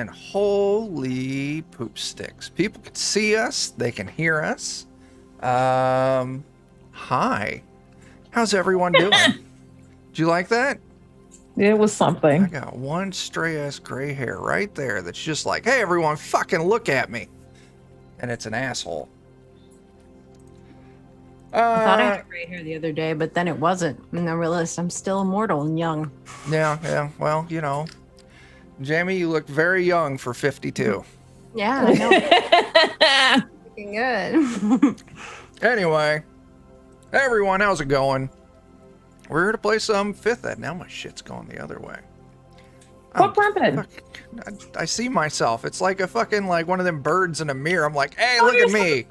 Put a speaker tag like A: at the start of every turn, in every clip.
A: And holy poop sticks. People can see us. They can hear us. Hi. How's everyone doing? Did you like that?
B: It was something.
A: I got one stray-ass gray hair right there that's just like, hey, everyone, fucking look at me. And it's an asshole.
C: I thought I had gray hair the other day, but then it wasn't. And I realized I'm still immortal and young.
A: Yeah. Well, you know. Jamie, you look very young for 52.
C: Yeah, I know. Looking good.
A: Anyway, hey everyone, how's it going? We're here to play some 5th Ed. Now my shit's going the other way.
B: What happened?
A: I see myself. It's like a fucking, like one of them birds in a mirror. I'm like, hey, look at me.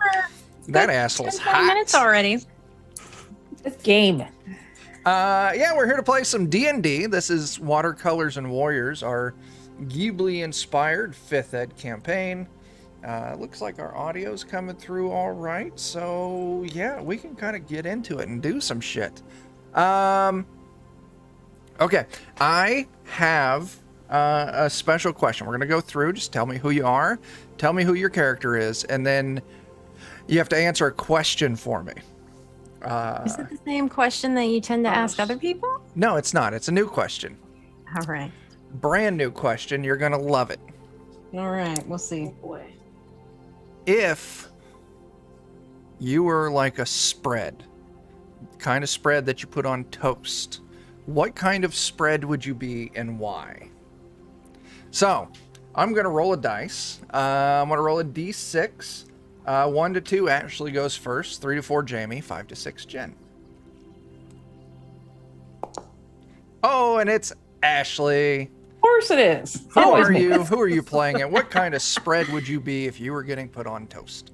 A: That asshole's
C: 10
A: hot.
C: minutes already.
B: This game.
A: Yeah, we're here to play some D&D. This is Watercolors and Warriors, our Ghibli-inspired 5th Ed campaign. Looks like our audio's coming through all right. So, yeah, we can kind of get into it and do some shit. Okay, I have a special question. We're going to go through. Just tell me who you are, tell me who your character is, and then you have to answer a question for me.
C: Is it the same question that you tend to ask other people?
A: No, it's not. It's a new question.
C: All right.
A: Brand new question. You're going to love it.
C: All right. We'll see.
B: Oh boy.
A: If you were like a spread, kind of spread that you put on toast, what kind of spread would you be and why? So, I'm going to roll a dice. I'm going to roll a d6. 1 to 2 Ashley goes first. 3 to 4 Jamie. 5 to 6 Jen. Oh, and it's Ashley.
B: Of course it is.
A: Who are you? Who are you playing it? What kind of spread would you be if you were getting put on toast?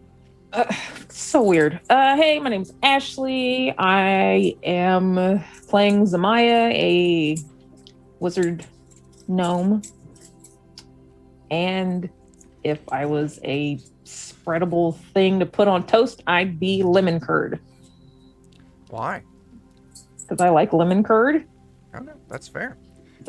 B: So weird. Hey, my name's Ashley. I am playing Zamaya, a wizard gnome. And if I was a spreadable thing to put on toast, I'd be lemon curd.
A: Why?
B: Because I like lemon curd.
A: Oh, no, that's fair.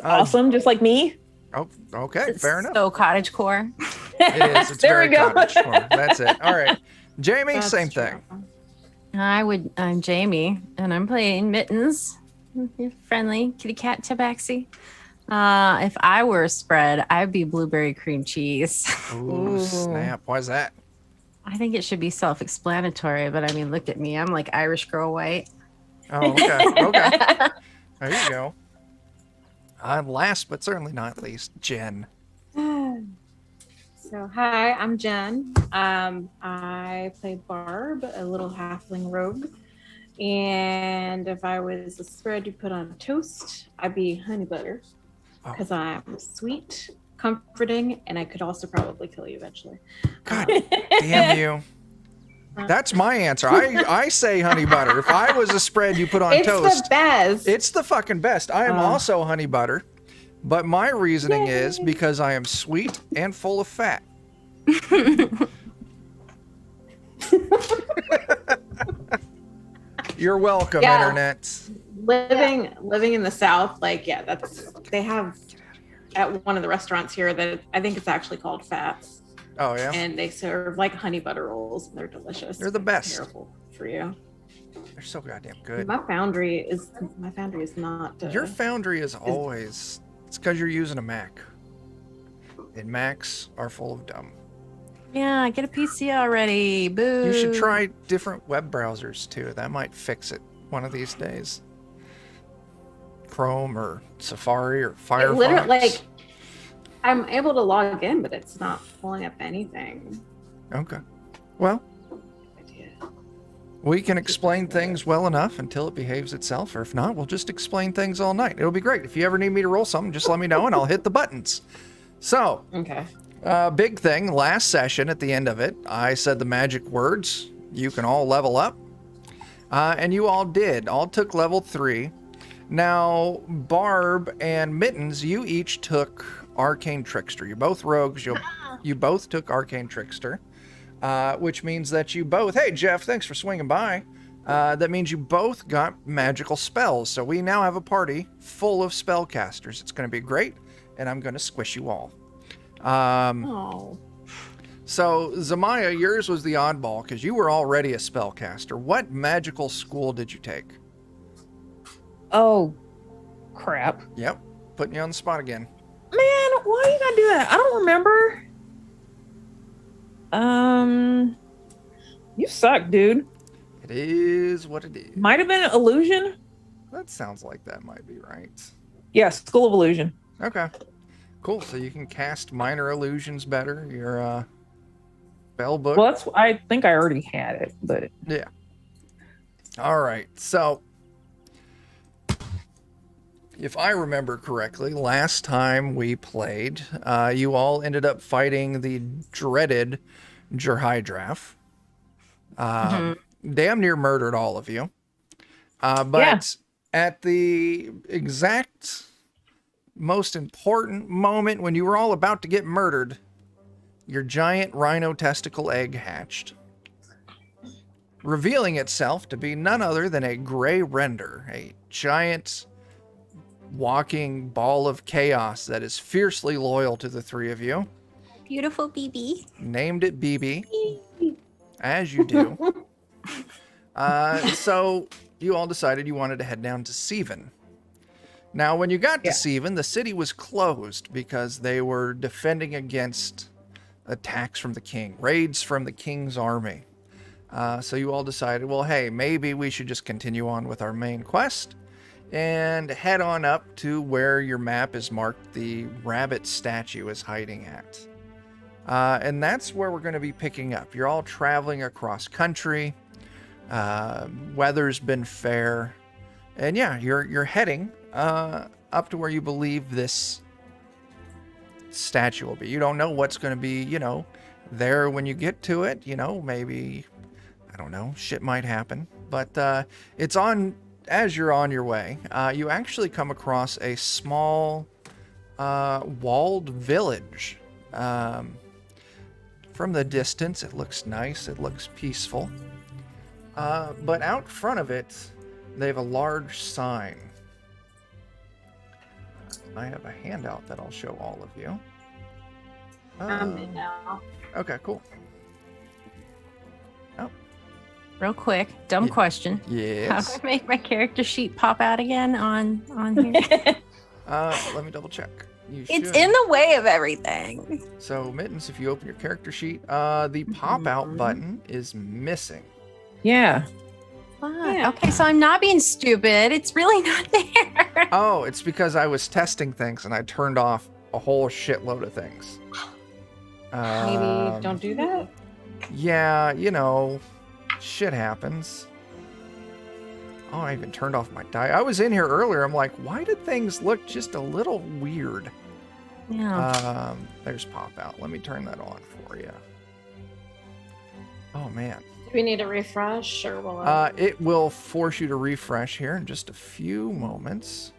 B: Awesome, just like me.
A: Oh, okay, fair enough.
C: So cottagecore.
A: It is. It's
B: There
A: very
B: we go.
A: cottagecore. That's it. All right. Jamie,
C: That's
A: same
C: true.
A: thing.
C: I'm Jamie, and I'm playing Mittens. Friendly kitty cat tabaxi. If I were a spread, I'd be blueberry cream cheese.
A: Ooh, snap. Why's that?
C: I think it should be self-explanatory, but I mean, look at me. I'm like Irish girl white.
A: Oh, okay. Okay. There you go. Last but certainly not least, Jen.
D: So, hi, I'm Jen. I play Barb, a little halfling rogue. And if I was a spread you put on toast, I'd be honey butter. Because I'm sweet, comforting, and I could also probably kill you eventually.
A: God damn you. That's my answer. I say honey butter. If I was a spread you put on
D: It's
A: toast,
D: the best.
A: it's the fucking best. I am also honey butter, but my reasoning is because I am sweet and full of fat. You're welcome,
D: Yeah.
A: Internet.
D: Living in the South, like, yeah, they have at one of the restaurants here that I think it's actually called Fats.
A: Oh, yeah?
D: And they serve like honey butter rolls. They're delicious.
A: They're the best.
D: Terrible for you.
A: They're so goddamn good.
D: My foundry is not.
A: Your foundry is always... It's because you're using a Mac. And Macs are full of dumb.
C: Yeah, get a PC already. Boo.
A: You should try different web browsers, too. That might fix it one of these days. Chrome or Safari or Firefox.
D: Literally, like, I'm able to log in, but it's not pulling up anything.
A: Okay. Well, we can explain things well enough until it behaves itself, or if not, we'll just explain things all night. It'll be great. If you ever need me to roll something, just let me know and I'll hit the buttons. So,
D: Okay.
A: big thing, last session at the end of it, I said the magic words. You can all level up. And you all did. All took level 3. Now, Barb and Mittens, you each took Arcane Trickster. You're both rogues. You both took Arcane Trickster, which means that you both... Hey, Jeff, thanks for swinging by. That means you both got magical spells. So we now have a party full of spellcasters. It's going to be great, and I'm going to squish you all.
D: Oh.
A: So, Zamaya, yours was the oddball because you were already a spellcaster. What magical school did you take?
B: Oh, crap.
A: Yep, putting you on the spot again.
B: Man, why you gotta do that? I don't remember. You suck, dude.
A: It is what it is.
B: Might have been illusion.
A: That sounds like that might be right.
B: Yeah, School of Illusion.
A: Okay, cool. So you can cast minor illusions better. Your spell book.
B: Well, I think I already had it, but
A: Yeah. All right. So, if I remember correctly, last time we played, you all ended up fighting the dreaded Jurhydraff. Damn near murdered all of you. But at the exact most important moment when you were all about to get murdered, your giant rhino testicle egg hatched, revealing itself to be none other than a gray render, a giant walking ball of chaos that is fiercely loyal to the three of you.
C: Beautiful BB.
A: Named it BB, as you do. So you all decided you wanted to head down to Seaven. Now, when you got to Seaven, the city was closed because they were defending against attacks from the king, raids from the king's army. So you all decided, well, hey, maybe we should just continue on with our main quest and head on up to where your map is marked the rabbit statue is hiding at. And that's where we're going to be picking up. You're all traveling across country. Weather's been fair. And yeah, you're heading up to where you believe this statue will be. You don't know what's going to be, there when you get to it. Maybe, I don't know, shit might happen. But it's on, as you're on your way, you actually come across a small walled village. From the distance, it looks nice. It looks peaceful. But out front of it, they have a large sign. I have a handout that I'll show all of you.
D: I'm in now.
A: Okay, cool. Oh.
C: Real quick, dumb question. How
A: Yes.
C: do I make my character sheet pop out again on here?
A: Let me double check. You
C: It's
A: should.
C: in the way of everything.
A: So, Mittens, if you open your character sheet, the pop-out button is missing.
B: yeah.
C: Fuck.
D: Yeah.
C: Okay, so I'm not being stupid. It's really not there.
A: Oh, it's because I was testing things and I turned off a whole shitload of things.
D: Maybe don't do that.
A: Yeah, shit happens. Oh, I even turned off my die. I was in here earlier. I'm like, why did things look just a little weird?
C: Yeah.
A: There's pop out. Let me turn that on for you. Oh, man.
D: Do we need a refresh or will
A: It will force you to refresh here in just a few moments.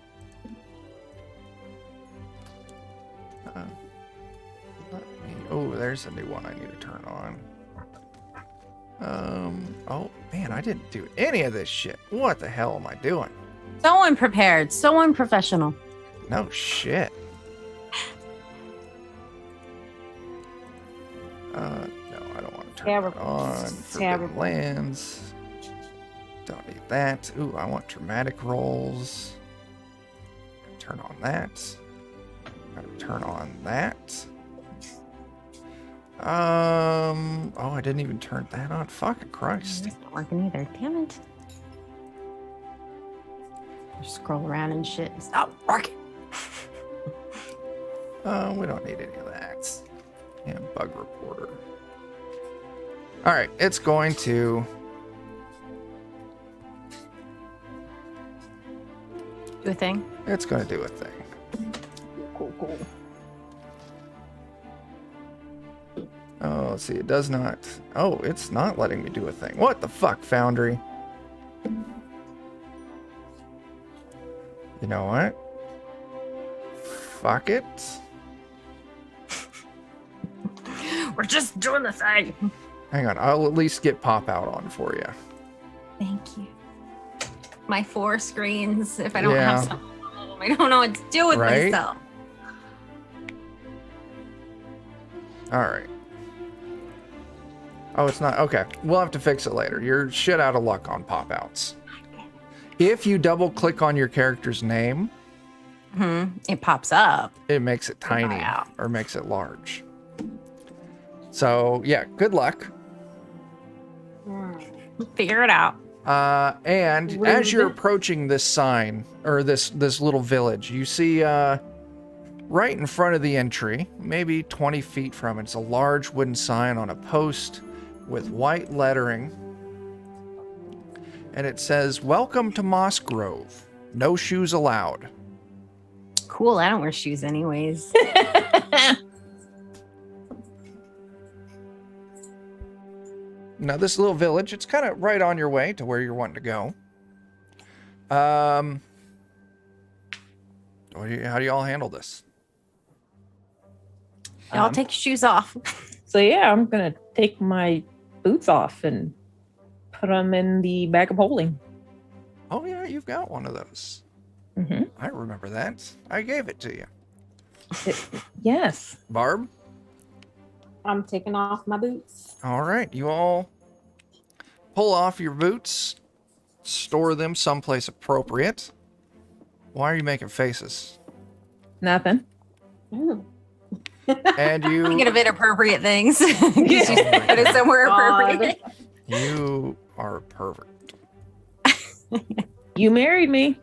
A: Oh, there's a new one I need to turn on. Oh, man, I didn't do any of this shit. What the hell am I doing?
C: So unprepared, so unprofessional.
A: No shit. No, I don't want to turn it on. Forbidden Lands. Don't need that. Ooh, I want dramatic rolls. Turn on that. Gotta turn on that. Oh, I didn't even turn that on. Fucking Christ.
C: It's not working either. Damn it. Just scroll around and shit. It's not working.
A: We don't need any of that. And bug reporter. All right, it's going to
C: Do a thing.
A: It's going to do a thing.
B: Cool.
A: Oh, let's see. It does not. Oh, it's not letting me do a thing. What the fuck, Foundry? You know what? Fuck it.
C: We're just doing the thing.
A: Hang on. I'll at least get pop out on for you.
C: Thank you. My 4 screens, if I don't
A: Yeah.
C: have some of them, I don't know what to do with
A: Right?
C: myself.
A: All right. Oh, it's not. Okay. We'll have to fix it later. You're shit out of luck on pop-outs. If you double click on your character's name,
C: It pops up.
A: it makes it tiny
C: Wow.
A: or makes it large. So, yeah, good luck.
C: Figure it out.
A: And as you're approaching this sign or this little village, you see right in front of the entry, maybe 20 feet from it, it's a large wooden sign on a post with white lettering. And it says, "Welcome to Moss Grove. No shoes allowed."
C: Cool. I don't wear shoes anyways.
A: Now, this little village, it's kind of right on your way to where you're wanting to go. How do you all handle this?
C: Y'all take your shoes off.
B: So yeah, I'm gonna take my boots off and put them in the bag of holding.
A: Oh, yeah, you've got one of those.
B: Mm-hmm.
A: I remember that. I gave it to you.
B: Yes.
A: Barb?
D: I'm taking off my boots.
A: All right, you all pull off your boots, store them someplace appropriate. Why are you making faces?
B: Nothing.
D: Ooh.
A: And
C: Thinking
A: you
C: of inappropriate things. Put
A: Oh my
C: it somewhere
D: God.
C: appropriate.
A: you are a pervert.
B: You married me.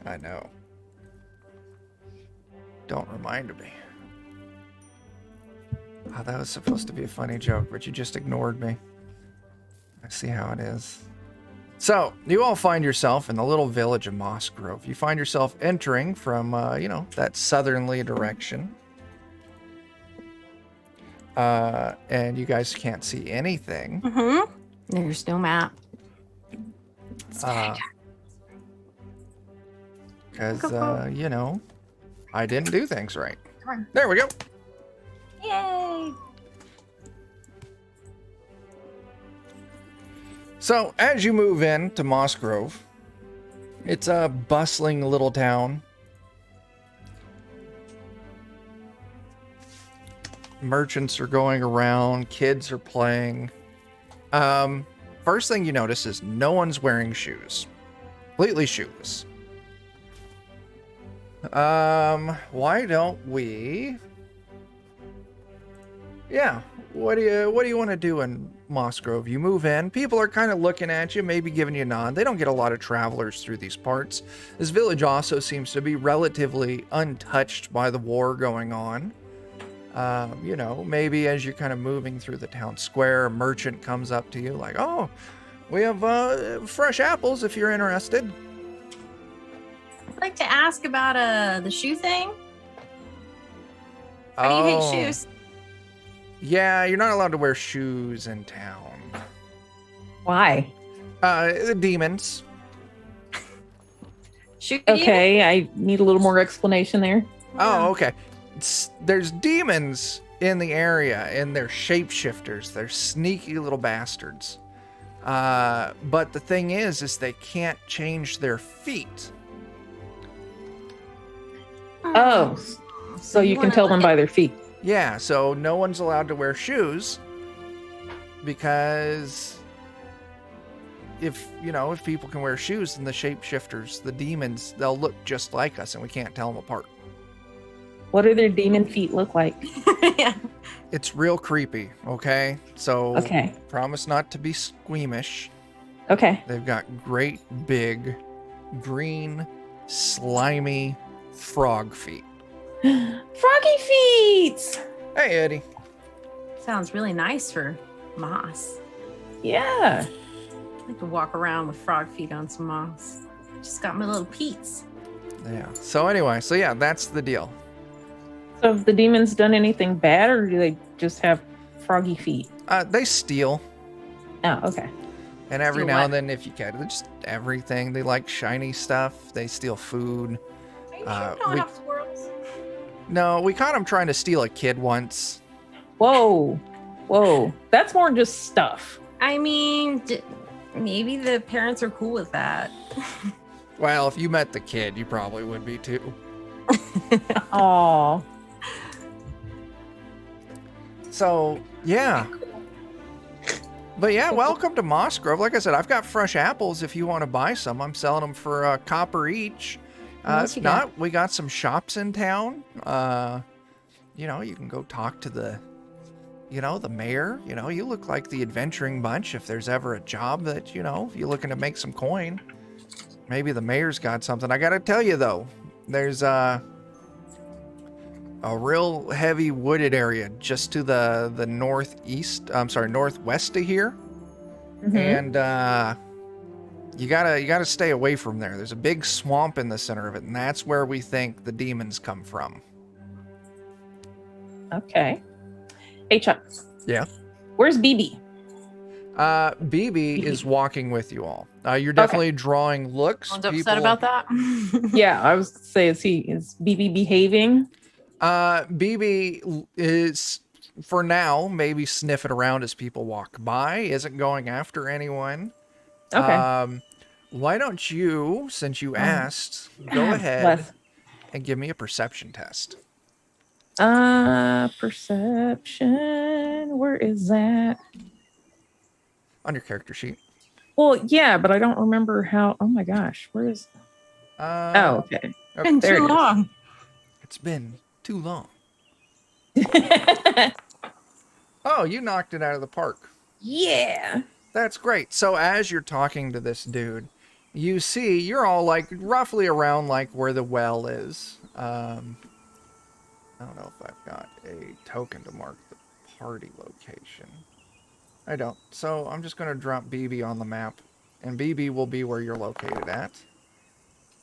A: I know. Don't remind me. Oh, that was supposed to be a funny joke, but you just ignored me. I see how it is. So, you all find yourself in the little village of Moss Grove. You find yourself entering from, that southerly direction. And you guys can't see anything.
C: There's no map.
A: Because, I didn't do things right.
C: Come on.
A: There we go.
C: Yay!
A: So, as you move in to Moss Grove, it's a bustling little town. Merchants are going around, kids are playing. First thing you notice is no one's wearing shoes. Completely shoeless. Why don't we... Yeah, what do you want to do in Moss Grove? You move in, people are kind of looking at you, maybe giving you a nod. They don't get a lot of travelers through these parts. This village also seems to be relatively untouched by the war going on. Maybe as you're kind of moving through the town square, a merchant comes up to you like, "Oh, we have fresh apples if you're interested."
C: I'd like to ask about the shoe thing. How do you hate shoes?
A: Yeah, you're not allowed to wear shoes in town.
B: Why?
A: The demons.
C: Shoe demon?
B: Okay, I need a little more explanation there.
A: Oh, okay. There's demons in the area, and they're shapeshifters. They're sneaky little bastards. But the thing is they can't change their feet.
B: Oh, so you can tell them by their feet.
A: Yeah, so no one's allowed to wear shoes because if people can wear shoes, then the shapeshifters, the demons, they'll look just like us and we can't tell them apart.
B: What do their demon feet look like?
C: Yeah.
A: It's real creepy, okay? So
B: Okay.
A: promise not to be squeamish.
B: Okay.
A: They've got great big green slimy frog feet.
B: Froggy feet.
A: Hey, Eddie.
C: Sounds really nice for moss.
B: Yeah.
C: I like to walk around with frog feet on some moss. Just got my little peats.
A: Yeah. So anyway, that's the deal.
B: So have the demons done anything bad, or do they just have froggy feet?
A: They steal,
B: Oh, okay.
A: and every
C: Steal
A: now
C: what?
A: and then, if you can, just everything. They like shiny stuff. They steal food.
C: Are you sure
A: Uh,
C: we don't
A: we-
C: have squirrels?
A: No, we caught them trying to steal a kid once.
B: Whoa. Whoa. That's more than just stuff.
C: I mean, maybe the parents are cool with that.
A: Well, if you met the kid, you probably would be too.
B: Oh.
A: So, yeah. But yeah, welcome to Moss Grove. Like I said, I've got fresh apples if you want to buy some. I'm selling them for a copper each.
C: What else
A: If
C: you got?
A: not, we got some shops in town. You know, you can go talk to the mayor. You know, you look like the adventuring bunch. If there's ever a job that, if you're looking to make some coin, maybe the mayor's got something. I got to tell you, though, there's a real heavy wooded area just to the northwest of here.
B: Mhm.
A: And you gotta stay away from there. There's a big swamp in the center of it, and that's where we think the demons come from.
B: Okay. Hey, Chuck.
A: Yeah.
B: Where's BB?
A: BB is walking with you all. You're definitely drawing looks.
C: Someone's upset about that.
B: Yeah, I was gonna say, is BB behaving?
A: BB is, for now, maybe sniffing around as people walk by. Isn't going after anyone.
B: Okay.
A: Why don't you, since you asked, go ahead
B: Bless.
A: and give me a perception test.
B: Perception. Where is that?
A: On your character sheet.
B: Well, yeah, but I don't remember how. Oh my gosh, where is? Oh, okay.
C: Been
B: there
C: too
B: it is.
C: long.
A: It's been too long. Oh, you knocked it out of the park.
B: Yeah.
A: That's great. So as you're talking to this dude, you see you're all like roughly around like where the well is. I don't know if I've got a token to mark the party location. I don't. So I'm just going to drop BB on the map, and BB will be where you're located at.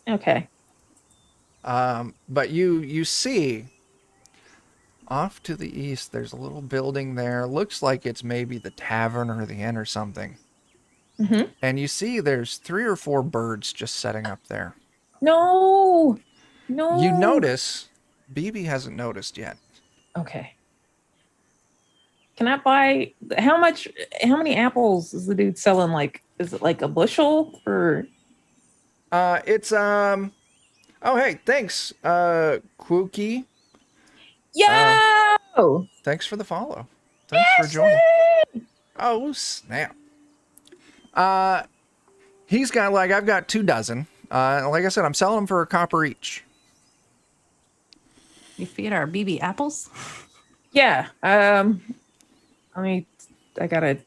B: Okay.
A: But you see off to the east, there's a little building there. Looks like it's maybe the tavern or the inn or something.
B: Mm-hmm.
A: And you see there's 3 or 4 birds just setting up there.
B: No. No.
A: You notice, BB hasn't noticed yet.
B: Okay. Can I buy how many apples is the dude selling? Like, is it like a bushel or?
A: It's oh hey, thanks, Quookie.
B: Yo!
A: Thanks for the follow. Thanks for joining. Oh snap. He's got I've got 2 dozen. Like I said, I'm selling them for a copper each.
C: You feed our BB apples?
B: Yeah. I gotta.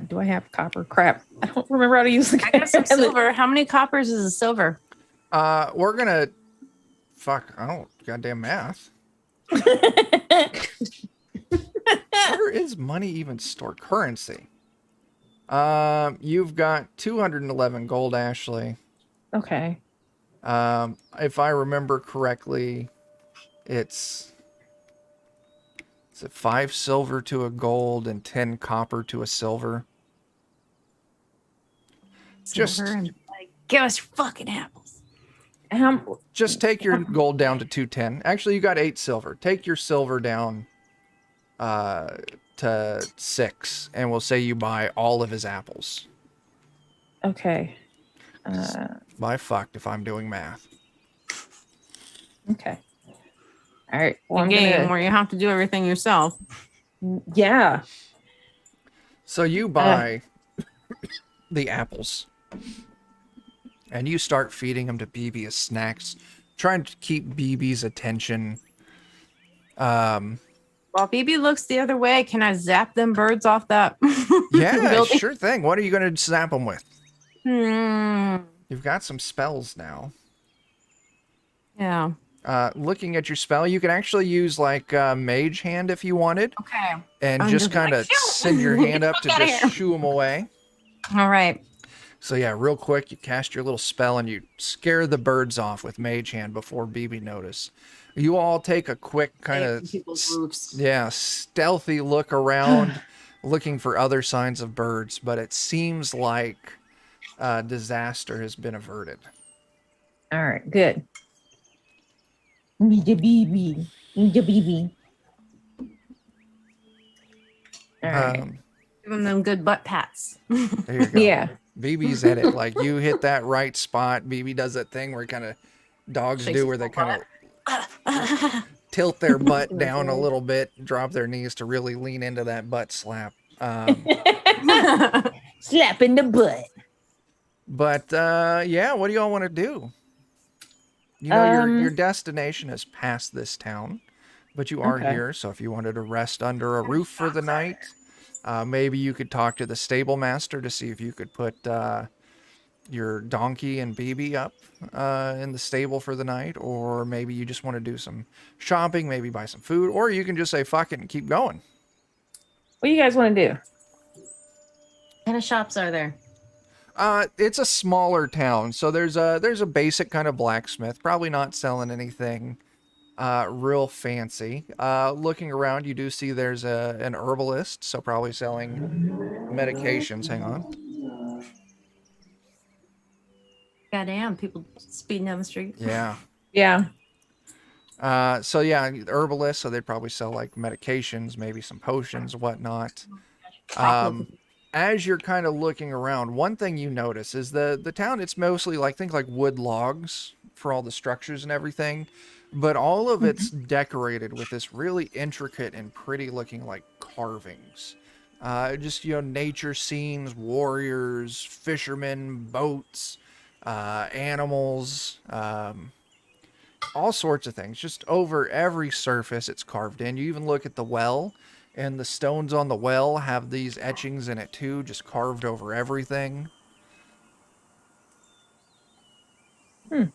B: Do I have copper? Crap. I don't remember how to use the.
C: I got some silver. How many coppers is a silver?
A: We're gonna. Fuck, I don't goddamn math. Where is money even stored? Currency. You've got 211 gold, Ashley.
B: Okay.
A: If I remember correctly, it's 5 silver to a gold and 10 copper to a silver. Just-
C: Silver and, give us your fucking apples.
A: Just take your gold down to 210. Actually, you got 8 silver. Take your silver down to 6, and we'll say you buy all of his apples.
B: Okay.
A: By fucked if I'm doing math.
B: Okay. All right. Well,
C: A game where you have to do everything yourself.
B: Yeah.
A: So you buy the apples, and you start feeding them to BB as snacks, trying to keep BB's attention.
C: While BB looks the other way, can I zap them birds off that?
A: Yeah,
C: building?
A: sure thing. What are you going to zap them with?
C: Hmm.
A: You've got some spells now.
C: Yeah.
A: Looking at your spell, you can actually use Mage Hand if you wanted,
C: Okay.
A: and
C: I'm
A: just
C: just
A: kind of
C: like, "Phew."
A: send your hand up to
C: Get outta
A: just
C: here.
A: shoo them away.
C: All right.
A: So yeah, real quick, you cast your little spell and you scare the birds off with Mage Hand before BB notice. You all take a quick kind of
C: People's roofs.
A: stealthy look around, looking for other signs of birds, but it seems like disaster has been averted.
B: All right. Good. Need BB. All right.
C: Give them good butt pats.
A: There you go.
B: Yeah.
A: BB's at it. Like you hit that right spot. BB does that thing where kind of dogs
C: Shakes
A: do, where
C: the
A: they kind of tilt their butt
D: That's
A: down a
D: right.
A: little bit, drop their knees to really lean into that butt slap.
B: Slap in the butt.
A: But yeah, what do y'all want to do? You know, your destination is past this town, but you are
B: Okay.
A: here. So if you wanted to rest under a roof for the night, maybe you could talk to the stable master to see if you could put your donkey and BB up in the stable for the night, or maybe you just want to do some shopping, maybe buy some food, or you can just say fuck it and keep going.
B: What do you guys want to do?
C: What kind of shops are there?
A: It's a smaller town, so there's a basic kind of blacksmith, probably not selling anything real fancy. Looking around, you do see there's an herbalist, so probably selling medications. Hang on.
C: Goddamn, people speeding down the street.
A: Yeah.
B: Yeah.
A: So yeah, herbalist, so they'd probably sell like medications, maybe some potions, whatnot. As you're kind of looking around, one thing you notice is the town, it's mostly like, think like wood logs for all the structures and everything, but all of it's decorated with this really intricate and pretty looking like carvings. Just, you know, nature scenes, warriors, fishermen, boats, animals, all sorts of things. Just over every surface it's carved in. You even look at the well, and the stones on the well have these etchings in it too, just carved over everything.
B: Gonna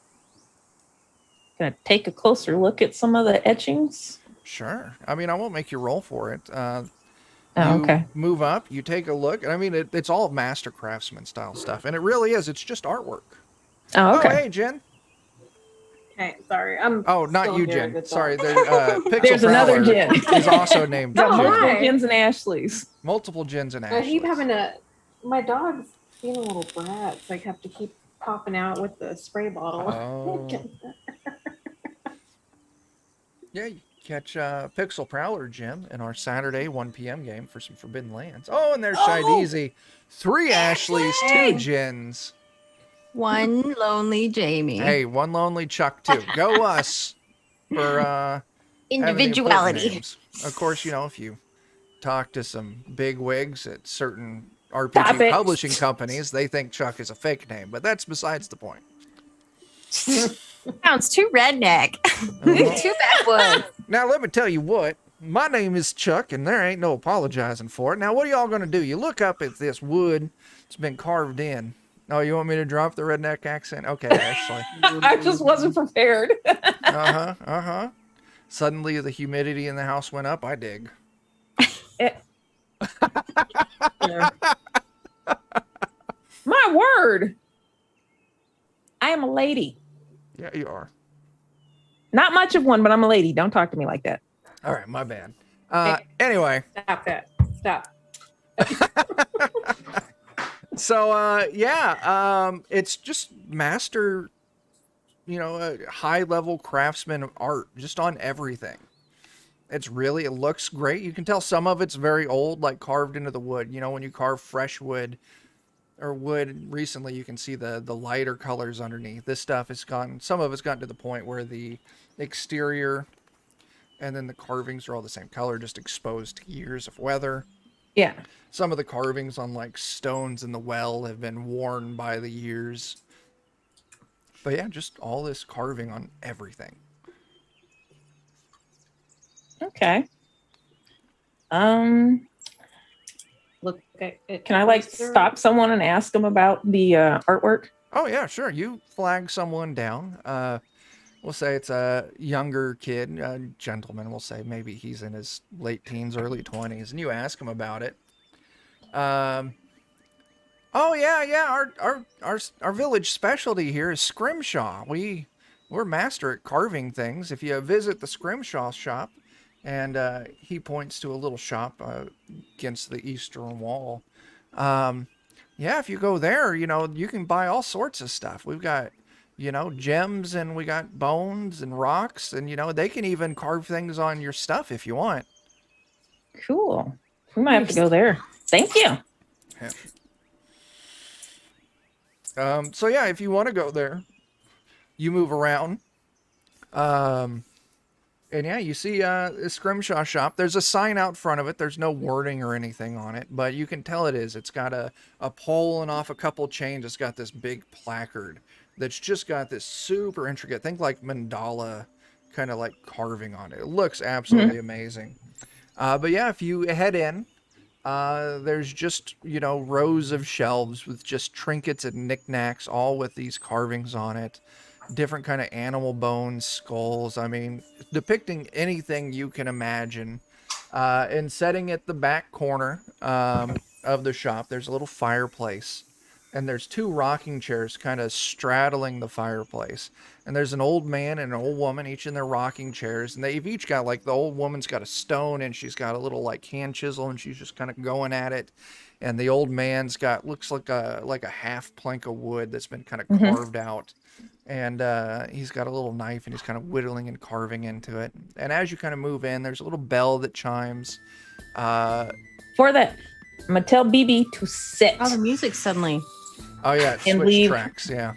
B: take a closer look at some of the etchings.
A: Sure. I mean, I won't make you roll for it.
B: Oh,
A: You
B: okay.
A: move up, you take a look. I mean, it's all master craftsman style stuff, and it really is. It's just artwork.
B: Oh,
A: Oh,
B: okay.
A: hey, Jen.
D: Okay, sorry. I'm
A: Oh, not
D: still
A: you,
D: here
A: Jen.
D: to
A: Sorry,
D: talk.
A: Pixel
B: There's another
A: Prowler
B: Jen.
A: is also named
B: Got
D: Oh,
A: Jen.
B: multiple
D: hi.
B: Jens and Ashleys.
A: Multiple Jens and
D: I keep
A: Ashleys.
D: having to. My dog's being a little brat, so I have to keep popping out with the spray bottle.
A: Oh. Yeah, you catch Pixel Prowler Jim in our Saturday 1 p.m. game for some Forbidden Lands. Oh, and there's Shideezy. 3 Ashleys, 2 Jins.
C: One lonely Jamie.
A: Hey, 1 lonely Chuck too. Go us for having the important
C: Individuality.
A: names. Of course, you know, if you talk to some big wigs at certain RPG
B: Stop it.
A: publishing companies, they think Chuck is a fake name, but that's besides the point.
C: Sounds too redneck. Too backwoods.
A: Now, let me tell you what. My name is Chuck, and there ain't no apologizing for it. Now, what are y'all going to do? You look up at this wood. It's been carved in. Oh, you want me to drop the redneck accent? Okay, Ashley.
B: I just wasn't prepared.
A: Uh-huh, uh-huh. Suddenly, the humidity in the house went up. I dig.
B: My word. I am a lady.
A: Yeah, you are.
B: Not much of one, but I'm a lady. Don't talk to me like that.
A: All right, my bad. Anyway.
D: Stop that. Stop.
A: So, it's just master, you know, high-level craftsman art, just on everything. It looks great. You can tell some of it's very old, like carved into the wood. You know, when you carve fresh wood or wood recently, you can see the lighter colors underneath. This stuff has some of it's gotten to the point where the exterior and then the carvings are all the same color, just exposed to years of weather.
B: Yeah.
A: Some of the carvings on like stones in the well have been worn by the years. But yeah, just all this carving on everything.
B: Okay.
D: Look at it.
B: Can I like stop someone and ask them about the artwork?
A: Oh yeah, sure. You flag someone down. We'll say it's a younger kid, a gentleman. We'll say maybe he's in his late teens, early 20s, and you ask him about it. Oh yeah. Our village specialty here is scrimshaw. We're master at carving things. If you visit the scrimshaw shop, and he points to a little shop against the eastern wall. Yeah, if you go there, you know, you can buy all sorts of stuff. We've got, you know, gems, and we got bones and rocks, and, you know, they can even carve things on your stuff if you want.
B: Cool. We might have to go there. Thank you.
A: Yeah. So yeah, if you want to go there, you move around. And yeah, you see a scrimshaw shop. There's a sign out front of it. There's no wording or anything on it, but you can tell it is. It's got a pole and off a couple chains. It's got this big placard that's just got this super intricate, think like mandala kind of like carving on it. It looks absolutely amazing. But yeah, if you head in, there's just, rows of shelves with just trinkets and knickknacks, all with these carvings on it. Different kind of animal bones, skulls. I mean, depicting anything you can imagine. And setting at the back corner of the shop, there's a little fireplace. And there's two rocking chairs kind of straddling the fireplace. And there's an old man and an old woman, each in their rocking chairs. And they've each got, like, the old woman's got a stone and she's got a little, like, hand chisel and she's just kind of going at it. And the old man's got, looks like a half plank of wood that's been kind of carved out. And he's got a little knife and he's kind of whittling and carving into it. And as you kind of move in, there's a little bell that chimes.
B: For that, I'm gonna tell BB to sit.
C: Oh, the music suddenly.
A: Oh yeah, it
B: And
A: switched
B: leave.
A: tracks. Yeah.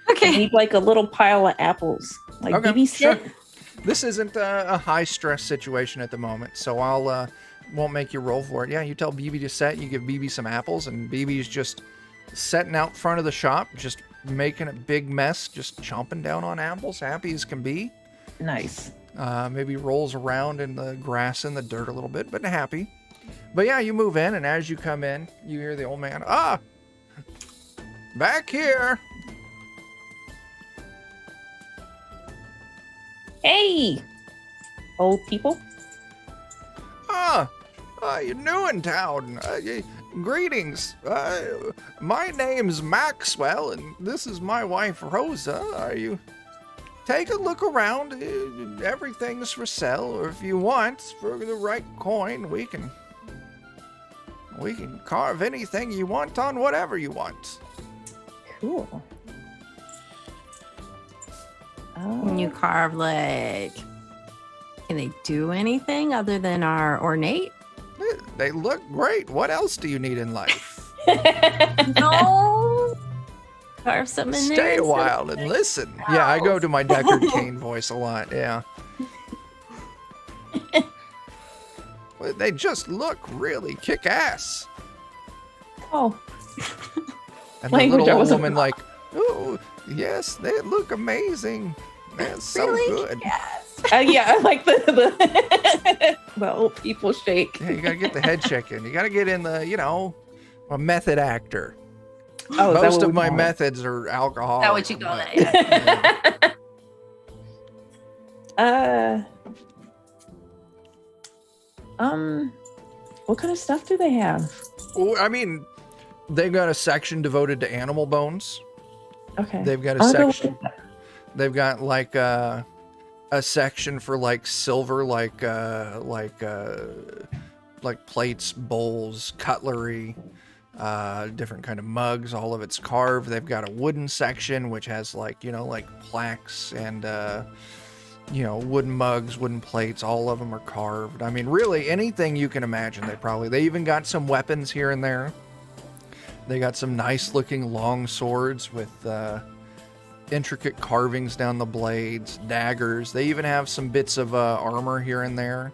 B: And
C: Okay.
B: leave like a little pile of apples. Like
A: Okay,
B: BB sit.
A: sure. This isn't a high stress situation at the moment, so I'll won't make you roll for it. Yeah, you tell BB to set. You give BB some apples, and BB's just setting out front of the shop, just making a big mess, just chomping down on apples, happy as can be.
B: Nice.
A: Maybe rolls around in the grass and the dirt a little bit, but happy. But yeah, you move in, and as you come in, you hear the old man, back here.
B: Hey, old people.
A: You're new in town. Greetings. My name's Maxwell, and this is my wife, Rosa. Take a look around. Everything's for sale, or if you want, for the right coin, we can carve anything you want on whatever you want.
B: Cool.
C: Can you carve like? Can they do anything other than our ornate?
A: They look great. What else do you need in life?
C: No. Carve something in there.
A: Stay a while and listen. Yeah, I go to my Deckard Cain voice a lot. Yeah. Well, they just look really kick-ass.
B: Oh,
A: And the
B: Language I
A: little old
B: wasn't-
A: woman like, oh, yes, they look amazing. That's so
C: Really?
A: good.
B: yeah, I like the the old people shake.
A: Yeah, you gotta get the head check in. You gotta get in the, a method actor.
B: Oh, is that
A: Most
B: what
A: of
B: we
A: my
B: call it?
A: methods are alcohol.
C: Is that what you call it? Yeah.
B: What kind of stuff do they have?
A: Well, I mean, they've got a section devoted to animal bones.
B: Okay.
A: They've got a
B: I'll go
A: section.
B: with that.
A: They've got like a section for like silver, like plates, bowls, cutlery, different kind of mugs. All of it's carved. They've got a wooden section which has like plaques and wooden mugs, wooden plates. All of them are carved. I mean, really anything you can imagine. They even got some weapons here and there. They got some nice looking long swords with intricate carvings down the blades, daggers. They even have some bits of armor here and there.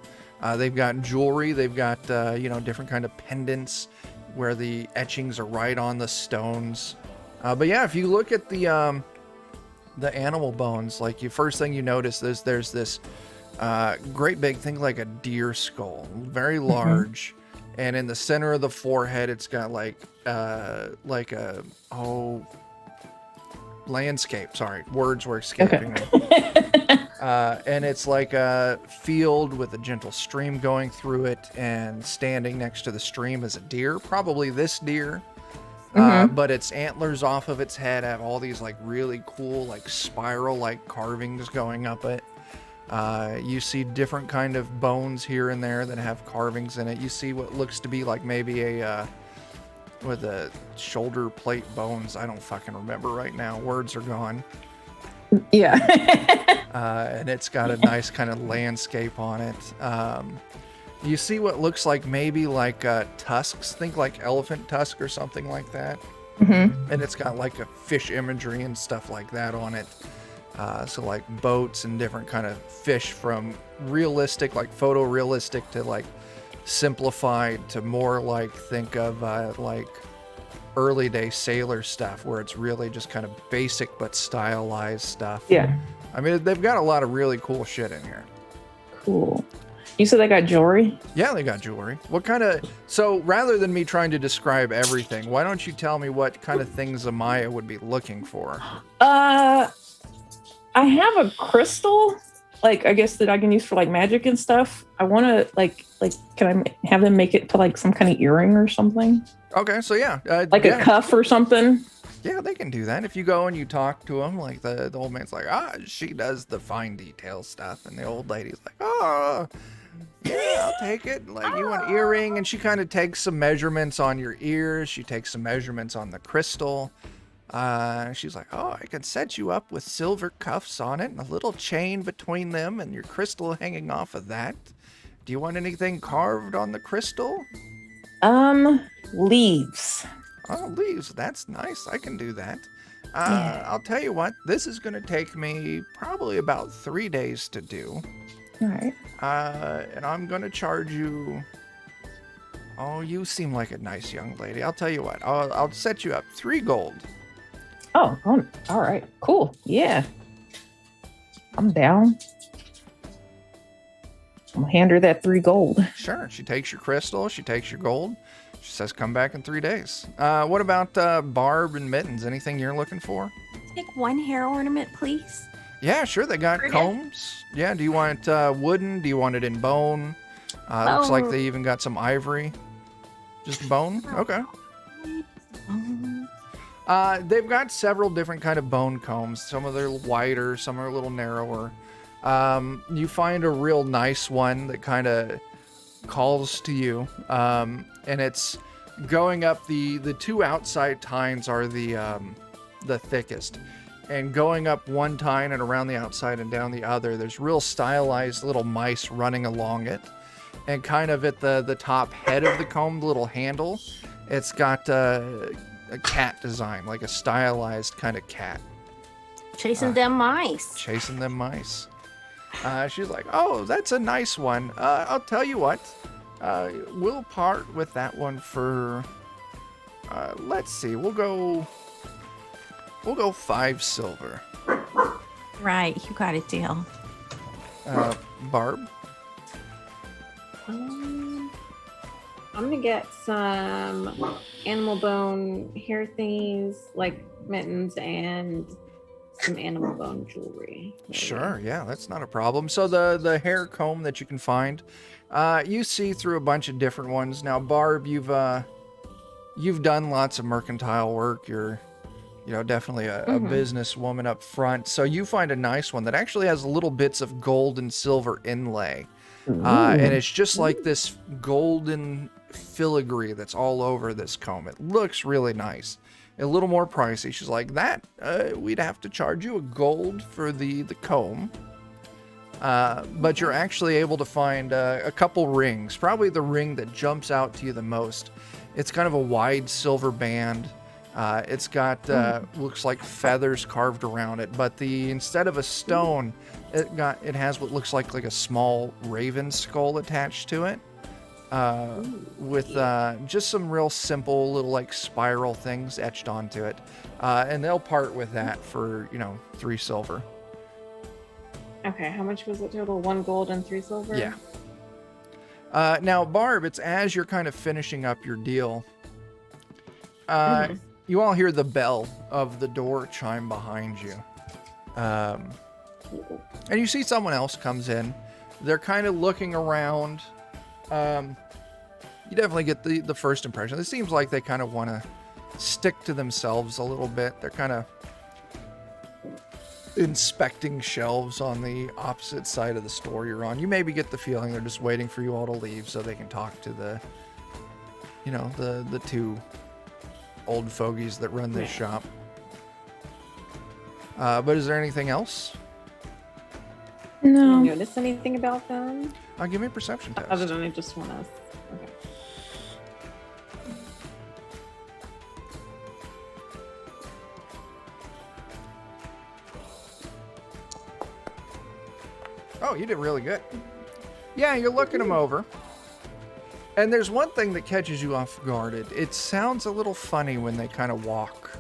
A: They've got jewelry. They've got different kind of pendants where the etchings are right on the stones. But yeah, if you look at the animal bones, like first thing you notice is there's this great big thing like a deer skull, very large. And in the center of the forehead, it's got like a landscape. Sorry, words were escaping me. And it's like a field with a gentle stream going through it, and standing next to the stream is a deer, probably this deer. But its antlers off of its head have all these like really cool like spiral like carvings going up it. You see different kind of bones here and there that have carvings in it. You see what looks to be like maybe a with a shoulder plate bones. I don't fucking remember right now. Words are gone.
B: Yeah.
A: And it's got a nice kind of landscape on it. You see what looks like maybe like tusks. Think like elephant tusk or something like that. And it's got like a fish imagery and stuff like that on it. So like boats and different kind of fish, from realistic, like photorealistic, to like simplified to more like, think of like early day sailor stuff where it's really just kind of basic but stylized stuff.
B: Yeah.
A: I mean, they've got a lot of really cool shit in here.
B: Cool. You said they got jewelry?
A: Yeah, they got jewelry. What kind of... So rather than me trying to describe everything, why don't you tell me what kind of things Amaya would be looking for?
B: I have a crystal, like, I guess that I can use for like magic and stuff. I want to like, can I have them make it to like some kind of earring or something?
A: Okay, so yeah.
B: Like
A: yeah.
B: a cuff or something?
A: Yeah, they can do that. If you go and you talk to them, like the old man's like, she does the fine detail stuff. And the old lady's like, yeah, I'll take it. Like, you want earring? And she kind of takes some measurements on your ears. She takes some measurements on the crystal. She's like, I can set you up with silver cuffs on it and a little chain between them and your crystal hanging off of that. Do you want anything carved on the crystal?
B: Leaves.
A: Oh, leaves. That's nice. I can do that.
B: Yeah.
A: I'll tell you what, this is going to take me probably about 3 days to do.
B: All right.
A: And I'm going to charge you... Oh, you seem like a nice young lady. I'll tell you what, I'll set you up 3 gold.
B: Oh, all right. Cool. Yeah. I'm down. I'm gonna hand her that 3 gold.
A: Sure. She takes your crystal. She takes your gold. She says, come back in 3 days. What about Barb and Mittens? Anything you're looking for?
C: Take 1 hair ornament, please.
A: Yeah, sure. They got combs. Yeah. Do you want it wooden? Do you want it in bone? Looks like they even got some ivory. Just bone? Okay. They've got several different kind of bone combs. Some of them are wider, some are a little narrower. You find a real nice one that kind of calls to you, and it's going up. The 2 outside tines are the thickest, and going up one tine and around the outside and down the other, there's real stylized little mice running along it, and kind of at the top head of the comb, the little handle, it's got a cat design, like a stylized kind of cat.
C: Chasing them mice.
A: Chasing them mice. She's like, oh, that's a nice one. I'll tell you what. We'll part with that one for... let's see. We'll go 5 silver.
C: Right, you got a deal.
A: Barb?
D: I'm gonna get some animal bone hair thingies, like mittens, and some animal bone jewelry.
A: Sure, yeah, that's not a problem. So the hair comb that you can find, you see through a bunch of different ones. Now, Barb, you've done lots of mercantile work. You're, definitely a businesswoman up front. So you find a nice one that actually has little bits of gold and silver inlay. And it's just like this golden filigree that's all over this comb. It looks really nice. A little more pricey. She's like, that, we'd have to charge you a gold for the comb. But you're actually able to find a couple rings. Probably the ring that jumps out to you the most. It's kind of a wide silver band. It's got, looks like feathers carved around it. But instead of a stone, it has what looks like a small raven skull attached to it. With just some real simple little like spiral things etched onto it. And they'll part with that for, 3 silver.
D: Okay, how much was it total? 1 gold and 3 silver?
A: Yeah. Now, Barb, it's as you're kind of finishing up your deal. You all hear the bell of the door chime behind you. And you see someone else comes in. They're kind of looking around. You definitely get the first impression. It seems like they kind of want to stick to themselves a little bit. They're kind of inspecting shelves on the opposite side of the store you're on. You maybe get the feeling they're just waiting for you all to leave so they can talk to the 2 old fogies that run this shop. But is there anything else?
B: No.
D: Did you notice anything about them?
A: Give me a perception test.
D: Other than I just want to... Okay.
A: Oh, you did really good. Yeah, you're looking them over. And there's one thing that catches you off guard. It sounds a little funny when they kind of walk.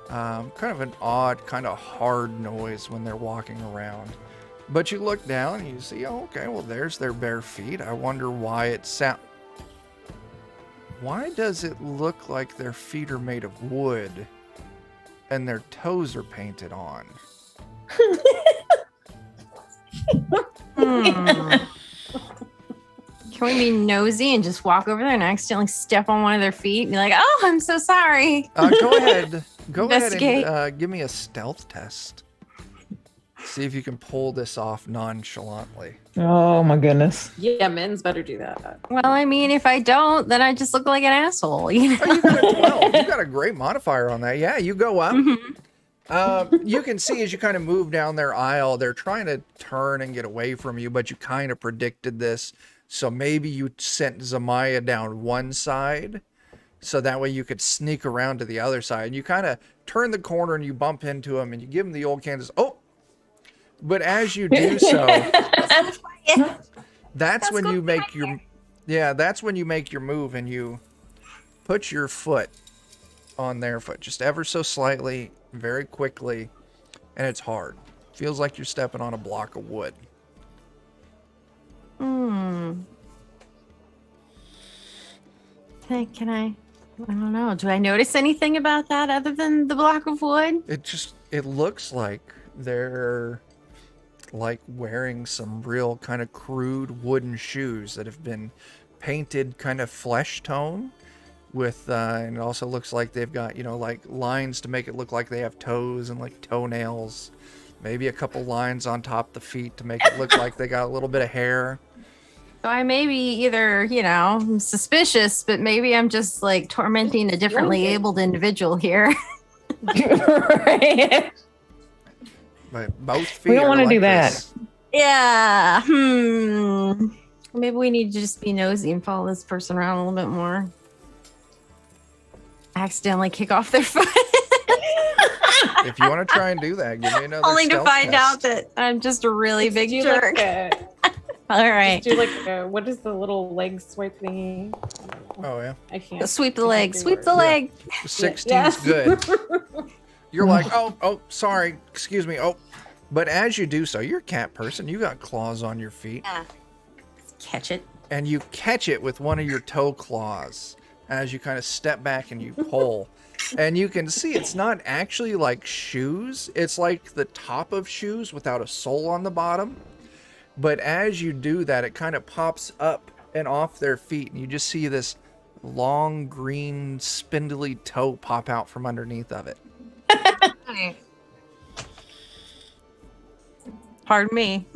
A: Kind of an odd, kind of hard noise when they're walking around. But you look down and you see, oh, okay, well, there's their bare feet. I wonder why it sounds... Why does it look like their feet are made of wood and their toes are painted on?
C: Can we be nosy and just walk over there and accidentally step on one of their feet and be like, oh, I'm so sorry?
A: Go ahead. Go ahead
C: Investigate.
A: and give me a stealth test. See if you can pull this off nonchalantly.
B: Oh my goodness.
D: Yeah, men's better do that.
C: Well, I mean, if I don't, then I just look like an asshole. You know?
A: Oh, you got a 12. You got a great modifier on that. Yeah, you go up. You can see as you kind of move down their aisle, they're trying to turn and get away from you, but you kind of predicted this. So maybe you sent Zamaya down one side, so that way you could sneak around to the other side. And you kind of turn the corner and you bump into him and you give him the old Kansas. Oh! But as you do so, that's when you make your... Yeah, that's when you make your move and you put your foot on their foot. Just ever so slightly, very quickly, and it's hard. Feels like you're stepping on a block of wood.
C: Can I don't know. Do I notice anything about that other than the block of wood?
A: It looks like they're like wearing some real kind of crude wooden shoes that have been painted kind of flesh tone with, and it also looks like they've got, you know, like lines to make it look like they have toes and like toenails. Maybe a couple lines on top the feet to make it look like they got a little bit of hair.
C: So I may be either, you know, I'm suspicious, but maybe I'm just like tormenting a differently abled individual here.
B: Right.
A: But both feet
B: We don't
A: are
B: want to
A: like
B: do that.
A: this.
C: Yeah. Maybe we need to just be nosy and follow this person around a little bit more. Accidentally kick off their foot.
A: If you want to try and do that, give me another
C: Only to
A: stealth
C: find
A: test.
C: out that I'm just a really big
D: Do
C: jerk.
D: like a,
C: All right.
D: do like a, what is the little leg swipe thingy?
A: Oh, yeah.
D: I can't.
C: Sweep the leg.
D: Exactly
C: Sweep the
D: word.
C: leg.
A: 16's
D: Yeah.
A: good. You're like, oh, sorry, excuse me, oh. But as you do so, you're a cat person. You got claws on your feet.
C: Yeah. Catch it.
A: And you catch it with one of your toe claws as you kind of step back and you pull. And you can see it's not actually like shoes. It's like the top of shoes without a sole on the bottom. But as you do that, it kind of pops up and off their feet. And you just see this long, green, spindly toe pop out from underneath of it.
C: Pardon me.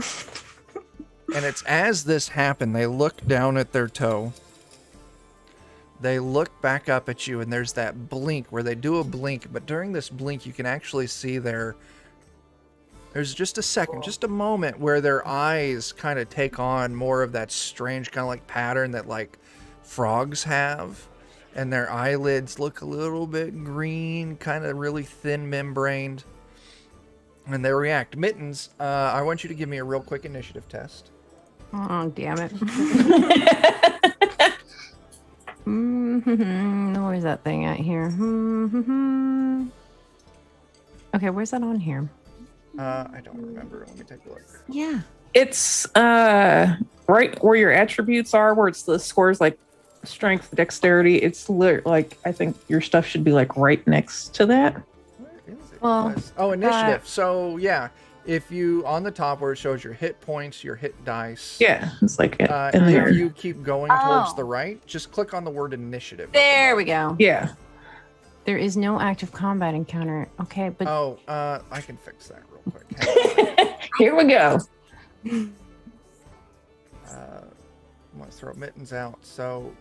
A: And it's as this happened, they look down at their toe. They look back up at you, and there's that blink where they do a blink. But during this blink, you can actually see there's just a second, just a moment where their eyes kind of take on more of that strange kind of like pattern that like frogs have. And their eyelids look a little bit green, kind of really thin membraned. And they react. Mittens, I want you to give me a real quick initiative test.
C: Oh, damn it. Where's that thing at here? Okay, where's that on here?
A: I don't remember. Let me take a look.
C: Yeah.
B: It's right where your attributes are, where it's the scores like strength, dexterity. It's like I think your stuff should be like right next to that.
A: Where is it?
C: Well,
A: Oh, initiative. So yeah, if you on the top where it shows your hit points, your hit dice.
B: Yeah, it's like in there.
A: If you keep going towards
C: Oh.
A: the right, just click on the word initiative.
C: There we go.
B: Yeah.
C: There is no active combat encounter. Okay, but
A: Oh, I can fix that real quick.
B: Here we go.
A: I'm gonna throw Mittens out. So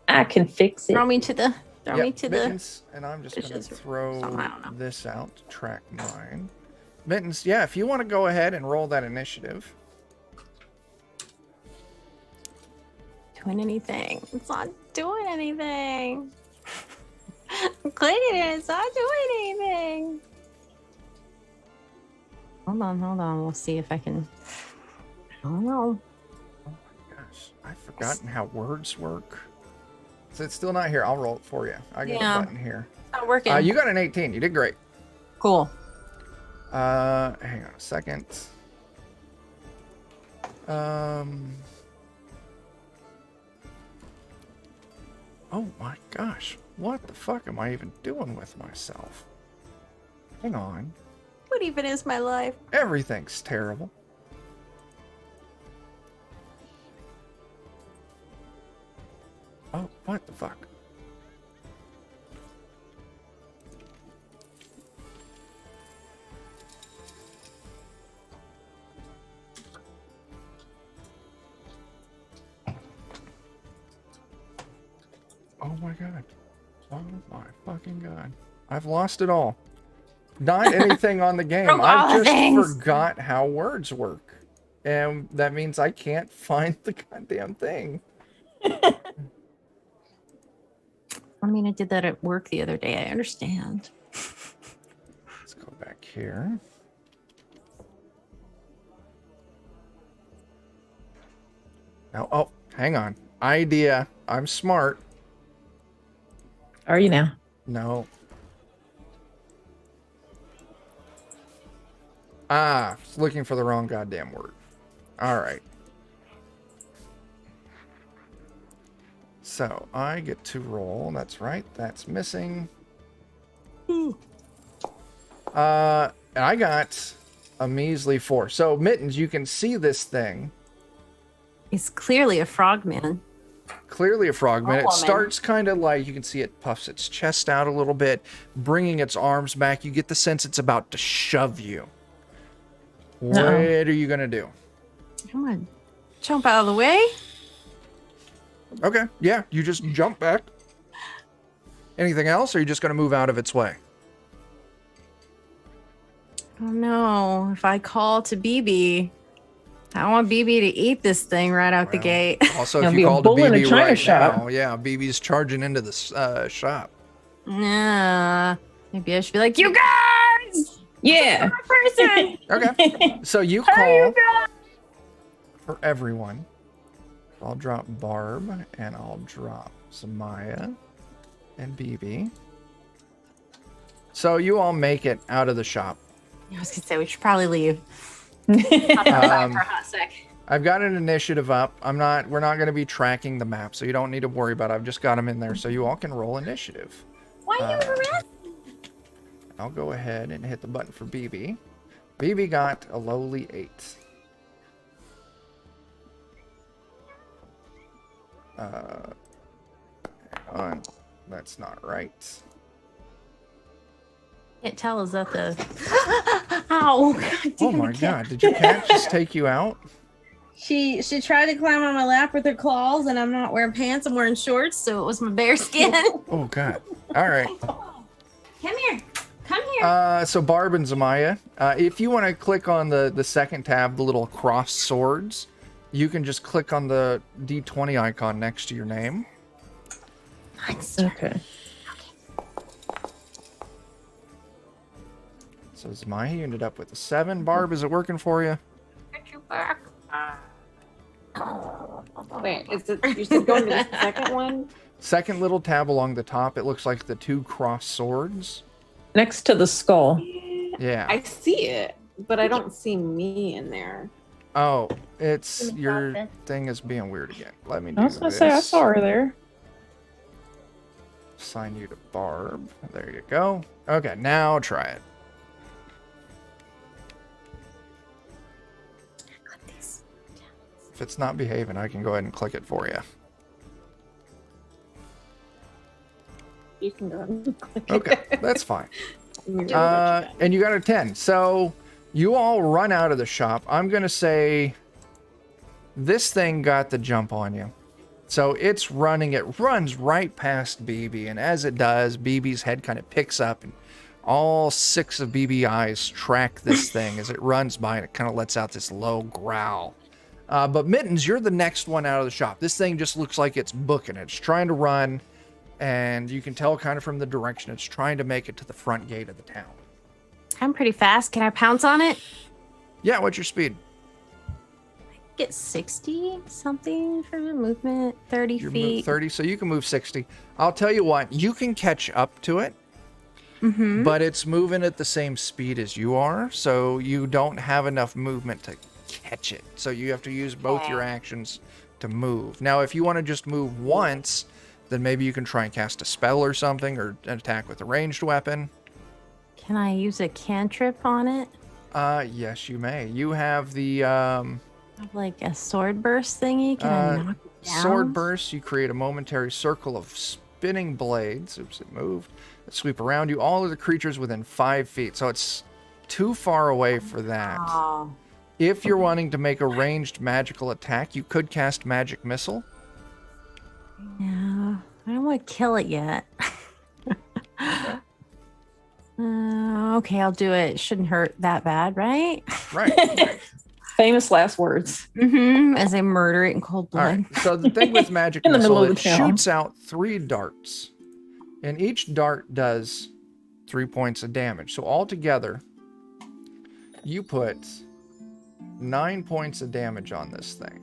B: I can fix it.
C: throw me to the
A: Mittens, and I'm just gonna
C: dishes or
A: throw
C: something, I don't know.
A: this out to track mine. Mittens, yeah, if you want to go ahead and roll that initiative.
C: doing anything. It's not doing anything. I'm clicking it. It's not doing anything. Oh, Hold on. We'll see if I can. I don't know.
A: Oh my gosh, I've forgotten how words work. So it's still not here. I'll roll it for you. I got a button here.
C: It's not working.
A: You got an 18. You did great.
C: Cool.
A: Hang on a second. Oh my gosh. What the fuck am I even doing with myself? Hang on.
C: What even is my life?
A: Everything's terrible. Oh, what the fuck? Oh my god. Oh my fucking god. I've lost it all. Not anything on the game.
C: From all
A: I
C: the
A: just
C: things.
A: forgot how words work. And that means I can't find the goddamn thing.
C: I mean, I did that at work the other day. I understand.
A: Let's go back here. Now, oh, hang on. Idea. I'm smart.
B: Are you now?
A: No. Looking for the wrong goddamn word. All right. So I get to roll. That's right. That's missing. And I got a measly 4. So Mittens, you can see this thing.
C: He's clearly a frogman.
A: Clearly a frogman. It
C: woman.
A: starts kind of like, you can see it puffs its chest out a little bit, bringing its arms back. You get the sense it's about to shove you. What are you going to do?
C: I'm gonna jump out of the way.
A: Okay, yeah, you just jump back. Anything else, or are you just going to move out of its way?
C: Oh no, if I call to BB, I want BB to eat this thing right out the
A: Well,
C: gate.
A: Also,
B: It'll
A: if
B: be
A: you
B: a
A: call to
B: bull in a
A: BB
B: china
A: right
B: shop.
A: now, yeah, BB's charging into the shop.
C: Nah, maybe I should be like, you guys!
B: Yeah.
C: Person!
A: Okay, so you call for everyone. I'll drop Barb, and I'll drop Samaya and BB. So you all make it out of the shop.
C: I was gonna say we should probably leave.
A: Um,
C: For a hot sec.
A: I've got an initiative up. We're not going to be tracking the map, so you don't need to worry about it. I've just got them in there, so you all can roll initiative.
C: Why you arrest?
A: I'll go ahead and hit the button for BB. BB got a lowly 8. Hang on. That's not right.
C: Can't tell, is that the ow God
A: Oh
C: damn
A: my
C: it,
A: god, did your cat just take you out?
C: She tried to climb on my lap with her claws, and I'm not wearing pants, I'm wearing shorts, so it was my bare skin.
A: Oh god. Alright.
C: Come here.
A: So Barb and Zamaya, if you want to click on the second tab, the little cross swords, you can just click on the D20 icon next to your name.
B: Okay.
A: So Zamaya, you ended up with a 7. Barb, is it working for you?
C: Get you back.
D: Wait, is it you said going to the second one?
A: Second little tab along the top, it looks like the 2 cross swords.
B: Next to the skull.
A: Yeah.
D: I see it, but I don't see me in there.
A: Oh, it's your thing is being weird again. Let me do
B: I was gonna
A: this.
B: say I saw her there.
A: Assign you to Barb. There you go. Okay, now try it. If it's not behaving, I can go ahead and click it for you.
D: You can go ahead and click
A: Okay,
D: it.
A: that's fine.
D: You do what you got.
A: And you got a 10. So you all run out of the shop. I'm going to say this thing got the jump on you. So it's running. It runs right past BB. And as it does, BB's head kind of picks up. And all 6 of BB eyes track this thing as it runs by. And it kind of lets out this low growl. But Mittens, you're the next one out of the shop. This thing just looks like it's booking it. It's trying to run. And you can tell kind of from the direction it's trying to make it to the front gate of the town.
C: I'm pretty fast. Can I pounce on it?
A: Yeah, what's your speed?
C: Get 60 something for movement, 30
A: You're
C: feet.
A: 30, so you can move 60. I'll tell you what, you can catch up to it,
C: Mm-hmm.
A: but it's moving at the same speed as you are, so you don't have enough movement to catch it. So you have to use both your actions to move. Now, if you want to just move once, then maybe you can try and cast a spell or something, or an attack with a ranged weapon.
C: Can I use a cantrip on it?
A: Yes, you may. You have the
C: Like a sword burst thingy? Can I knock it down?
A: sword burst. You create a momentary circle of spinning blades. Oops, it moved. That sweep around you. All of the creatures within 5 feet. So it's too far away for that.
C: Oh.
A: If you're wanting to make a ranged magical attack, you could cast Magic Missile.
C: Yeah, I don't want to kill it yet. Okay, I'll do it. Shouldn't hurt that bad, right?
A: Right.
B: Famous last words.
C: Mm-hmm. As I murder it in cold
A: All
C: blood.
A: right. So the thing with Magic
B: In the
A: Missile,
B: middle of
A: it
B: the town.
A: shoots out 3 darts. And each dart does 3 points of damage. So altogether, you put 9 points of damage on this thing.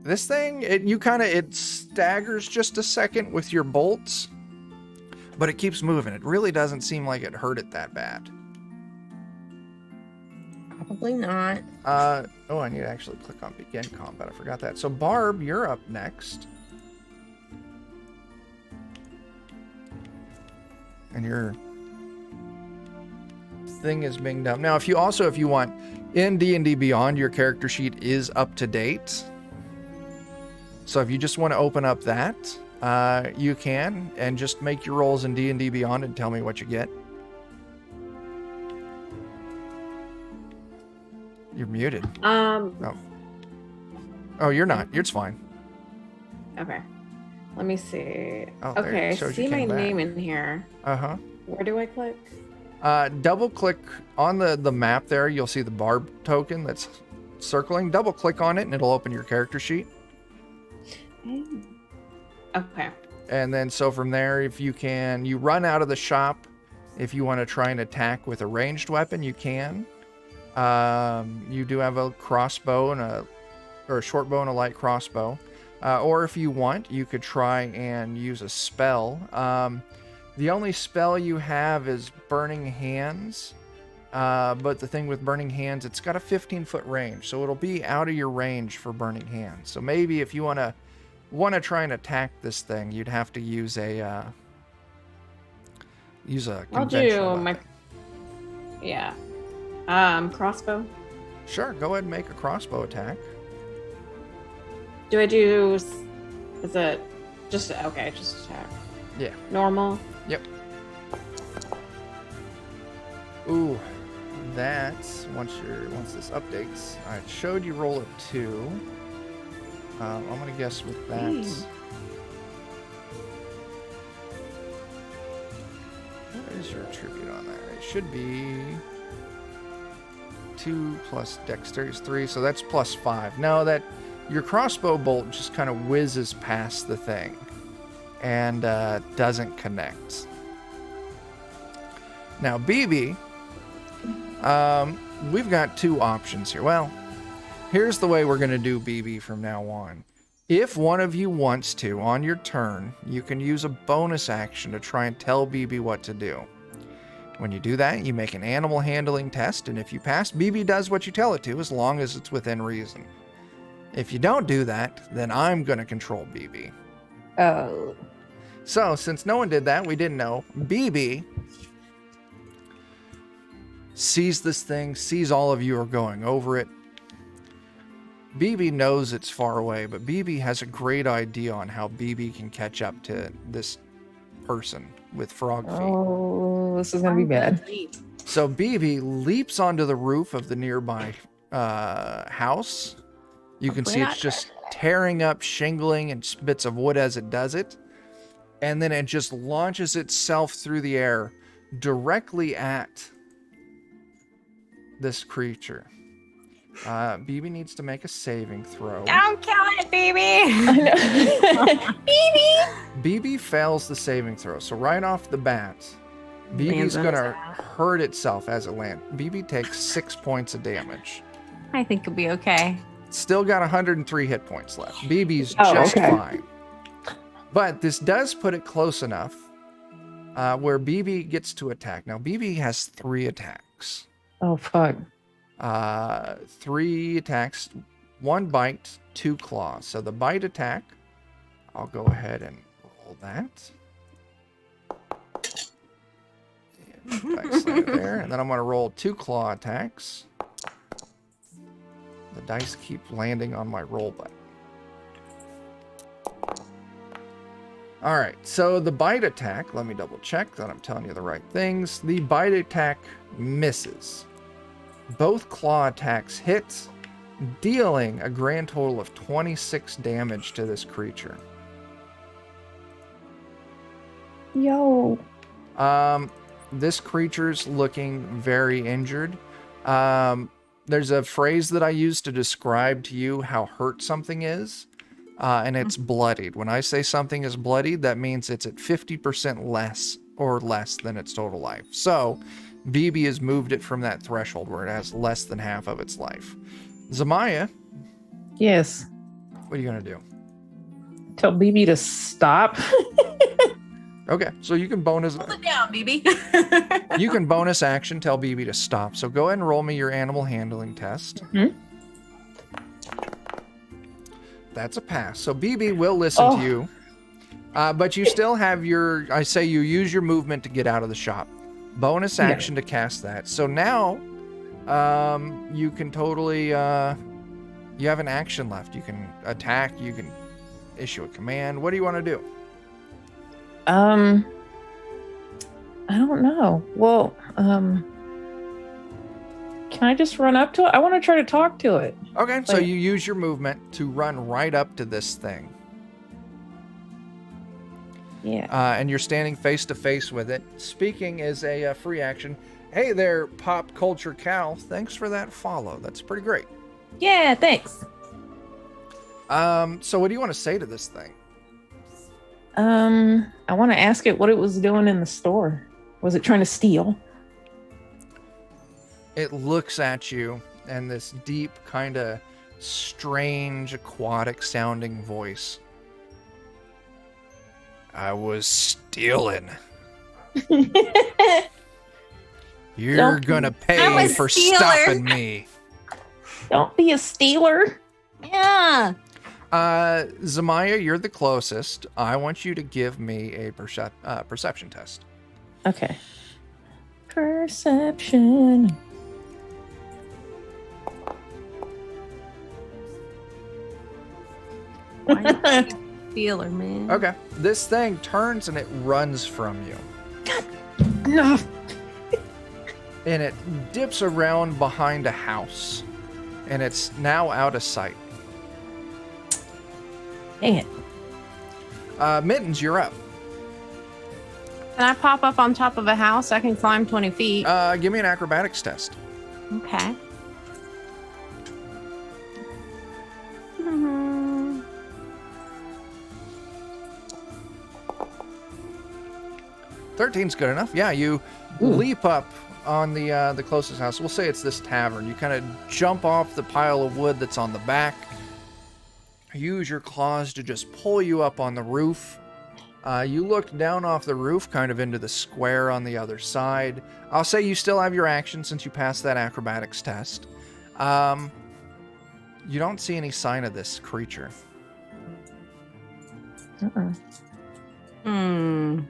A: This thing, it staggers just a second with your bolts, but it keeps moving. It really doesn't seem like it hurt it that bad.
C: Probably not.
A: I need to actually click on begin combat. I forgot that. So Barb, you're up next. And your thing is being done. Now, if you want, in D&D Beyond, your character sheet is up to date. So if you just want to open up that, you can, and just make your rolls in D&D Beyond and tell me what you get. You're muted. Oh, you're not. It's fine.
D: Okay. Let me see.
A: Oh, there,
D: Okay,
A: it
D: I
A: shows
D: see
A: you
D: my
A: came back.
D: name in here.
A: Uh-huh.
D: Where do I click?
A: Double click on the map there. You'll see the barb token that's circling. Double click on it and it'll open your character sheet.
D: Okay.
A: And then so from there, if you run out of the shop. If you want to try and attack with a ranged weapon, you can. You do have a crossbow and a short bow and a light crossbow. Or if you want, you could try and use a spell. The only spell you have is Burning Hands. But the thing with Burning Hands, it's got a 15-foot range, so it'll be out of your range for Burning Hands. So maybe if you want to try and attack this thing, you'd have to use a
D: I'll
A: conventional
D: do my.
A: weapon.
D: Yeah. Crossbow.
A: Sure, go ahead and make a crossbow attack.
D: Do I do? Is it just okay? Just attack.
A: Yeah.
D: Normal.
A: Yep. Ooh, that's once this updates. I showed you roll a 2. I'm gonna guess with that. What is your attribute on there? It should be 2 plus dexterity is 3, so that's plus 5. No, that your crossbow bolt just kind of whizzes past the thing and doesn't connect. Now, BB, we've got 2 options here. Well, here's the way we're going to do BB from now on. If one of you wants to, on your turn, you can use a bonus action to try and tell BB what to do. When you do that, you make an animal handling test, and if you pass, BB does what you tell it to, as long as it's within reason. If you don't do that, then I'm going to control BB.
B: Oh.
A: So, since no one did that, we didn't know. BB sees this thing, sees all of you are going over it. BB knows it's far away, but BB has a great idea on how BB can catch up to this person with frog feet.
B: Oh, this is gonna be bad.
A: So BB leaps onto the roof of the nearby house. You can see it's just tearing up shingling and bits of wood as it does it. And then it just launches itself through the air directly at this creature. BB needs to make a saving throw.
C: Don't kill it, baby.
B: I know.
A: BB fails the saving throw. So right off the bat, BB's
C: Lands on
A: gonna
C: his ass.
A: hurt itself as it lands. BB takes 6 points of damage.
C: I think it'll be okay.
A: Still got 103 hit points left. BB's
B: Oh,
A: just
B: okay.
A: fine. But this does put it close enough where BB gets to attack. Now, BB has 3 attacks.
B: Oh, fuck.
A: 3 attacks, 1 bite, 2 claws. So the bite attack, I'll go ahead and roll that. And dice land there. And then I'm going to roll 2 claw attacks. The dice keep landing on my roll button. All right, so the bite attack, let me double check that I'm telling you the right things. The bite attack misses. Both claw attacks hit, dealing a grand total of 26 damage to this creature.
B: Yo.
A: This creature's looking very injured. There's a phrase that I use to describe to you how hurt something is, and it's bloodied. When I say something is bloodied, that means it's at 50% less or less than its total life. So, BB has moved it from that threshold where it has less than half of its life. Zamaya,
B: Yes.
A: what are you going to do?
B: Tell BB to stop.
A: Okay, so you can bonus
C: Hold it down, BB.
A: you can bonus action tell BB to stop. So go ahead and roll me your animal handling test.
B: Mhm.
A: That's a pass. So BB will listen to you, but you still have your. I say you use your movement to get out of the shop. Bonus action to cast that. So now, you can totally. You have an action left. You can attack. You can issue a command. What do you want to do?
B: I don't know. Well, can I just run up to it? I want to try to talk to it.
A: Okay, so
B: Like-
A: you use your movement to run right up to this thing.
B: Yeah.
A: And you're standing face to face with it. Speaking is a free action. Hey there, Pop Culture Cal. Thanks for that follow. That's pretty great.
B: Yeah, thanks.
A: So what do you want to say to this thing?
B: I want to ask it what it was doing in the store. Was it trying to steal?
A: It looks at you and this deep, kind of strange, aquatic sounding voice. I was stealing. You're
B: Don't-
A: gonna
C: I'm
A: pay
C: a
A: for
C: stealer.
A: stopping me.
B: Don't be a stealer.
C: Yeah.
A: Zamaya, you're the closest. I want you to give me a perception test.
B: Okay. Perception.
C: Why you a stealer, man?
A: Okay. This thing turns and it runs from you.
B: No.
A: And it dips around behind a house. And it's now out of sight.
B: Dang it.
A: Mittens, you're up.
C: Can I pop up on top of a house? I can climb 20 feet.
A: Give me an acrobatics test.
C: Okay. Mhm.
A: 13's good enough. Yeah, you leap up on the closest house. We'll say it's this tavern. You kind of jump off the pile of wood that's on the back. Use your claws to just pull you up on the roof. You look down off the roof, kind of into the square on the other side. I'll say you still have your action since you passed that acrobatics test. You don't see any sign of this creature.
B: Uh-uh.
C: Hmm.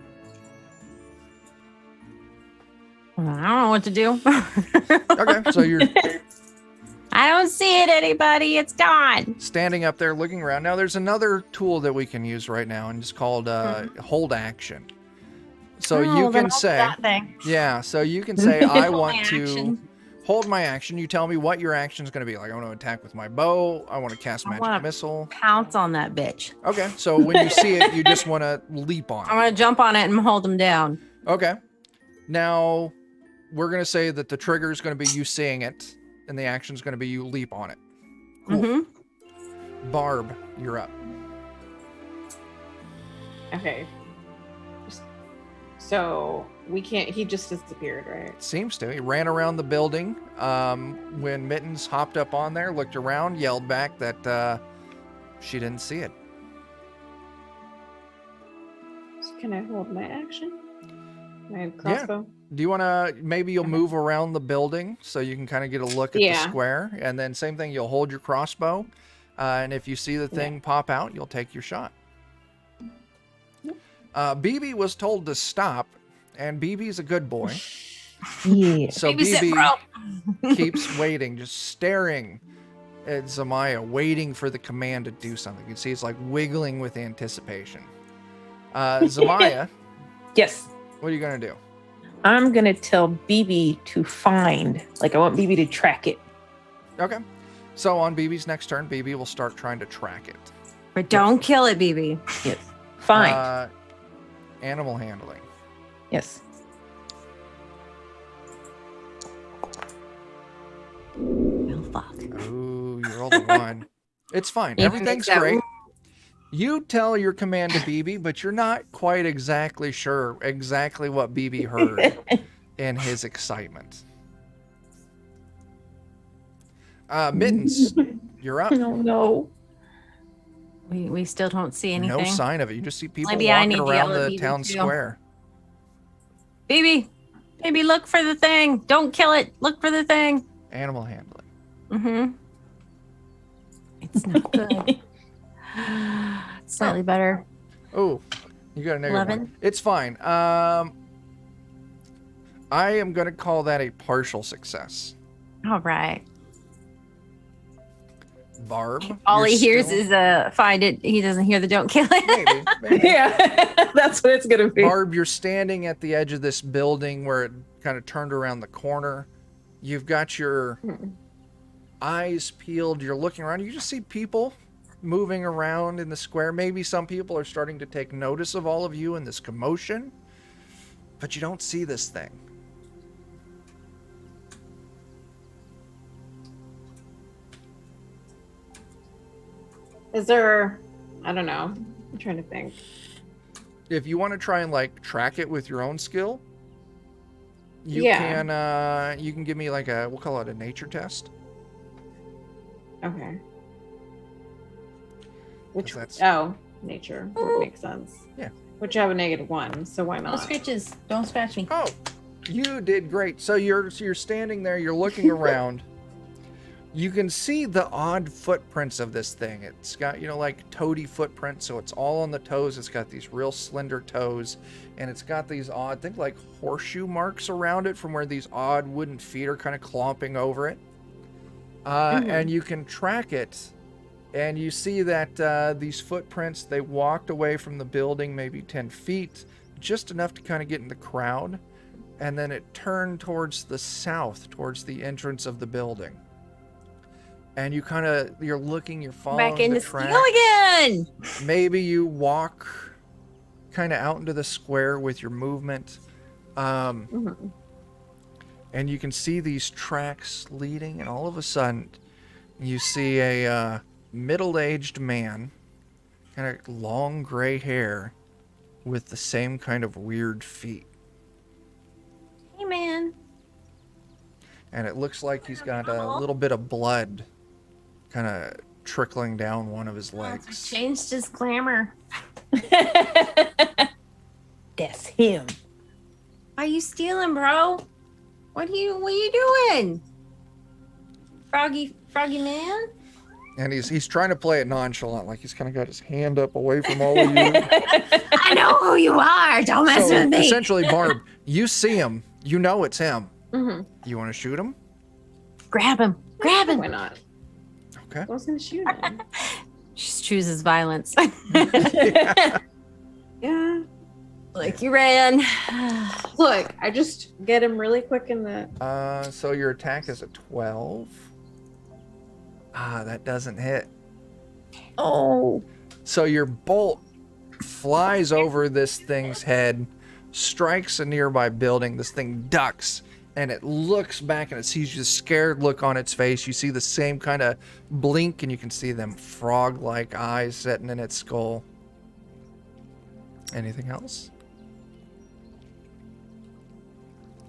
C: Well, I don't know what to do.
A: Okay, so you're
C: I don't see it, anybody. It's gone.
A: standing up there looking around. Now, there's another tool that we can use right now, and it's called hold action. So you
C: Oh, then
A: can
C: I'll do
A: say,
C: that thing.
A: yeah, so you can say, I
C: Hold
A: want
C: my
A: to
C: action.
A: hold my action. You tell me what your action is going to be. Like, I want to attack with my bow. I want to cast
C: I
A: magic
C: wanna-
A: missile.
C: Pounce on that bitch.
A: Okay, so when you see it, you just want to leap on
C: I'm
A: it.
C: gonna jump on it and hold him down.
A: Okay. Now, we're going to say that the trigger is going to be you seeing it, and the action is going to be you leap on it. Cool.
C: Mm-hmm.
A: Barb, you're up.
D: Okay. Just So we can't. He just disappeared, right?
A: Seems to. He ran around the building. When Mittens hopped up on there, looked around, yelled back that she didn't see it.
D: So can I hold my action? My crossbow.
A: Do you want to, maybe you'll move around the building so you can kind of get a look at the square, and then same thing, you'll hold your crossbow, and if you see the thing pop out, you'll take your shot. BB was told to stop, and BB's a good boy.
B: Yeah.
A: So BB keeps waiting, just staring at Zamaya, waiting for the command to do something. You can see it's like wiggling with anticipation. Zamaya,
B: Yes.
A: what are you going to do?
B: I'm going to tell BB to find. Like, I want BB to track it.
A: Okay. So on BB's next turn, BB will start trying to track it.
C: But don't kill it, BB.
B: Yes. Find.
A: Animal handling.
B: Yes.
C: Oh, fuck.
A: Ooh, you rolled a 1. It's fine.
C: You
A: Everything's
C: fix that.
A: great. You tell your command to BB, but you're not quite exactly sure exactly what BB heard in his excitement. Mittens, you're up.
B: No, no.
C: We still don't see anything.
A: No sign of it. You just see people
C: Maybe I
A: walking
C: need to
A: around
C: yell at
A: the
C: BB
A: town
C: too.
A: square.
C: BB, look for the thing. Don't kill it. Look for the thing.
A: Animal handling.
C: Mm-hmm. It's not good. Slightly better.
A: Oh, you got a negative
C: 11.
A: 1. It's fine. I am going to call that a partial success.
C: All right.
A: Barb.
C: All
A: you're
C: he hears
A: still-
C: is find it. He doesn't hear the don't kill it.
A: Maybe.
B: Yeah. That's what it's going to be.
A: Barb, you're standing at the edge of this building where it kind of turned around the corner. You've got your eyes peeled. You're looking around. You just see people moving around in the square. Maybe some people are starting to take notice of all of you in this commotion, but you don't see this thing.
D: Is there? I don't know. I'm trying to think.
A: If you want to try and like track it with your own skill, you can give me like we'll call it a nature test.
D: Okay. Which
A: 'Cause
D: nature would make sense.
A: Yeah.
D: Which I have a -1, so why
C: No
D: not?
C: scratches. Don't scratch me.
A: Oh, you did great. So you're standing there, you're looking around. You can see the odd footprints of this thing. It's got, like toady footprints, so it's all on the toes. It's got these real slender toes, and it's got these odd, think like horseshoe marks around it from where these odd wooden feet are kind of clomping over it. And you can track it, and you see that these footprints, they walked away from the building maybe 10 feet, just enough to kind of get in the crowd, and then it turned towards the south, towards the entrance of the building. And you're looking, you're following
C: Back in
A: the
C: the
A: track.
C: steal again.
A: Maybe you walk kind of out into the square with your movement. And you can see these tracks leading, and all of a sudden you see a middle-aged man, kind of long gray hair with the same kind of weird feet.
C: Hey, man.
A: And it looks like he's got a little bit of blood kind of trickling down one of his legs.
C: Changed his glamour.
B: That's him.
C: Why you stealing, bro? What are you doing? Froggy man?
A: And he's trying to play it nonchalant, like he's kind of got his hand up away from all of you.
C: I know who you are. Don't mess
A: So
C: with me.
A: essentially, Barb, you see him. You know it's him.
D: Mm-hmm.
A: You want to shoot him?
C: Grab him.
D: Why not?
A: Okay.
D: I was gonna shoot him.
C: Just chooses violence.
D: Yeah.
C: Like you ran.
D: Look, I just get him really quick in the.
A: So your attack is a 12. That doesn't hit.
B: Oh.
A: So your bolt flies over this thing's head, strikes a nearby building. This thing ducks, and it looks back, and it sees you, the scared look on its face. You see the same kind of blink, and you can see them frog-like eyes setting in its skull. Anything else?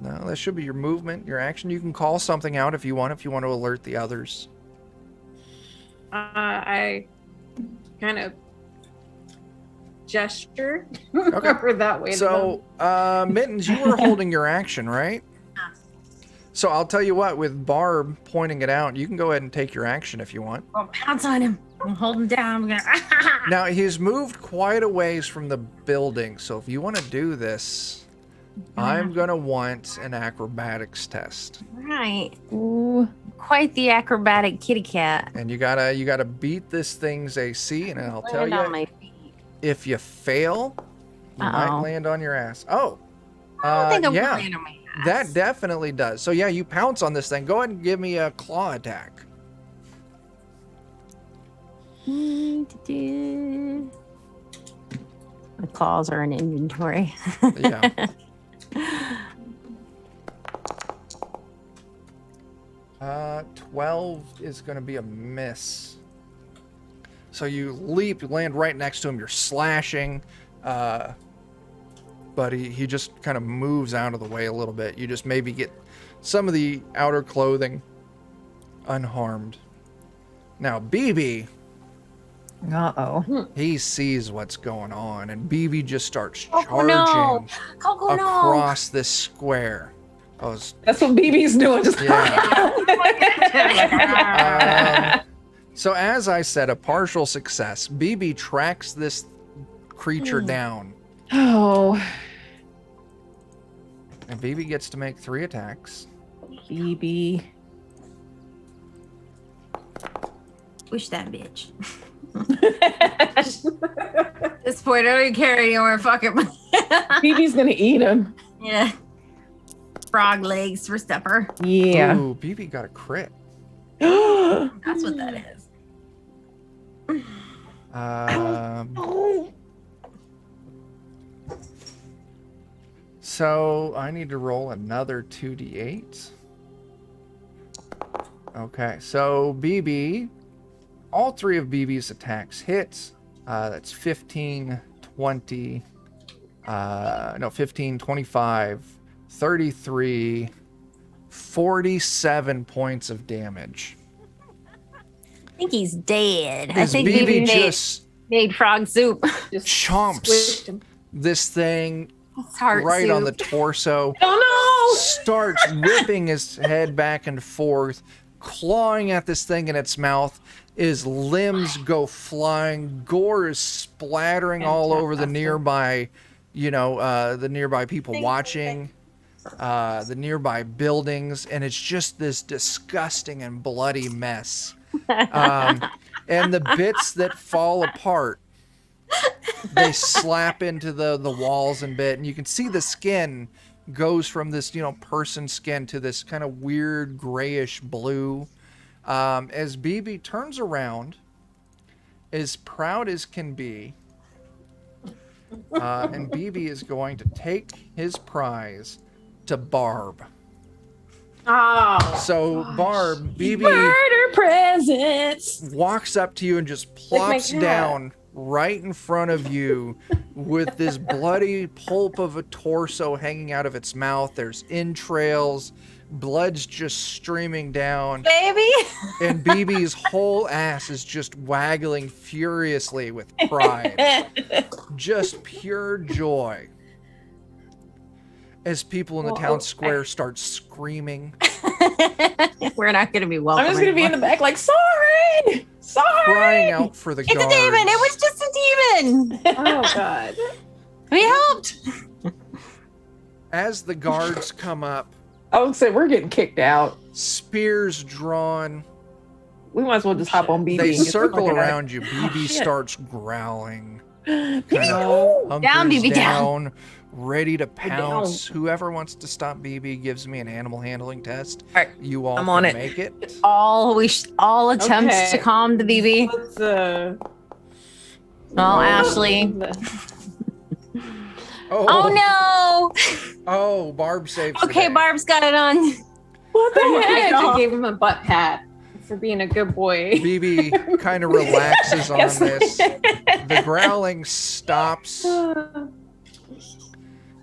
A: No, that should be your movement, your action. You can call something out if you want to alert the others.
D: I kind of gesture
A: Okay.
D: over that way.
A: So, Mittens, you were holding your action, right? So I'll tell you what, with Barb pointing it out, you can go ahead and take your action if you want.
C: Oh, pounce on him. I'm holding him down. I'm gonna.
A: Now, he's moved quite a ways from the building, so if you want to do this, I'm going to want an acrobatics test.
C: Right.
B: Ooh.
C: Quite the acrobatic kitty cat.
A: And you gotta beat this thing's AC, and I'll tell
C: Land on
A: you,
C: my feet.
A: if you fail, you might
C: Uh-oh.
A: land on your ass. Oh,
C: I don't think I'm
A: yeah,
C: gonna land on my ass.
A: that definitely does. So yeah, you pounce on this thing. Go ahead and give me a claw attack.
C: My claws are in inventory.
A: Yeah. 12 is going to be a miss. So you leap, you land right next to him. You're slashing, but he just kind of moves out of the way a little bit. You just maybe get some of the outer clothing unharmed. Now, BB,
B: Uh-oh.
A: he sees what's going on, and BB just starts charging
C: Oh, no. Coco, no.
A: across this square. Oh, it's-
B: That's what BB's doing. Just
A: so as I said, a partial success. BB tracks this creature down,
B: Oh,
A: and BB gets to make 3 attacks.
B: BB.
C: Wish that bitch. At this point, I don't even care anymore. Fuck it.
B: BB's gonna eat him.
C: Yeah. Frog legs for supper.
B: Yeah.
A: Ooh, BB got a crit.
C: That's what that is.
A: So I need to roll another 2d8. Okay, so BB, all 3 of BB's attacks hit. That's 15, 20, 15, 25, 33, 47 points of damage.
C: I think he's dead. I
A: As
C: think
A: BB
C: BB
A: just
C: made frog soup.
D: Just
A: chomps
D: squished him.
A: this thing
C: It's heart
A: right
C: soup.
A: on the torso.
B: Oh
A: Starts whipping his head back and forth, clawing at this thing in its mouth. His limbs go flying. Gore is splattering all over the nearby, the nearby people watching, the nearby buildings, and it's just this disgusting and bloody mess. And the bits that fall apart, they slap into the walls and bit, and you can see the skin goes from this person skin to this kind of weird grayish blue. As BB turns around, as proud as can be, and BB is going to take his prize to Barb.
D: Oh,
A: So Barb, BB
B: Murder presents.
A: walks up to you and just
D: Like my
A: plops
D: cat.
A: down right in front of you with this bloody pulp of a torso hanging out of its mouth. There's entrails, blood's just streaming down,
C: Baby.
A: and BB's whole ass is just waggling furiously with pride. Just pure joy. As people in the town square start screaming,
C: We're not going to be welcome.
B: I'm just gonna be in the back like, sorry.
A: crying out for the
C: It's
A: guards.
C: a demon. It was just a demon.
D: oh God.
C: We helped.
A: As the guards come up,
B: I would say we're getting kicked out.
A: spears drawn,
B: We might as well just hop on BB.
A: they
B: and get
A: circle
B: the fuck out.
A: around you. BB
B: shit.
A: starts growling,
B: BB,
A: kind
B: no.
A: of
C: Down,
A: hunkers
C: BB, down.
A: down, ready to pounce. Whoever wants to stop BB gives me an animal handling test.
B: All right,
A: You all
B: I'm
A: can
B: on it.
A: make it.
C: All attempts
D: Okay.
C: to calm the BB.
D: Let's
C: Oh, Ashley. Oh
A: Oh, Barb saves
C: no.
A: the
C: Okay,
A: day.
C: Barb's got it on.
B: What the heck?
D: I gave him a butt pat for being a good boy.
A: BB kind of relaxes on
B: Yes.
A: this. The growling stops,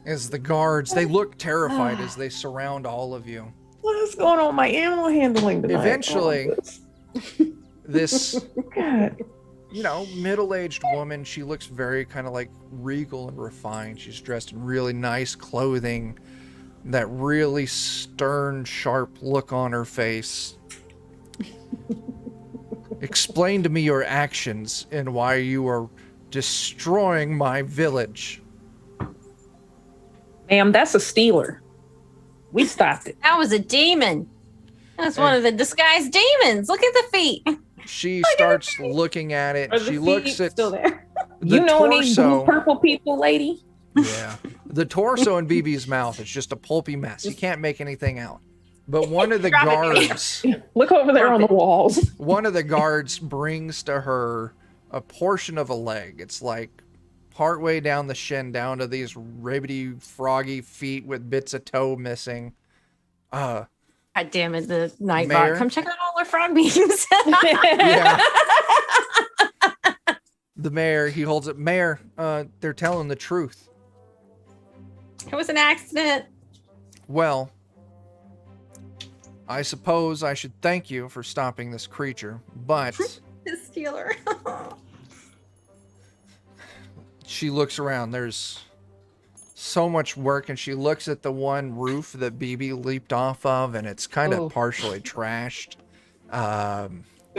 A: as the guards, they look terrified as they surround all of you.
B: What is going on with my animal handling tonight?
A: Eventually,
B: Oh,
A: this,
B: God.
A: middle-aged woman, she looks very kind of like regal and refined. She's dressed in really nice clothing, that really stern, sharp look on her face. Explain to me your actions and why you are destroying my village.
B: Ma'am, that's a stealer. We stopped it.
C: That was a demon. That's one of the disguised demons. Look at the feet.
A: She starts looking at it.
D: Are the
A: She
D: feet
A: looks at
D: still there?
A: the
B: You know any blue
A: torso.
B: purple people, lady?
A: Yeah. The torso in BB's mouth is just a pulpy mess. You can't make anything out. But one of the
C: Drop it.
A: guards,
B: Look over there on the walls.
A: one of the guards brings to her a portion of a leg. It's like partway down the shin, down to these ribbity, froggy feet with bits of toe missing.
C: God damn it, the night
A: Mayor?
C: bot. Come check out all our frog memes.
A: Yeah. The mayor, he holds it. Mayor, they're telling the truth.
C: It was an accident.
A: Well, I suppose I should thank you for stopping this creature, but
C: The stealer.
A: she looks around. There's so much work, and she looks at the one roof that BB leaped off of, and it's kind of
B: Oh.
A: partially trashed.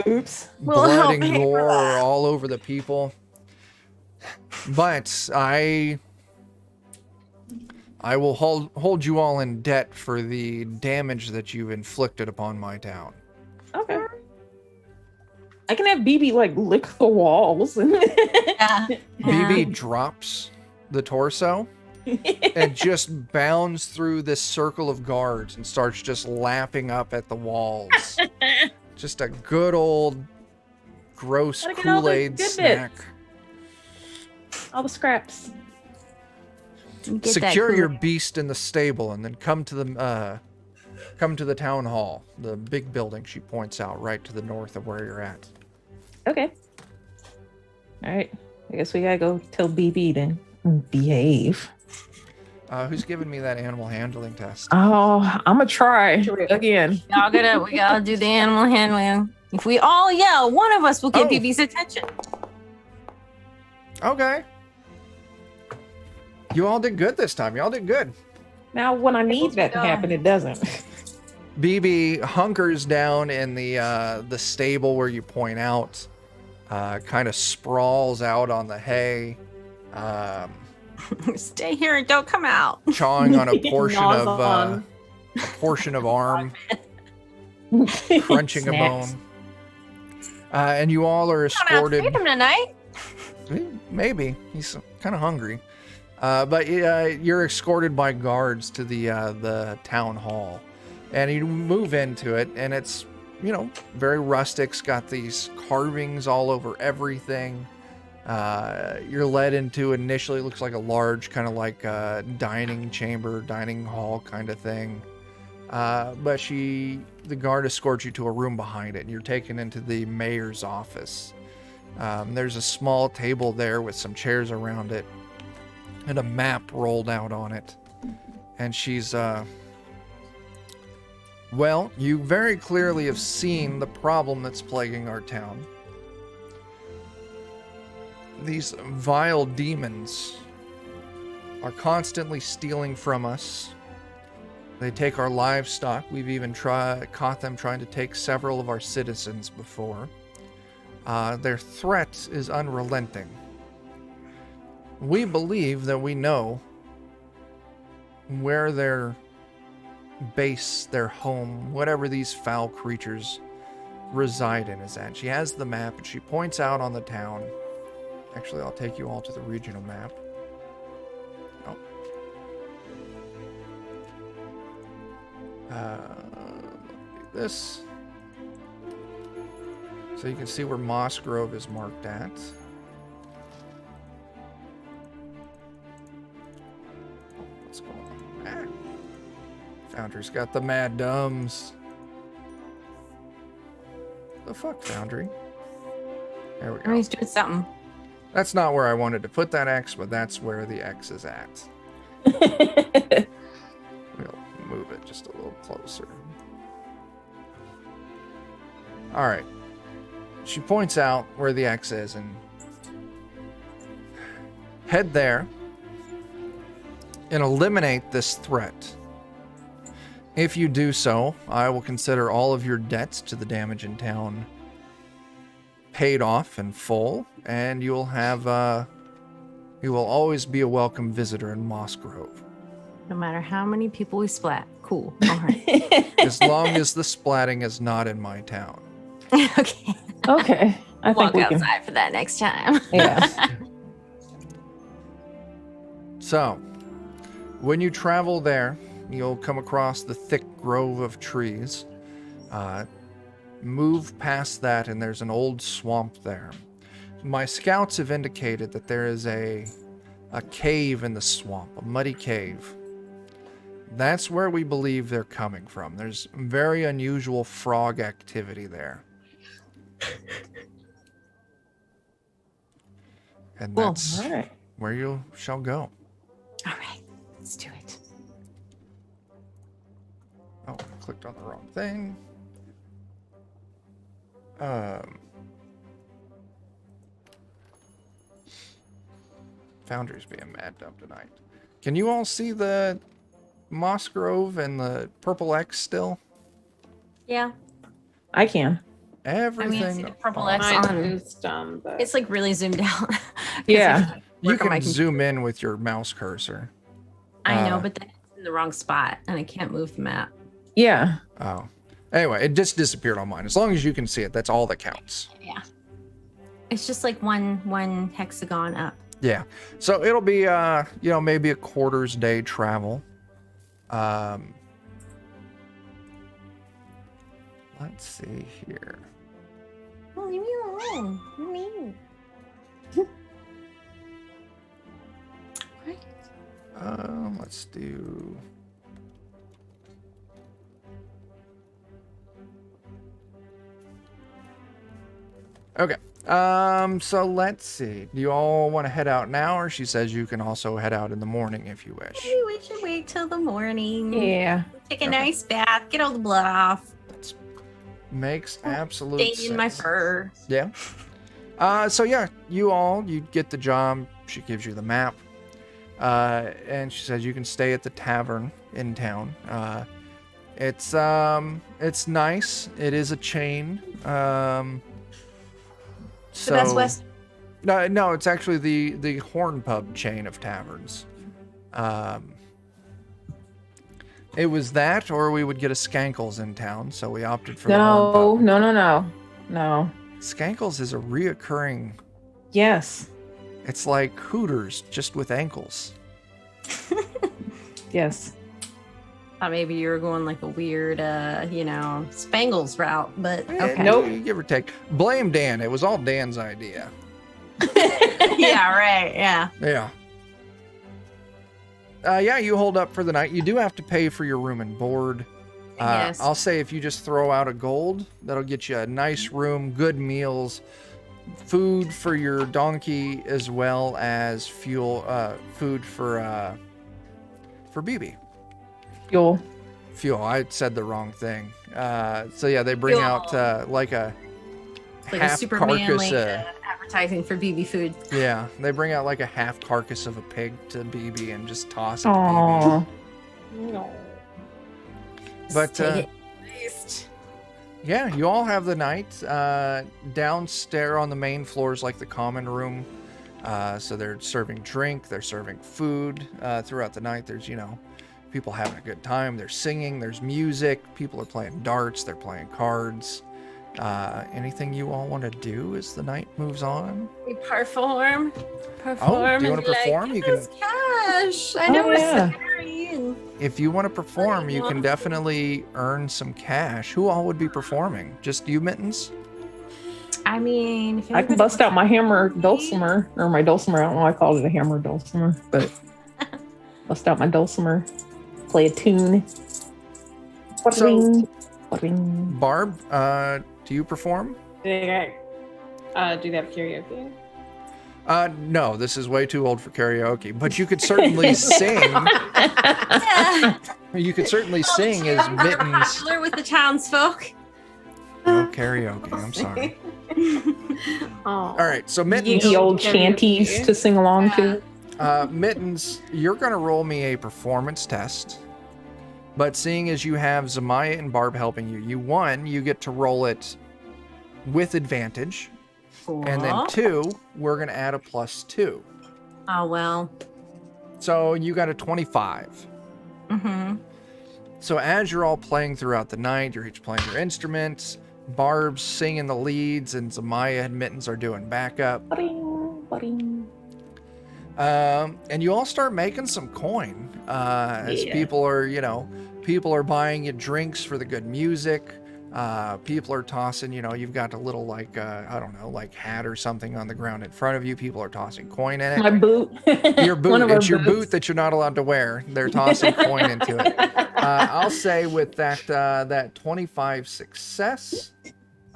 B: Oops.
C: We'll
A: Blood
C: help
A: and
C: pay for
A: gore
C: that.
A: all over the people. But I will hold you all in debt for the damage that you've inflicted upon my town.
B: Okay. I can have BB like lick the walls.
C: Yeah.
A: BB drops the torso and just bounds through this circle of guards and starts just lapping up at the walls. Just a good old gross
B: Gotta get all the
A: Kool-Aid
B: good bits.
A: snack.
B: All the scraps.
C: Get that
A: Secure your
C: Kool-Aid.
A: beast in the stable and then come to the town hall, the big building she points out right to the north of where you're at.
B: Okay. All right. I guess we gotta go tell BB then. Behave.
A: Who's giving me that animal handling test?
B: Oh, I'm gonna try
D: Sure.
B: again.
C: We gotta do the animal handling. If we all yell, one of us will get
A: Oh.
C: BB's attention.
A: Okay. You all did good this time. Y'all did good.
B: Now, when I need that to happen, it doesn't.
A: BB hunkers down in the stable where you point out, kind of sprawls out on the hay,
C: Stay here and don't come out.
A: chawing on a portion
D: Gnaws
A: of
D: on.
A: a portion of arm, crunching a
B: Snacks.
A: bone. And you all are
C: Come out
A: escorted.
C: feed him tonight.
A: Maybe he's kind of hungry, but you're escorted by guards to the town hall, and you move into it, and it's very rustic. It's got these carvings all over everything. You're led into initially, it looks like a large kind of like dining chamber, dining hall kind of thing. But the guard escorts you to a room behind it, and you're taken into the mayor's office. There's a small table there with some chairs around it and a map rolled out on it. And she's, well, you very clearly have seen the problem that's plaguing our town. These vile demons are constantly stealing from us. They take our livestock. We've even caught them trying to take several of our citizens before. Their threat is unrelenting. We believe that we know where their base, their home, whatever these foul creatures reside in is at. She has the map and she points out on the town. Actually, I'll take you all to the regional map. Oh. This. So you can see where Moss Grove is marked at. What's going on? Foundry's got the mad dumbs. The fuck, Foundry? There we
C: Oh,
A: go.
C: he's doing something.
A: That's not where I wanted to put that X, but that's where the X is at. We'll move it just a little closer. All right. She points out where the X is and head there and eliminate this threat. If you do so, I will consider all of your debts to the damage in town paid off in full, and you will have you will always be a welcome visitor in Moss Grove.
C: No matter how many people we splat. Cool. All right.
A: As long as the splatting is not in my town.
C: Okay.
B: Okay. I think
C: Walk
B: we can.
C: outside for that next time.
B: Yeah.
A: So, when you travel there, you'll come across the thick grove of trees. Move past that, and there's an old swamp there. My scouts have indicated that there is a cave in the swamp, a muddy cave. That's where we believe they're coming from. There's very unusual frog activity there. And
C: Cool.
A: that's
B: All right.
A: where you shall go.
C: All right. Let's do it.
A: Oh, I clicked on the wrong thing. Foundry's being mad dumb tonight. Can you all see the Moss Grove and the purple X still?
C: Yeah.
B: I can.
C: I mean, I
A: Everything.
C: see the purple
A: on-
C: X
D: Mine
C: on.
D: is dumb, but
C: It's like really zoomed out. 'Cause
B: Yeah.
C: I
A: You
C: work on my
A: can zoom in with your mouse cursor.
C: I know,
A: uh,
C: but then it's in the wrong spot and I can't move the map.
B: Yeah.
A: Oh. Anyway, it just disappeared on mine. As long as you can see it, that's all that counts.
C: Yeah. It's just like one hexagon up.
A: Yeah. So it'll be maybe a quarter's day travel. Let's see here.
C: Oh, leave me alone. You're mean.
A: Let's do. Okay. So let's see. Do you all want to head out now, or she says you can also head out in the morning if you wish?
C: Maybe we should wait till the morning.
B: Yeah.
C: Take a nice bath, get all the blood off,
A: Makes absolute
C: stain
A: sense.
C: in my fur.
A: Yeah. So yeah, you get the job. She gives you the map. And she says you can stay at the tavern in town. It's nice. It is a chain.
C: The Best West.
A: No, it's actually the Horn Pub chain of taverns. It was that, or we would get a Skankles in town, so we opted for the Horn Pub.
B: No.
A: Skankles is a reoccurring.
B: Yes.
A: It's like Hooters, just with ankles.
B: Yes.
C: Thought maybe you were going like a weird, Spangles route, but okay.
B: Nope.
A: Give or take. Blame Dan. It was all Dan's idea.
C: Yeah, right. Yeah.
A: Yeah. Yeah, you hold up for the night. You do have to pay for your room and board.
C: Yes.
A: I'll say if you just throw out a gold, that'll get you a nice room, good meals, food for your donkey, as well as food for BB. Fuel. I said the wrong thing. So yeah, they bring
C: Fuel.
A: out like a
C: Like
A: half
C: a super
A: carcass.
C: manly advertising for BB food.
A: Yeah, they bring out like a half carcass of a pig to BB and just toss it to BB.
B: Aww.
D: no.
A: But
C: Take it east.
A: yeah, you all have the night. Downstairs on the main floor is like the common room. So they're serving drink, they're serving food throughout the night. There's, people having a good time. They're singing, there's music. People are playing darts, they're playing cards. Anything you all want to do as the night moves on?
C: We perform.
A: Oh, do you
C: and
A: wanna
C: be like,
A: perform? You
C: "Give us cash. I know
B: Oh,
C: we're
B: yeah.
C: scary. And
A: If you want to perform, you can
C: want?
A: definitely earn some cash. Who all would be performing? Just you, Mittens?
C: I mean, if
B: I can bust out my hammer dulcimer, or my dulcimer. I don't know why I called it a hammer dulcimer, but bust out my dulcimer, play a tune.
A: So-
B: Bing.
A: Barb, do you perform?
D: Do they have karaoke?
A: No, this is way too old for karaoke, but you could certainly sing.
C: Yeah.
A: You could certainly sing as Mittens.
C: Popular with the townsfolk.
A: No karaoke, I'm sorry.
D: Oh.
A: All right, so Mittens,
B: The old chanties to sing along to.
A: Mittens, you're going to roll me a performance test. But seeing as you have Zamaya and Barb helping you, you get to roll it with advantage. And then 2, we're going to add a +2.
C: Oh, well.
A: So you got a 25.
C: Mm-hmm.
A: So as you're all playing throughout the night, you're each playing your instruments. Barb's singing the leads, and Zamaya and Mittens are doing backup. And you all start making some coin as people are buying you drinks for the good music. People are tossing, you've got a little like hat or something on the ground in front of you. People are tossing coin in it.
B: My boot.
A: Your boot.
B: One of our
A: It's your
B: boots.
A: boot that you're not allowed to wear. They're tossing coin into it. I'll say with that 25 success,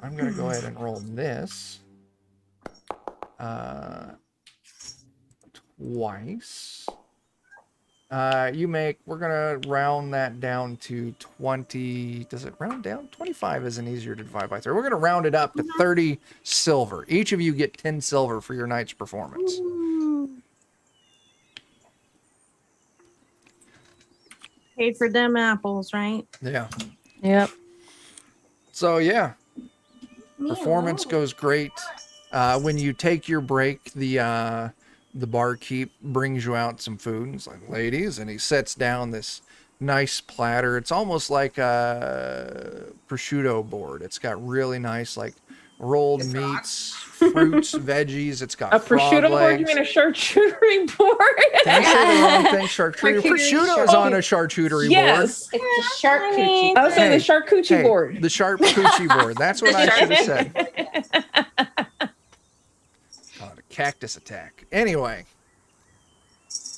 A: I'm gonna go ahead and roll this twice. We're gonna round that down to 20. Does it round down? 25 isn't easier to divide by 3. We're gonna round it up to 30 silver. Each of you get 10 silver for your night's performance.
C: Paid for them apples, right?
A: Yeah.
B: Yep.
A: So yeah, performance goes great. When you take your break, the barkeep brings you out some food. And he's like, ladies, and he sets down this nice platter. It's almost like a prosciutto board. It's got really nice like rolled meats, fruits, veggies. It's got
B: A
A: frog
B: prosciutto board?
A: legs.
B: You mean a charcuterie board?
A: Did I say the wrong thing? Charcuterie. Prosciutto is on a charcuterie board.
B: Yes.
D: It's a charcuterie.
B: I was saying
A: Hey,
B: the charcuterie board.
A: The charcuterie board. That's what I should have said. Called a cactus attack. Anyway, it's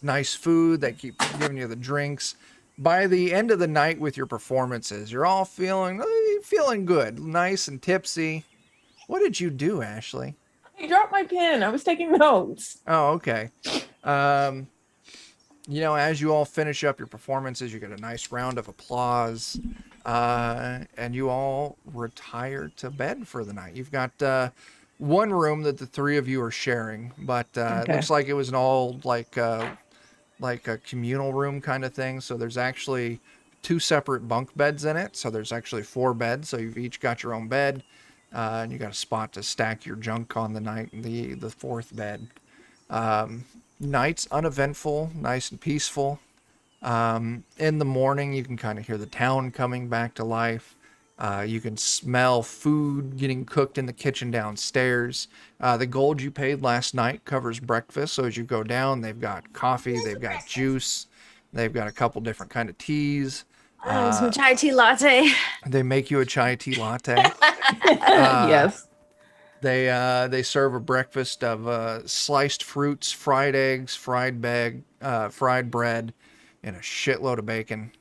A: nice food. They keep giving you the drinks. By the end of the night with your performances, you're all feeling good, nice and tipsy. What did you do, Ashley?
B: You dropped my pen. I was taking notes.
A: Oh, okay. As you all finish up your performances, you get a nice round of applause, and you all retire to bed for the night. You've got one room that the 3 of you are sharing, but it looks like it was an old like a communal room kind of thing. So there's actually 2 separate bunk beds in it. So there's actually 4 beds. So you've each got your own bed, and you got a spot to stack your junk on the night, the 4th bed. Night's uneventful, nice and peaceful. In the morning, you can kind of hear the town coming back to life. You can smell food getting cooked in the kitchen downstairs. The gold you paid last night covers breakfast. So as you go down, they've got coffee, they've got juice, they've got a couple different kind of teas.
C: Some chai tea latte.
A: They make you a chai tea latte.
B: Yes.
A: They serve a breakfast of sliced fruits, fried eggs, fried bread, and a shitload of bacon.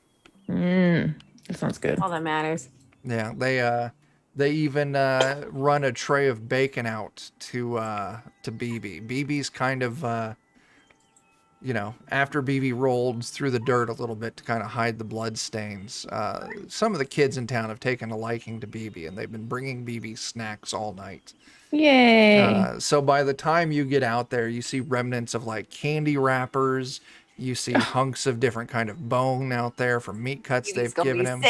B: That sounds good.
C: All that matters.
A: Yeah, they even run a tray of bacon out to BB. BB's kind of after BB rolled through the dirt a little bit to kind of hide the blood stains. Some of the kids in town have taken a liking to BB, and they've been bringing BB snacks all night.
B: Yay.
A: So by the time you get out there, you see remnants of like candy wrappers. You see hunks of different kind of bone out there from meat cuts they've given him.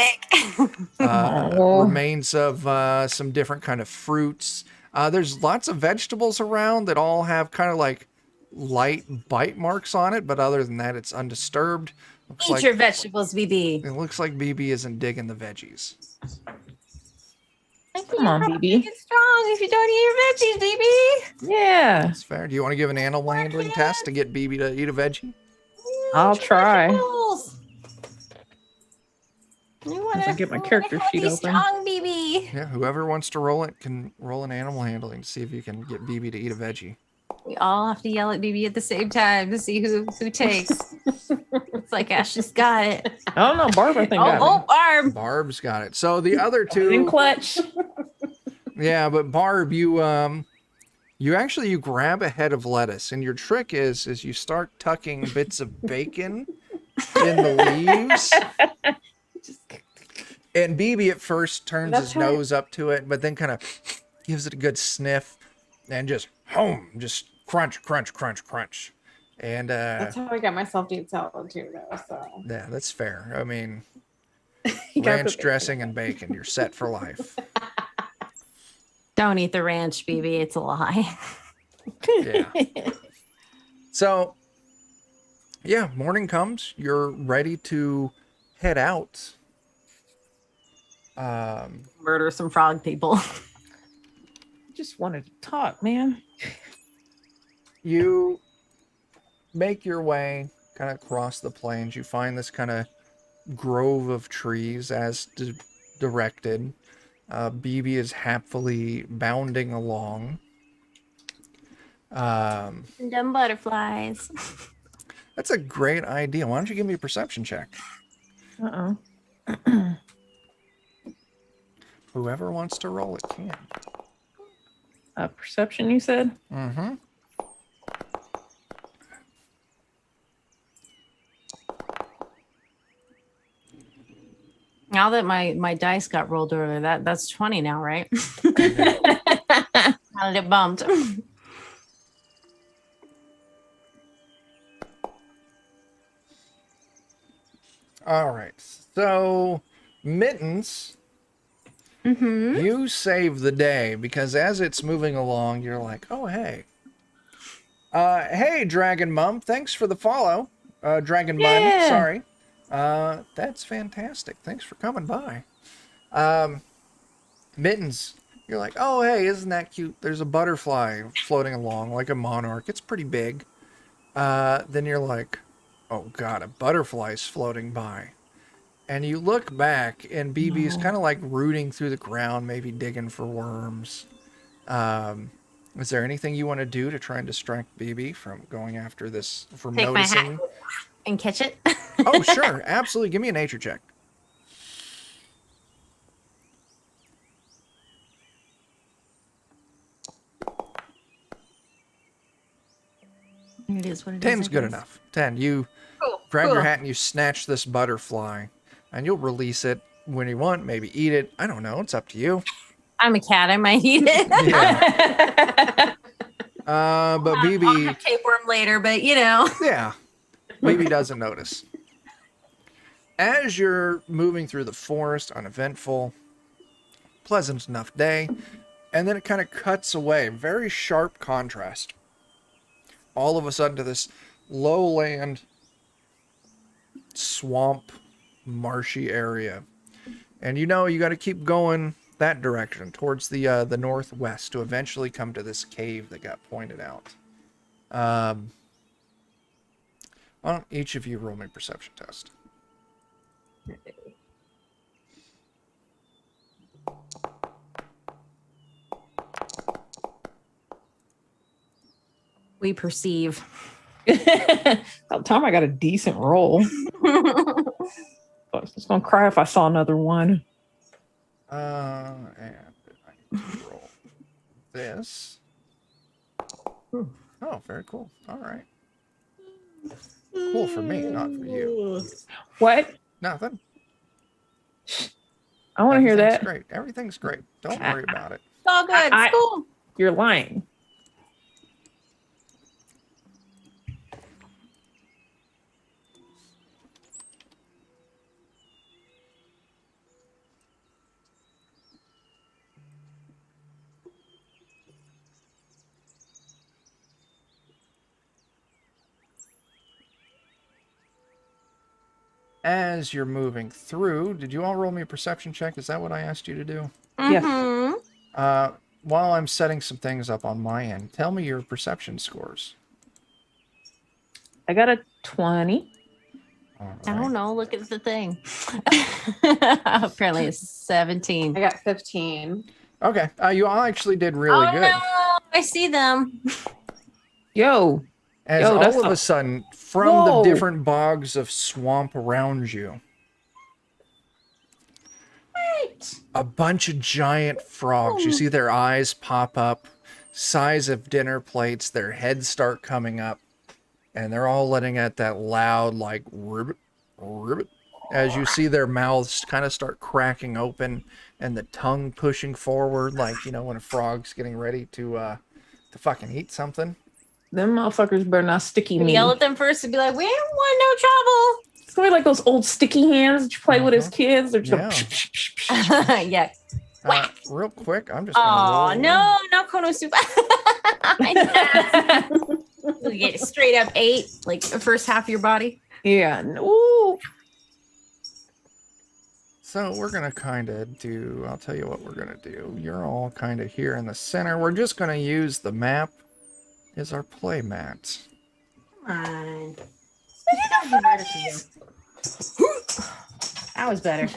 A: Remains of some different kind of fruits. There's lots of vegetables around that all have kind of like light bite marks on it, but other than that, it's undisturbed.
C: Eat your vegetables, BB.
A: It looks like BB isn't digging the veggies.
B: Come on, BB.
C: Get strong if you don't eat your veggies, BB.
B: Yeah.
A: That's fair. Do you want to give an animal handling test to get BB to eat a veggie?
B: I'll try.
C: I
B: get my character sheet open.
C: Strong, BB.
A: Yeah, whoever wants to roll it can roll an animal handling to see if you can get BB to eat a veggie.
C: We all have to yell at BB at the same time to see who takes. It's like Ashley's got it.
B: I don't know. Barbara think got it.
C: Barb.
A: Barb's got it. So the other
B: In
A: two,
B: clutch.
A: yeah, but Barb, you You grab a head of lettuce, and your trick is you start tucking bits of bacon in the leaves. And BB at first turns
D: That's
A: his
D: how I-
A: nose up to it, but then kind of gives it a good sniff, and just crunch, crunch, crunch, crunch. And
D: That's how I got myself to eat salad too, though. So
A: yeah, that's fair. I mean,
D: You gotta
A: ranch
D: put bacon
A: dressing
D: in
A: and bacon, you're set for life.
C: Don't eat the ranch, BB. It's a lie.
A: Yeah. So, yeah, morning comes. You're ready to head out.
C: Murder some frog people.
B: Just wanted to talk, man.
A: You make your way kind of across the plains. You find this kind of grove of trees as directed. BB is happily bounding along.
C: Dumb butterflies.
A: That's a great idea. Why don't you give me a perception check?
B: Uh-oh.
A: Whoever wants to roll it can.
B: Perception, you said?
A: Mm-hmm.
C: Now that my dice got rolled earlier, that's 20 now, right? How did it bumped?
A: All right. So, Mittens,
C: Mm-hmm.
A: you save the day because as it's moving along, you're like, oh, hey. Hey, Dragon Mum, thanks for the follow. Dragon Bun,
B: Yeah.
A: sorry. That's fantastic. Thanks for coming by. Mittens, you're like, oh, hey, isn't that cute? There's a butterfly floating along like a monarch. It's pretty big. Then you're like, oh, God, a butterfly's floating by. And you look back, and BB's kind of like rooting through the ground, maybe digging for worms. Is there anything you want to do to try and distract BB from going after this, from
C: Take my hat.
A: noticing?
C: And catch it.
A: Oh, sure. Absolutely. Give me a nature check.
C: It is what it is.
A: 10's
C: I
A: good
C: guess.
A: enough. 10. You grab your hat and you snatch this butterfly, and you'll release it when you want. Maybe eat it. I don't know. It's up to you.
C: I'm a cat. I might eat it.
A: Yeah. But
C: I'll
A: BB,
C: have tapeworm later, but you know.
A: yeah, BB doesn't notice. As you're moving through the forest, uneventful, pleasant enough day, and then it kind of cuts away. Very sharp contrast. All of a sudden to this lowland, swamp, marshy area. And you know you got to keep going that direction towards the northwest to eventually come to this cave that got pointed out. Why don't each of you roll me a perception test?
C: We perceive.
B: About time I got a decent roll. I was just gonna cry if I saw another one.
A: And I need to roll this. Oh, very cool. All right. Cool for me, not for you.
B: What?
A: Nothing.
B: I want to hear
A: Everything's
B: that.
A: Great. Everything's great. Don't worry about it.
C: It's all good.
B: I-
C: It's cool.
B: You're lying.
A: As you're moving through, did you all roll me a perception check? Is that what I asked you to do?
B: Yes.
C: Mhm.
A: While I'm setting some things up on my end, tell me your perception scores.
B: I got a 20.
A: All
C: I
A: right.
C: don't know. Look at the thing. Apparently it's 17.
D: I got 15.
A: Okay. You all actually did really good.
C: No, I see them.
B: Yo,
A: As
B: Yo, that's
A: all of
B: not-
A: a sudden, from the
B: Whoa.
A: different bogs of swamp around you, a bunch of giant frogs. You see their eyes pop up, size of dinner plates. Their heads start coming up, and they're all letting out that loud, like, ribbit, ribbit, as you see their mouths kind of start cracking open and the tongue pushing forward, like, you know, when a frog's getting ready to fucking eat something.
B: Them motherfuckers better not sticky
C: We
B: me.
C: yell at them first and be like, we don't want no trouble.
B: It's gonna be like those old sticky hands that you play with as kids. They're just
A: Yeah.
B: like, psh, psh, psh, psh.
C: Yeah.
A: Real quick, I'm just gonna
C: Oh,
A: roll
C: no Konosuba. You get straight up 8, like the first half of your body.
B: Yeah. Ooh.
A: So we're going to kind of do, I'll tell you what we're going to do. You're all kind of here in the center. We're just going to use the map as our play mat.
C: Come on. That was better.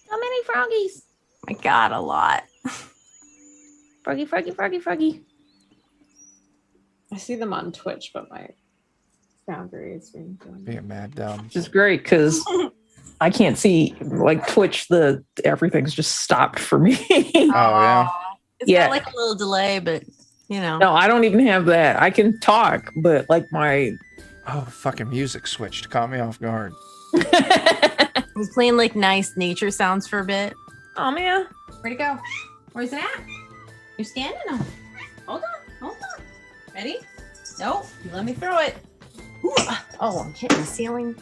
B: How many froggies?
C: My God, a lot.
B: Froggy, froggy, froggy, froggy.
D: I see them on Twitch, but my boundary is being
A: Being mad dumb.
B: Which is great because I can't see like Twitch. Everything's just stopped for me.
A: Oh, yeah.
C: It's
B: Yeah.
C: got like a little delay, but you know.
B: No, I don't even have that. I can talk, but like my.
A: Oh, fucking music switched. Caught me off guard.
C: I'm playing like nice nature sounds for a bit.
B: Oh man.
C: Where'd it go? Where's it at? You're standing on. Hold on. Ready? Nope. You let me throw it. Ooh. Oh, I'm hitting the ceiling.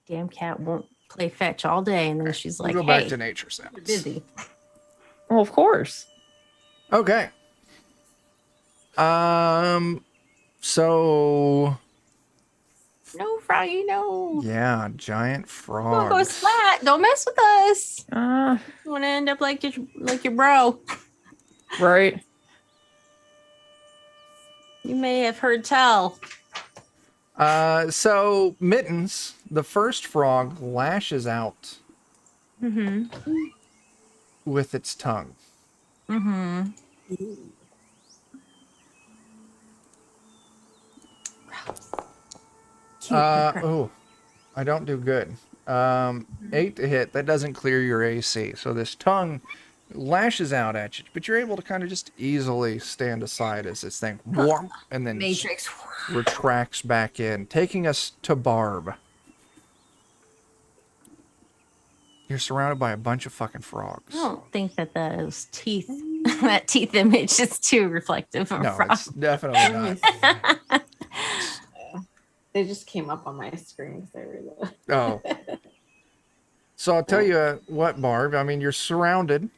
C: Damn cat won't play fetch all day, and then she's like,
A: We'll go
C: "Hey,
A: back to nature
C: you're
A: sounds.
C: busy."
B: Well, of course.
A: Okay. So
C: No, Froggy, no.
A: yeah, giant
C: Don't
A: frogs.
C: go flat. Don't mess with us.
B: Uh,
C: You want to end up like your bro.
B: right.
C: You may have heard tell.
A: So Mittens, the first frog, lashes out
C: Mm-hmm.
A: with its tongue.
C: Mm-hmm.
A: Oh, I don't do good. 8 to hit. That doesn't clear your AC. So this tongue lashes out at you, but you're able to kind of just easily stand aside as this thing whoomp, and then
C: Matrix.
A: retracts back in, taking us to Barb. You're surrounded by a bunch of fucking frogs.
C: I don't think that those teeth, that teeth image is too reflective of a
A: No,
C: frog.
A: it's definitely not.
D: They just came up on my screen because they were the.
A: Oh. So I'll tell you what, Barb. I mean, you're surrounded,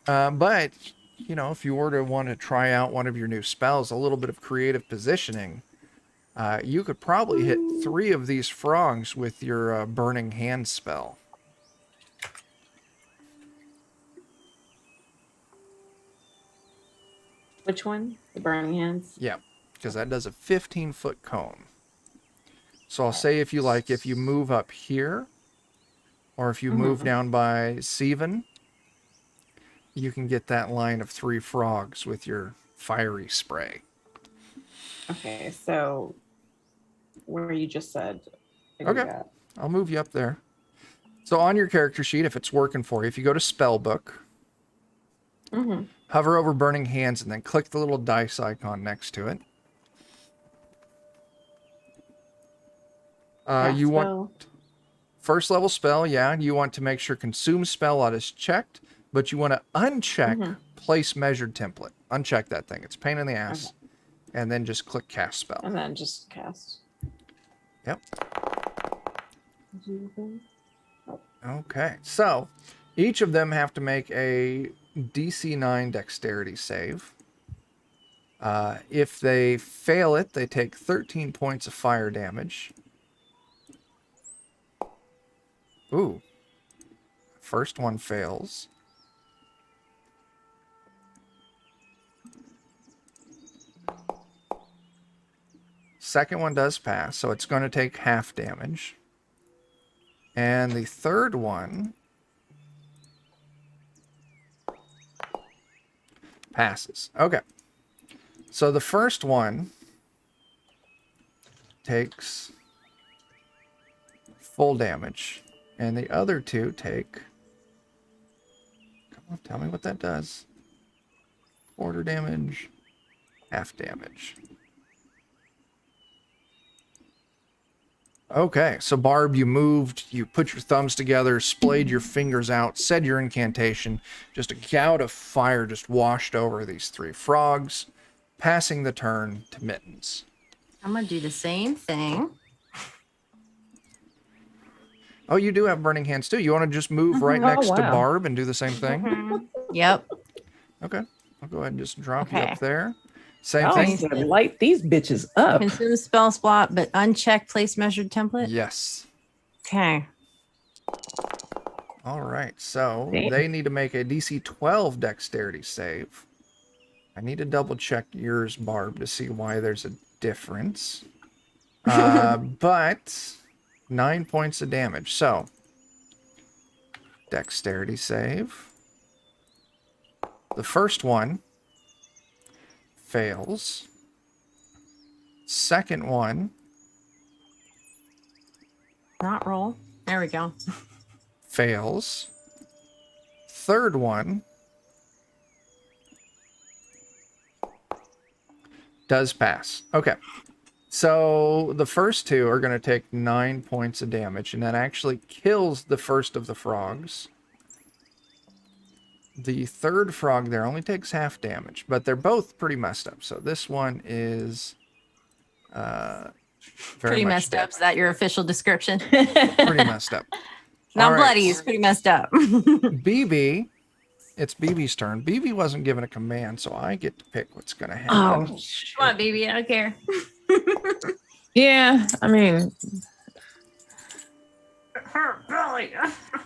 A: but you know, if you were to want to try out one of your new spells, a little bit of creative positioning, you could probably hit 3 of these frogs with your burning hand spell.
D: Which one? The burning hands.
A: Yeah, because that does a 15-foot cone. So I'll say if you move up here, or if you move down by Seven, you can get that line of 3 frogs with your fiery spray.
D: Okay, so where you just said. I do
A: Okay.
D: that.
A: I'll move you up there. So on your character sheet, if it's working for you, if you go to Spellbook, hover over Burning Hands, and then click the little dice icon next to it.
D: Cast
A: You want
D: spell.
A: first level spell, yeah. You want to make sure Consume Spell Out is checked, but you want to uncheck Place Measured Template. Uncheck that thing. It's a pain in the ass. And then just click Cast Spell.
D: And then just cast.
A: Yep. Okay, so each of them have to make a DC 9 Dexterity save. If they fail it, they take 13 points of fire damage. Ooh. First one fails. Second one does pass, so it's going to take half damage. And the third one passes. Okay. So the first one takes full damage, and the other 2 take Well, tell me what that does. Quarter damage, half damage. Okay, so Barb, you moved, you put your thumbs together, splayed your fingers out, said your incantation. Just a gout of fire just washed over these 3 frogs, passing the turn to Mittens.
C: I'm gonna do the same thing.
A: Oh, you do have burning hands too. You want to just move right
B: Oh,
A: next to
B: wow.
A: Barb and do the same thing?
C: Yep.
A: Okay, I'll go ahead and just drop you
C: Okay.
A: up there. Same
B: Y'all
A: thing.
B: need to light these bitches up.
C: Consume spell slot, but uncheck place measured template.
A: Yes.
C: Okay.
A: All right, so
B: Damn.
A: they need to make a DC 12 dexterity save. I need to double check yours, Barb, to see why there's a difference. But 9 points of damage. So, dexterity save. The first one fails. Second one
C: Not roll. There we go.
A: fails. Third one does pass. Okay. So the first 2 are going to take 9 points of damage, and that actually kills the first of the frogs. The third frog there only takes half damage, but they're both pretty messed up. So this one is very
C: Pretty
A: much
C: messed
A: dead.
C: up. Is that your official description?
A: Pretty messed up.
C: Not
A: All right.
C: bloody. He's pretty messed up.
A: BB, it's BB's turn. BB wasn't given a command, so I get to pick what's going to happen.
B: Oh,
C: Come on, baby. I don't care.
B: yeah. I mean,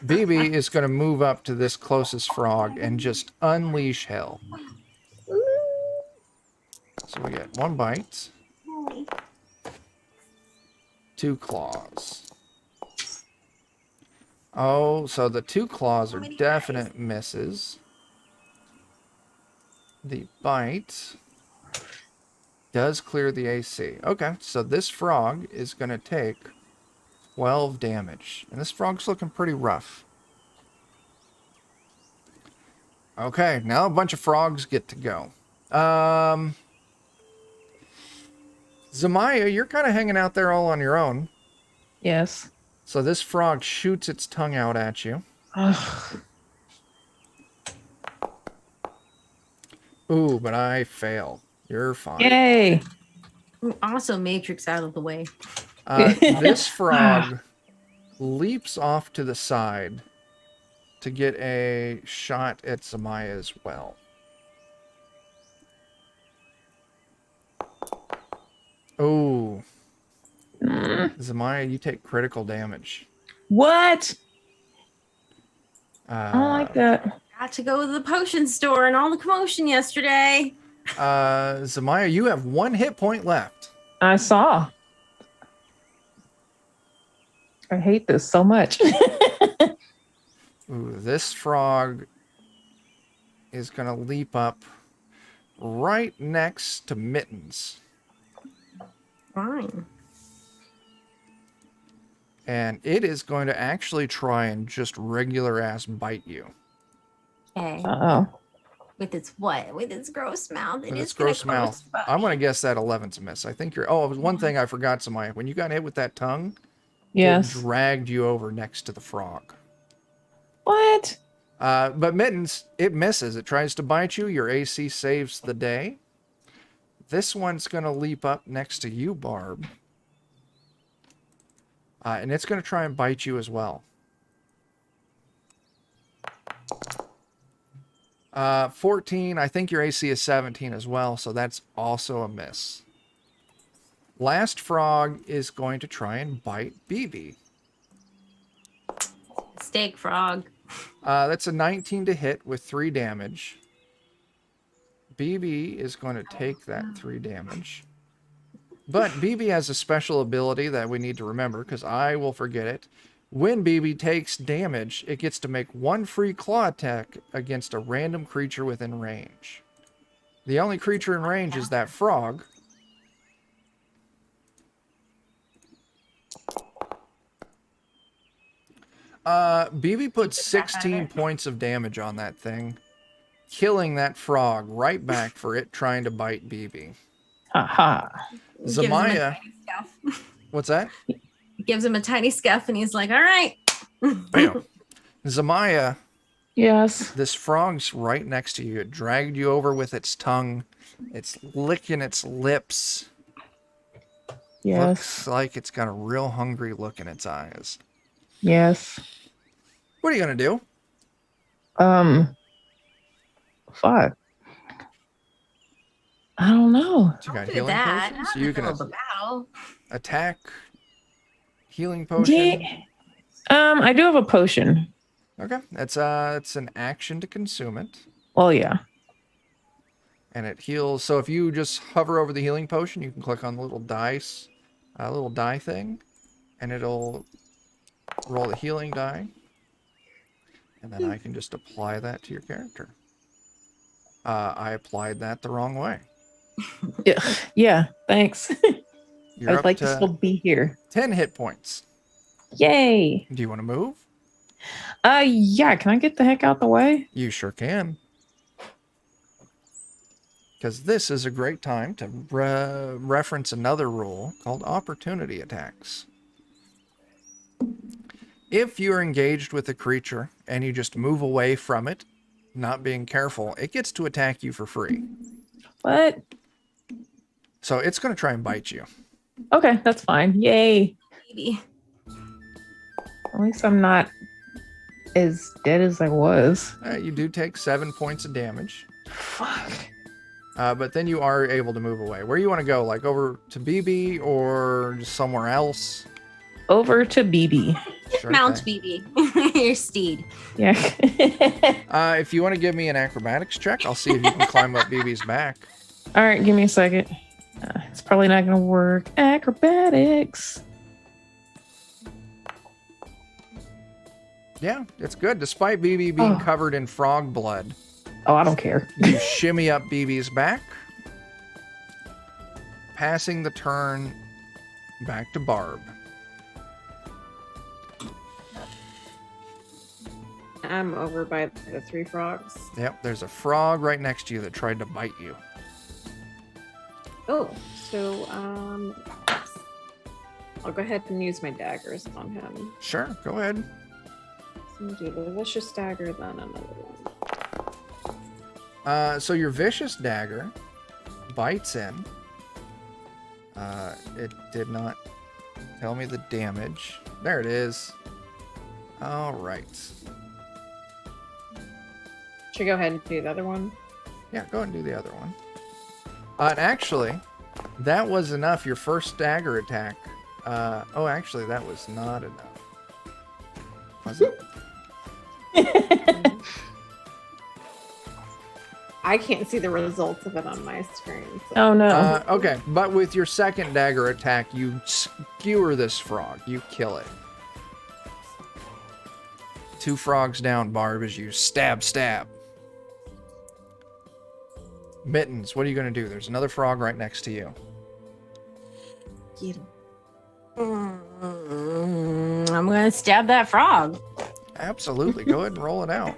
A: BB is going to move up to this closest frog and just unleash hell. So we get 1 bite, 2 claws. Oh, so the 2 claws are definite misses. The bite does clear the AC. Okay, so this frog is going to take 12 damage. And this frog's looking pretty rough. Okay, now a bunch of frogs get to go. Zamaya, you're kind of hanging out there all on your own.
B: yes.
A: So this frog shoots its tongue out at you.
B: Ugh.
A: Ooh, but I fail. You're fine.
B: Yay.
C: Also, Matrix out of the way.
A: This frog leaps off to the side to get a shot at Zamaya as well. Oh, Zamaya, you take critical damage.
B: What? I don't like that.
C: Got to go to the potion store and all the commotion yesterday.
A: Zamaya, you have 1 hit point left.
B: I saw. I hate this so much.
A: Ooh, this frog is going to leap up right next to Mittens.
C: Fine.
A: And it is going to actually try and just regular ass bite you.
C: Okay.
B: Uh-oh.
C: With its what? With its gross mouth.
A: With its gross mouth. I'm going to guess that 11's a miss. I think you're... Oh, it was one thing I forgot, Samaya. When you got hit with that tongue,
B: Yes.
A: it dragged you over next to the frog.
B: What?
A: But Mittens, it misses. It tries to bite you. Your AC saves the day. This one's going to leap up next to you, Barb. And it's going to try and bite you as well. 14, I think your AC is 17 as well, so that's also a miss. Last frog is going to try and bite BB.
C: Steak frog.
A: That's a 19 to hit with 3 damage. BB is going to take that 3 damage. But BB has a special ability that we need to remember, because I will forget it. When BB takes damage, it gets to make 1 free claw attack against a random creature within range. The only creature in range is that frog. BB put
C: Keep the crap out of
A: 16
C: it.
A: points of damage on that thing, killing that frog right back for it trying to bite BB.
B: Haha.
C: Gives him a
A: Zamaya,
C: tiny scuff.
A: what's that?
C: Gives him a tiny scuff, and he's like, "All right."
A: Bam. Zamaya,
B: Yes.
A: this frog's right next to you. It dragged you over with its tongue. It's licking its lips.
B: Yes.
A: Looks like it's got a real hungry look in its eyes.
B: Yes.
A: What are you going to do?
B: 5. I don't know.
A: So you got
C: Do
A: healing
C: that.
A: potions?
C: Not
A: So
C: in
A: you
C: the
A: can
C: middle of the battle.
A: attack, healing potion.
B: Yeah. I do have a potion.
A: Okay, it's an action to consume it,
B: Well, yeah.
A: and it heals. So if you just hover over the healing potion, you can click on the little dice, little die thing, and it'll roll the healing die, and then I can just apply that to your character. I applied that the wrong way.
B: Yeah. Thanks.
A: You're
B: I'd
A: up
B: like
A: to
B: to still be here.
A: 10 hit points.
B: Yay.
A: Do you want to move?
B: Yeah. Can I get the heck out the way?
A: You sure can. Because this is a great time to reference another rule called opportunity attacks. If you're engaged with a creature and you just move away from it, not being careful, it gets to attack you for free.
B: What?
A: So it's going to try and bite you.
B: Okay, that's fine. Yay.
C: Maybe.
B: At least I'm not as dead as I was.
A: You do take 7 points of damage.
B: Fuck.
A: But then you are able to move away. Where you want to go? Like over to BB or just somewhere else?
B: Over to BB.
A: Sure
C: Mount
A: thing.
C: BB, your steed.
B: Yeah.
A: If you want to give me an acrobatics check, I'll see if you can climb up BB's back.
B: All right, give me a second. It's probably not going to work. Acrobatics.
A: Yeah, it's good. Despite BB being covered in frog blood,
B: Oh, I don't care.
A: you shimmy up BB's back, passing the turn back to Barb.
D: I'm over by the 3 frogs.
A: Yep, there's a frog right next to you that tried to bite you.
D: Oh, so I'll go ahead and use my daggers on him.
A: Sure, go ahead.
D: So I'm gonna do the vicious dagger, then another one.
A: So your vicious dagger bites in. It did not tell me the damage. There it is. All right.
D: Should I go ahead and do the other one?
A: Yeah, go ahead and do the other one. And actually, that was enough. Your first dagger attack. Oh, actually, that was not enough. Was it?
D: I can't see the results of it on my screen. So.
B: Oh, no.
A: Okay, but with your second dagger attack, you skewer this frog. You kill it. 2 frogs down, Barb, as you stab. Mittens, what are you going to do? There's another frog right next to you.
D: Get him.
C: I'm gonna stab that frog.
A: Absolutely. Go ahead and roll it out.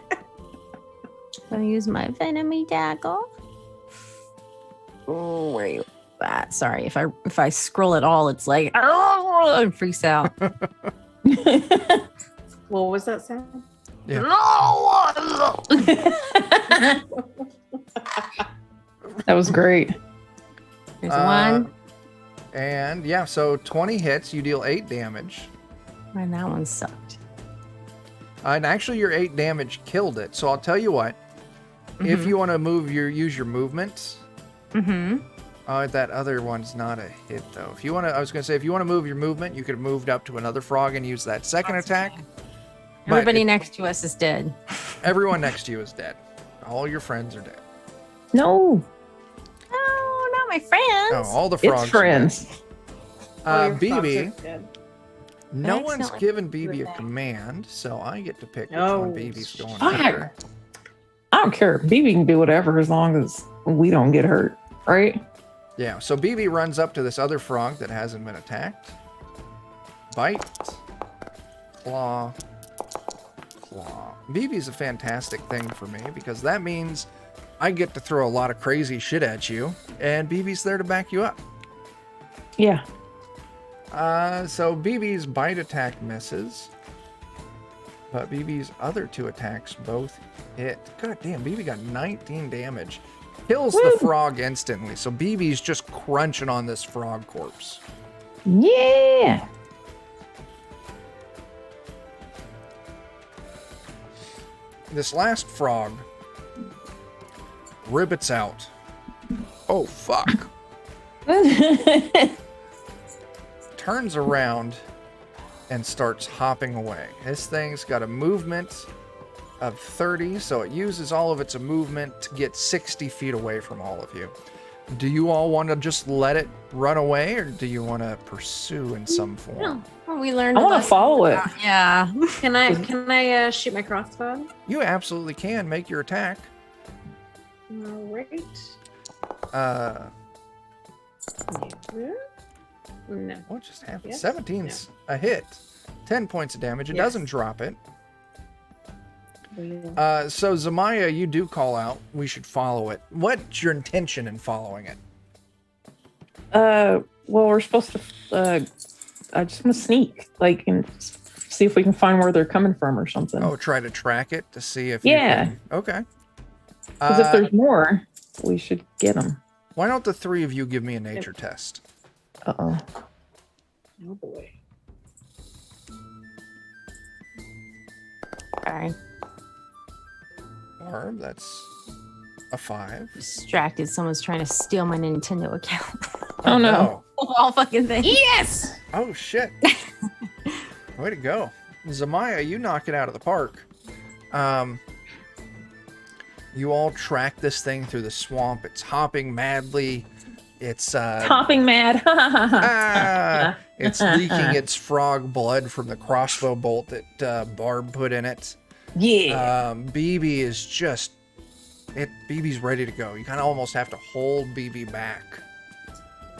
C: Gonna use my venomy dagger. Oh, where are you at? Sorry, if I scroll at all, it's like and freaks out.
D: What was that sound?
A: Yeah.
B: That was great.
C: There's one,
A: And yeah, so 20 hits, you deal 8 damage.
C: and that one sucked.
A: And actually, your 8 damage killed it. So I'll tell you what. If you want to use your movement. That other one's not a hit though. If you want to, I was going to say, if you want to move your movement, you could have moved up to another frog and use that second attack. But
C: Everybody next to us is dead.
A: everyone next to you is dead. All your friends are dead.
B: No.
C: Oh, not my friends.
A: Oh, all the frogs.
B: It's friends.
D: Oh, your frogs
A: BB.
D: are dead.
A: No
C: That's
A: one's
C: not like
A: given BB a
C: that.
A: command, so I get to pick which
D: Oh,
A: one BB's going
B: fuck.
A: after.
B: I don't care. BB can do whatever as long as we don't get hurt, right?
A: Yeah, so BB runs up to this other frog that hasn't been attacked. Bite. Claw. Claw. BB's a fantastic thing for me because that means I get to throw a lot of crazy shit at you, and BB's there to back you up.
B: Yeah.
A: So BB's bite attack misses, but BB's other 2 attacks both hit. God damn, BB got 19 damage. Kills the frog instantly, so BB's just crunching on this frog corpse.
B: Yeah.
A: This last frog ribbits out. Oh, fuck. Turns around and starts hopping away. This thing's got a movement of 30, so it uses all of its movement to get 60 feet away from all of you. Do you all want to just let it run away, or do you want to pursue in some form?
C: Well, we learned.
B: I want to follow it.
C: Yeah.
D: Can I shoot my crossbow?
A: You absolutely can. Make your attack.
D: All right. No.
A: What just happened?
D: Yes?
A: 17's a hit. 10 points of damage. It
D: Yes.
A: doesn't drop it.
D: Yeah.
A: So Zamaya, you do call out. We should follow it. What's your intention in following it?
B: Well, we're supposed to. I just want to sneak, like, and see if we can find where they're coming from or something.
A: Oh, try to track it to see if
B: Yeah.
A: you can... Okay.
B: Because if there's more, we should get them.
A: Why don't the 3 of you give me a nature test?
B: Uh-oh.
D: Oh boy.
C: Sorry.
A: Barb, that's a 5.
C: Distracted. Someone's trying to steal my Nintendo account.
B: Oh, no.
C: Of all fucking things.
B: Yes!
A: Oh, shit. Way to go. Zamaya, you knock it out of the park. You all track this thing through the swamp. It's hopping madly. It's
B: Hopping mad.
A: it's leaking its frog blood from the crossbow bolt that Barb put in it.
B: Yeah.
A: BB is just BB's ready to go. You kind of almost have to hold BB back.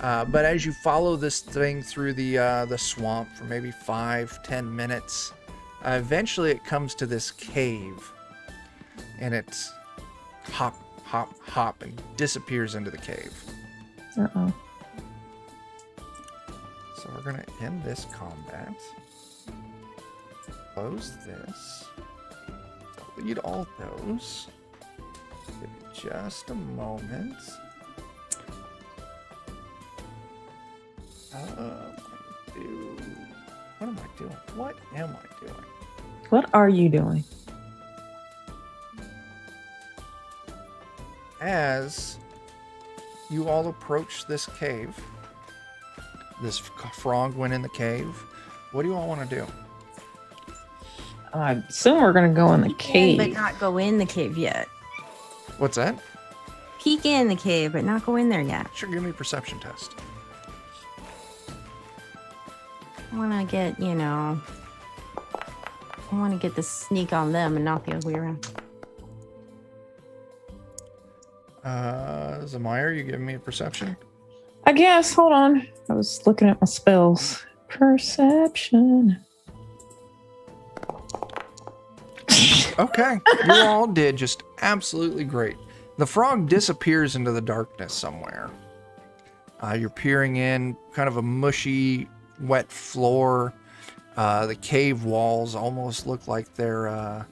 A: But as you follow this thing through the swamp for maybe 5-10 minutes, eventually it comes to this cave, and it's hop, hop, hop, and disappears into the cave.
B: Uh-oh.
A: So we're gonna end this combat. Close this. Delete all those. Give me just a moment. What am I doing? What am I doing?
B: What are you doing?
A: As you all approach this cave, this frog went in the cave. What do you all want to do?
B: I assume we're going to go in the cave.
C: But not go in the cave yet.
A: What's that?
C: Peek in the cave, but not go in there yet.
A: Sure, give me a perception test.
C: I want to get, I want to get the sneak on them and not the other way around.
A: Zamaya, you giving me a perception?
B: I guess. Hold on. I was looking at my spells. Perception.
A: Okay, you all did just absolutely great. The frog disappears into the darkness somewhere. You're peering in, kind of a mushy, wet floor. The cave walls almost look like they're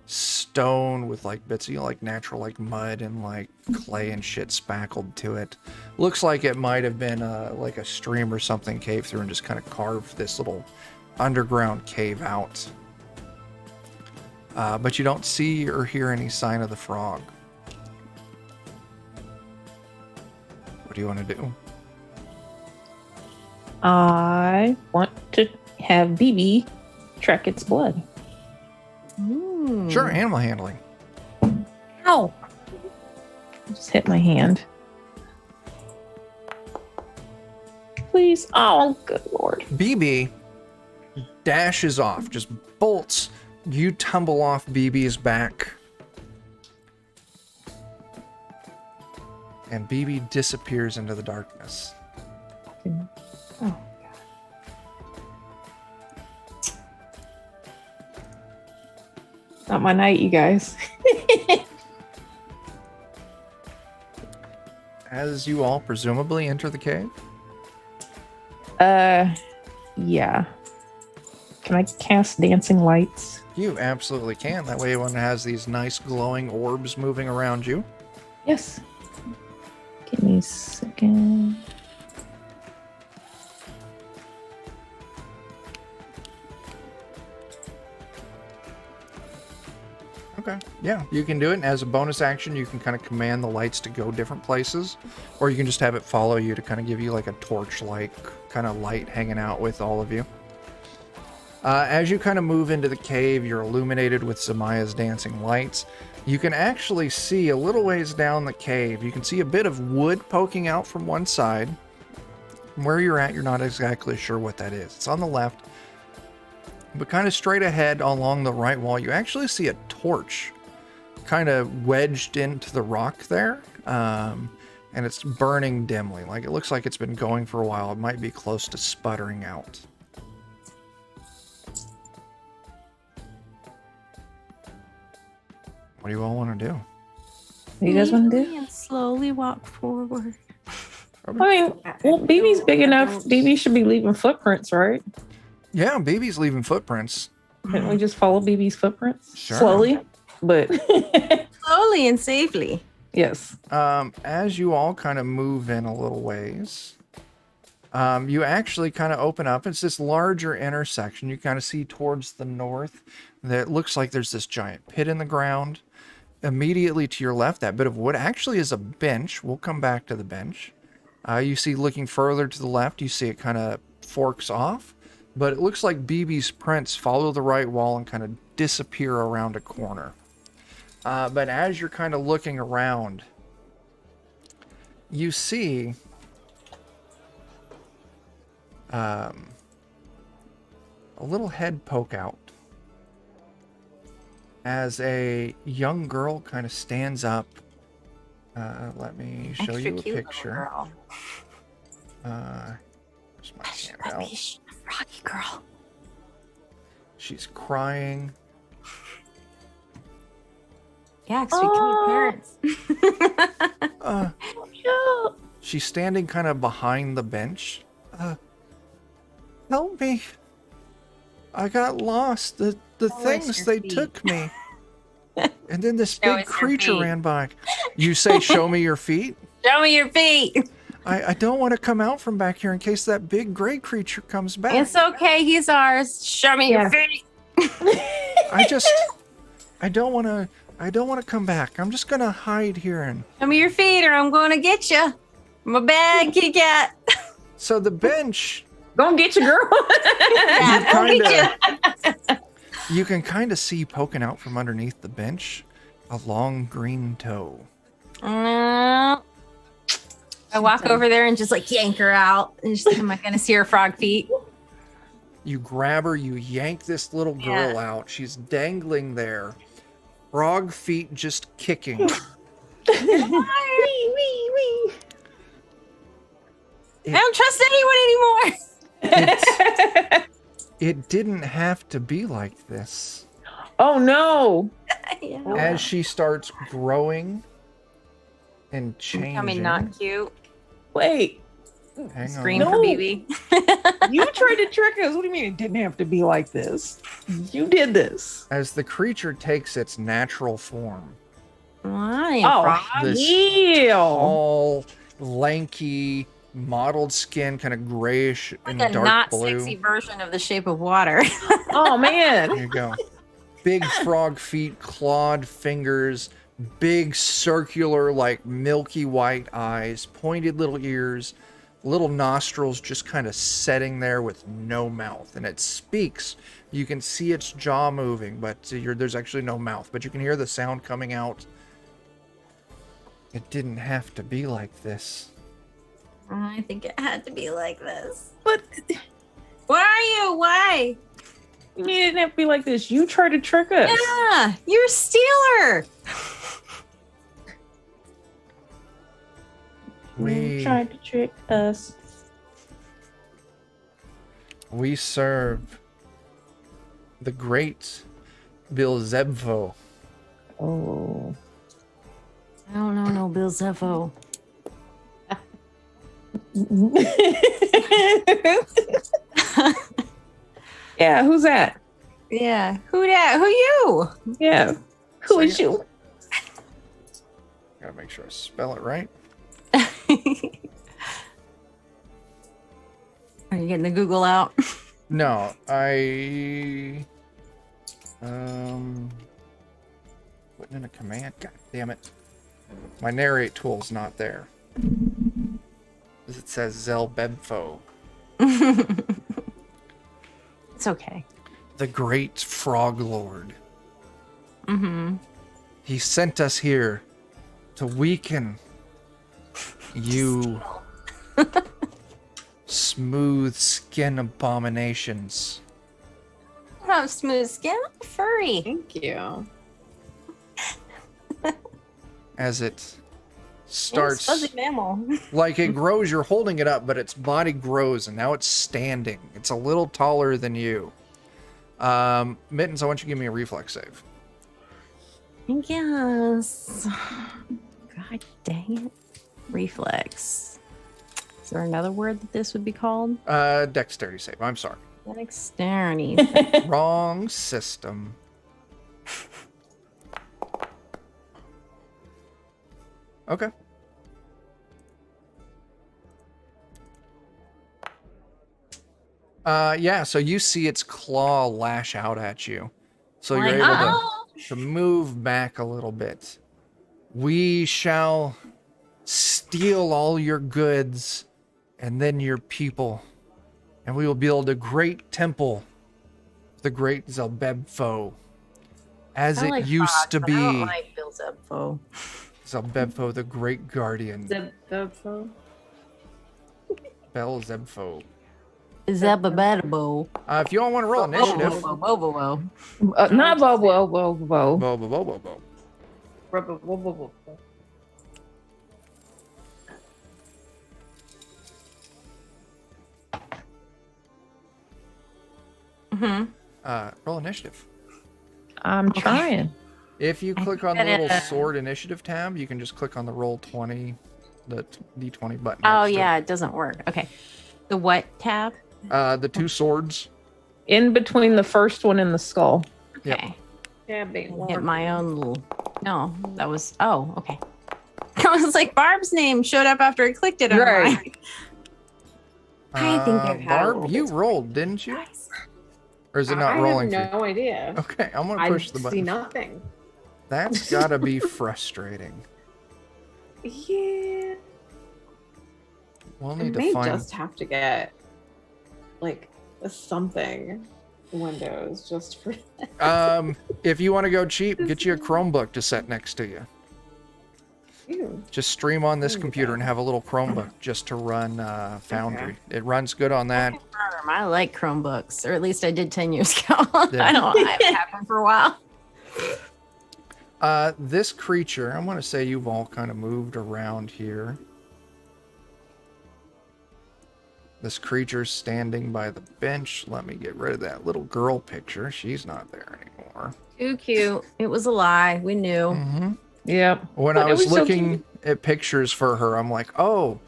A: stone with like bits of like natural like mud and like clay and shit spackled to it. Looks like it might have been like a stream or something cave through and just kind of carved this little underground cave out. But you don't see or hear any sign of the frog. What do you want to do?
B: I want to have BB track its blood.
C: Ooh.
A: Sure, animal handling.
B: Ow! Just hit my hand. Please. Oh, good lord.
A: BB dashes off, just bolts. You tumble off BB's back. And BB disappears into the darkness.
B: Oh, Not my night, you guys.
A: As you all presumably enter the cave.
B: Yeah. Can I cast dancing lights?
A: You absolutely can. That way one has these nice glowing orbs moving around you.
B: Yes. Give me a second.
A: Okay. Yeah, you can do it. And as a bonus action, you can kind of command the lights to go different places. Or you can just have it follow you to kind of give you like a torch-like kind of light hanging out with all of you. As you kind of move into the cave, you're illuminated with Zamaya's dancing lights. You can actually see a little ways down the cave. You can see a bit of wood poking out from one side. From where you're at, you're not exactly sure what that is. It's on the left. But kind of straight ahead along the right wall, you actually see a torch kind of wedged into the rock there. And it's burning dimly. Like it looks like it's been going for a while. It might be close to sputtering out. What do you all want to do?
B: What do you guys want to do?
C: And slowly walk forward.
B: I mean, well, BB's big enough. BB should be leaving footprints, right?
A: Yeah, BB's leaving footprints.
B: Can't we just follow BB's footprints?
A: Sure.
B: Slowly, but
C: Slowly and safely.
B: yes.
A: As you all kind of move in a little ways, you actually kind of open up. It's this larger intersection. You kind of see towards the north that looks like there's this giant pit in the ground. Immediately to your left, that bit of wood actually is a bench. We'll come back to the bench. You see looking further to the left, you see it kind of forks off, but it looks like BB's prints follow the right wall and kind of disappear around a corner. But as you're kind of looking around, you see a little head poke out as a young girl kind of stands up. Let me show you a picture. There's my handout.
C: Froggy girl.
A: She's crying.
C: Yeah, because we killed her parents.
A: She's standing kind of behind the bench. Help me. I got lost. The things, they took me. And then this big creature ran by. You say, show me your feet?
C: Show me your feet.
A: I don't want to come out from back here in case that big gray creature comes back.
C: It's okay. He's ours. Show me your feet.
A: I don't want to come back. I'm just going to hide here. And
C: Show me your feet or I'm going to get you. I'm a bad kitty cat.
A: so the bench,
B: Gonna get you, girl.
C: Yeah, I'll get you.
A: you can kind of see poking out from underneath the bench a long green toe.
C: I walk over there and just like yank her out. And just, am I going to see her frog feet?
A: You grab her, you yank this little girl out. She's dangling there. Frog feet just kicking.
C: I don't trust anyone anymore.
A: It didn't have to be like this.
B: Oh no.
C: Yeah.
A: As she starts growing and changing.
C: Becoming not cute.
B: Wait.
A: Hang
C: Scream
A: on.
C: for BB.
B: You tried to trick us. What do you mean it didn't have to be like this? You did this.
A: As the creature takes its natural form.
C: Why?
B: Oh,
A: This
B: yeah.
A: Tall, lanky, mottled skin, kind of grayish and
C: Like a
A: dark
C: not
A: blue.
C: sexy version of The Shape of Water.
B: Oh man.
A: There you go. Big frog feet, clawed fingers, big circular, like milky white eyes, pointed little ears, little nostrils just kind of setting there with no mouth. And it speaks. You can see its jaw moving, but there's actually no mouth. But you can hear the sound coming out. It didn't have to be like this.
C: I think it had to be like this.
B: But
C: Where are you? Why?
B: you mean it didn't have to be like this. You tried to trick us.
C: Yeah, you're a stealer.
B: You tried to trick us.
A: We serve the great Beelzebub.
B: Oh.
C: I don't know no Bill Zeffo.
B: Yeah, who's that?
C: Yeah. Who that? Who you?
B: Yeah. Who is
A: Second.
B: you?
A: Gotta make sure I spell it right.
C: Are you getting the Google out?
A: No, I putting in a command. God damn it. My narrate tool's not there. It says Zelbebfo.
C: It's okay.
A: The great frog lord.
C: Mm-hmm.
A: He sent us here to weaken you smooth skin abominations.
C: I don't have smooth skin. I'm furry.
D: Thank you.
A: As it
C: It's
A: starts
C: fuzzy mammal.
A: like it grows, you're holding it up, but its body grows and now it's standing. It's a little taller than you. Mittens, I want you to give me a reflex save.
C: Yes. God dang it. Reflex. Is there another word that this would be called?
A: Dexterity save. I'm sorry.
C: Dexterity.
A: Wrong system. Okay. Yeah, so you see its claw lash out at you. So you're
C: Like,
A: able
C: oh.
A: to move back a little bit. We shall steal all your goods and then your people. And we will build a great temple, the great Zelbebfo, as
C: I
A: it
C: like
A: used
C: frogs,
A: to
C: but I don't
A: be.
C: like Beelzebub.
A: Zelbebfo, the great guardian.
D: Zebfo.
A: Belzebfo.
C: Zebabadabo.
A: If you all want to roll initiative.
B: Not Bobo. Bobo.
A: Bo, bo, bo, bo, bo.
C: Mm-hmm.
A: Roll initiative.
B: I'm trying.
A: If you
C: I
A: click
C: think
A: on the
C: that,
A: little sword initiative tab, you can just click on the roll 20, the D20 button.
C: Oh,
A: next to
C: yeah, it doesn't work. Okay. The what tab?
A: it. The two swords.
B: In between the first one and the skull.
A: Yep.
C: Okay.
D: Yeah, big
C: I hit my own little. No, that was. Oh, okay. I was like, Barb's name showed up after I clicked it on
B: Right.
C: mine. I think I've had a
A: Barb,
C: little
A: you
C: bit-
A: rolled, didn't you? Or is it not
D: I
A: rolling
D: have
A: for you?
D: no idea.
A: Okay, I'm gonna
D: I
A: push the
D: see
A: button.
D: nothing.
A: That's gotta be frustrating.
D: Yeah.
A: We'll
D: I
A: need to
D: may
A: find.
D: just have to get like something Windows just for
A: If you want to go cheap, get you a Chromebook to set next to you.
D: you.
A: Just stream on this
D: There you
A: computer
D: go.
A: and have a little Chromebook just to run Foundry. It runs good on that.
C: I like Chromebooks, or at least I did 10 years ago.
A: Yeah.
C: I haven't had one for a while.
A: This creature, I want to say you've all kind of moved around here. This creature's standing by the bench. Let me get rid of that little girl picture. She's not there anymore.
C: Too cute. It was a lie. We knew.
A: Mm-hmm.
B: Yep.
A: When
B: But
A: I
B: it
A: was
B: was so
A: looking at pictures for her, I'm like, oh,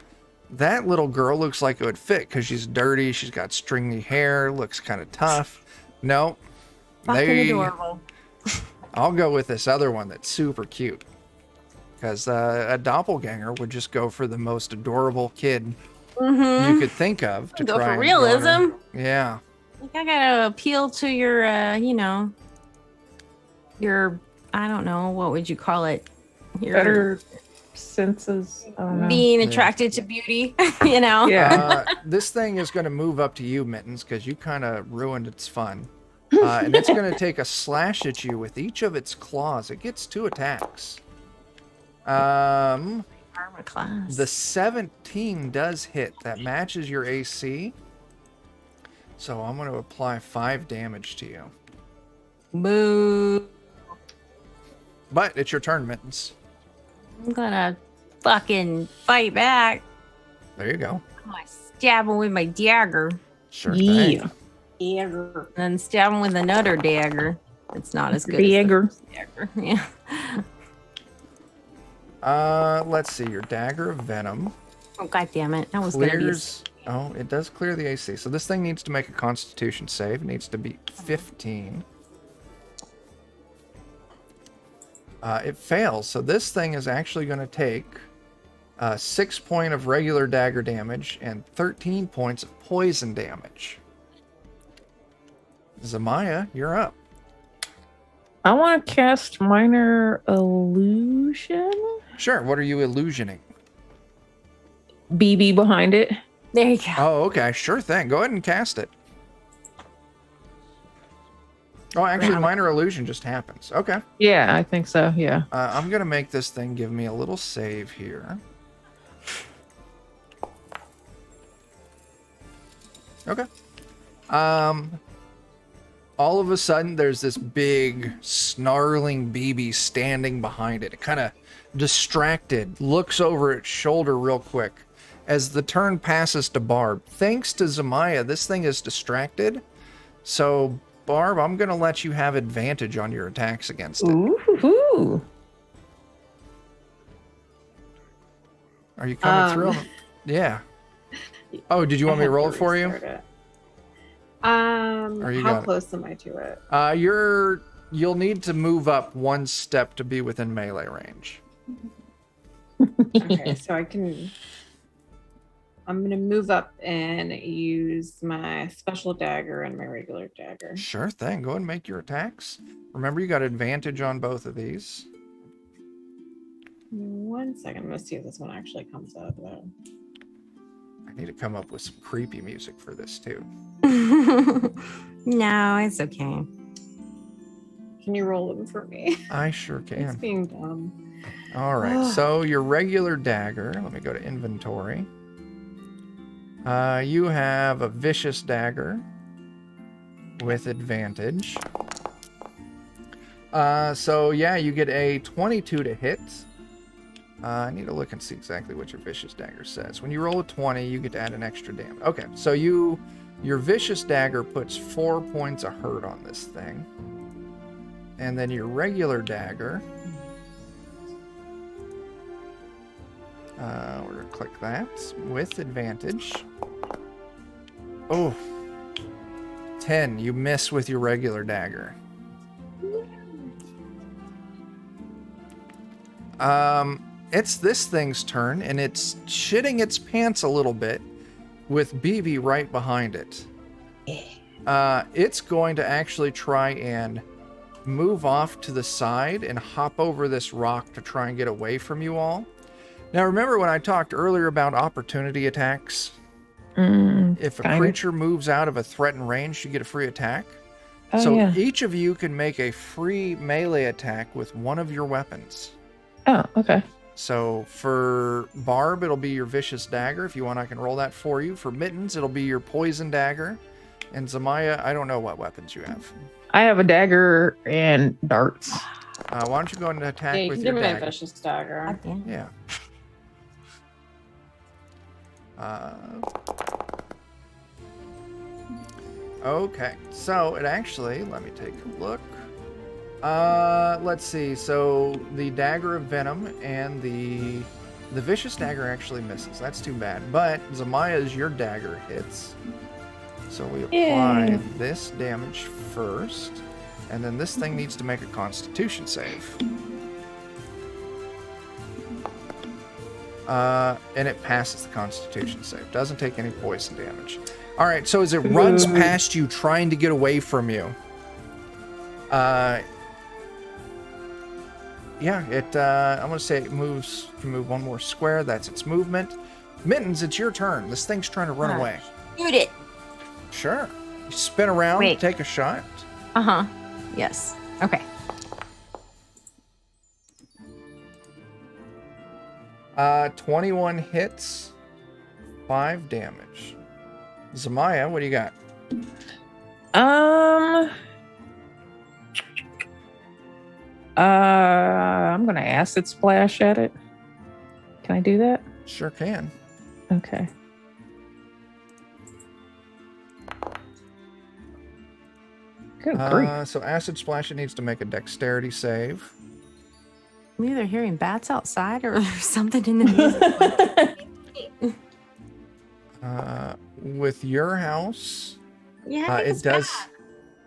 A: that little girl looks like it would fit because she's dirty. She's got stringy hair, looks kind of tough. No,
C: Fucking adorable.
A: I'll go with this other one that's super cute. Because a doppelganger would just go for the most adorable kid
C: Mm-hmm.
A: you could think of to
C: Go
A: try
C: for
A: and
C: realism.
A: garner. Yeah.
C: Like, I gotta appeal to your, your, I don't know, what would you call it? Your
B: Better senses. I don't know.
C: being
A: Yeah.
C: attracted to beauty, you know?
B: Yeah.
A: This thing is going to move up to you, Mittens, because you kind of ruined its fun. And it's going to take a slash at you with each of its claws. It gets 2 attacks.
C: Armor class.
A: The 17 does hit. That matches your AC. So I'm going to apply 5 damage to you.
C: Boo.
A: But it's your turn, Mittens.
C: I'm gonna fucking fight back.
A: There you go.
C: I'm gonna stab him with my dagger.
A: Sure
B: Yeah.
A: thing.
D: Yeah.
C: And then stab him with another dagger. It's not as good
B: Dagger.
C: as the dagger. Yeah.
A: Let's see. Your dagger of venom
C: Oh god damn it! That was gonna be.
A: clears. Oh, it does clear the AC. So this thing needs to make a Constitution save. It needs to be 15. It fails. So this thing is actually going to take 6 points of regular dagger damage and 13 points of poison damage. Zamaya, you're up.
B: I want to cast Minor Illusion.
A: Sure. What are you illusioning?
B: BB behind it.
C: There you go.
A: Oh, okay. Sure thing. Go ahead and cast it. Oh, actually, minor illusion just happens. Okay.
B: Yeah, I think so. Yeah.
A: I'm going to make this thing give me a little save here. Okay. All of a sudden, there's this big, snarling BB standing behind it. It kind of distracted, looks over its shoulder real quick. As the turn passes to Barb, thanks to Zamaya, this thing is distracted. So, Barb, I'm going to let you have advantage on your attacks against it.
B: Ooh.
A: Are you coming through? Yeah. Oh, did you want me to roll it for you?
D: How close am I to it?
A: You'll need to move up one step to be within melee range.
D: Okay, so I'm gonna move up and use my special dagger and my regular dagger.
A: Sure thing. Go ahead and make your attacks. Remember, you got advantage on both of these.
D: 1 second, I'm gonna see if this one actually comes up though.
A: I need to come up with some creepy music for this too.
C: No, it's okay.
D: Can you roll them for me?
A: I sure
D: It's
A: can.
D: being dumb.
A: All right. So your regular dagger. Let me go to inventory. You have a vicious dagger with advantage. So yeah, you get a 22 to hit. I need to look and see exactly what your vicious dagger says. When you roll a 20, you get to add an extra damage. Okay, so your vicious dagger puts 4 points of hurt on this thing. And then your regular dagger, we're going to click that with advantage. Oh, 10. You miss with your regular dagger. It's this thing's turn, and it's shitting its pants a little bit with BB right behind it. It's going to actually try and move off to the side and hop over this rock to try and get away from you all. Now, remember when I talked earlier about opportunity attacks? If a creature moves out of a threatened range, you get a free attack.
B: Oh,
A: so
B: yeah.
A: each of you can make a free melee attack with one of your weapons.
B: Oh, okay.
A: So for Barb, it'll be your vicious dagger. If you want, I can roll that for you. For Mittens, it'll be your poison dagger. And Zamaya, I don't know what weapons you have.
B: I have a dagger and darts.
A: Why don't you go and attack
D: Yeah, you
A: with
D: can
A: your
D: give me a
A: dagger?
D: vicious dagger.
A: Yeah. Okay, so it actually, let me take a look. Let's see. So the dagger of venom and the vicious dagger actually misses. That's too bad. But Zamaya's your dagger hits. So we apply this damage first, and then this thing needs to make a Constitution save. And it passes the Constitution save. Doesn't take any poison damage. All right. So as it runs past you, trying to get away from you, yeah, I'm going to say it moves, can move one more square. That's its movement. Mittens, it's your turn. This thing's trying to run away.
C: Shoot it.
A: Sure. You spin around,
C: Wait.
A: take a shot.
C: Yes. Okay.
A: 21 hits, 5 damage. Zamaya, what do you got?
B: I'm gonna acid splash at it. Can I do that?
A: Sure can.
B: Okay. Good grief.
A: So Acid Splash, it needs to make a dexterity save.
C: I'm either hearing bats outside or there's something in the music.
A: With your house,
C: Yeah, I think it's bad.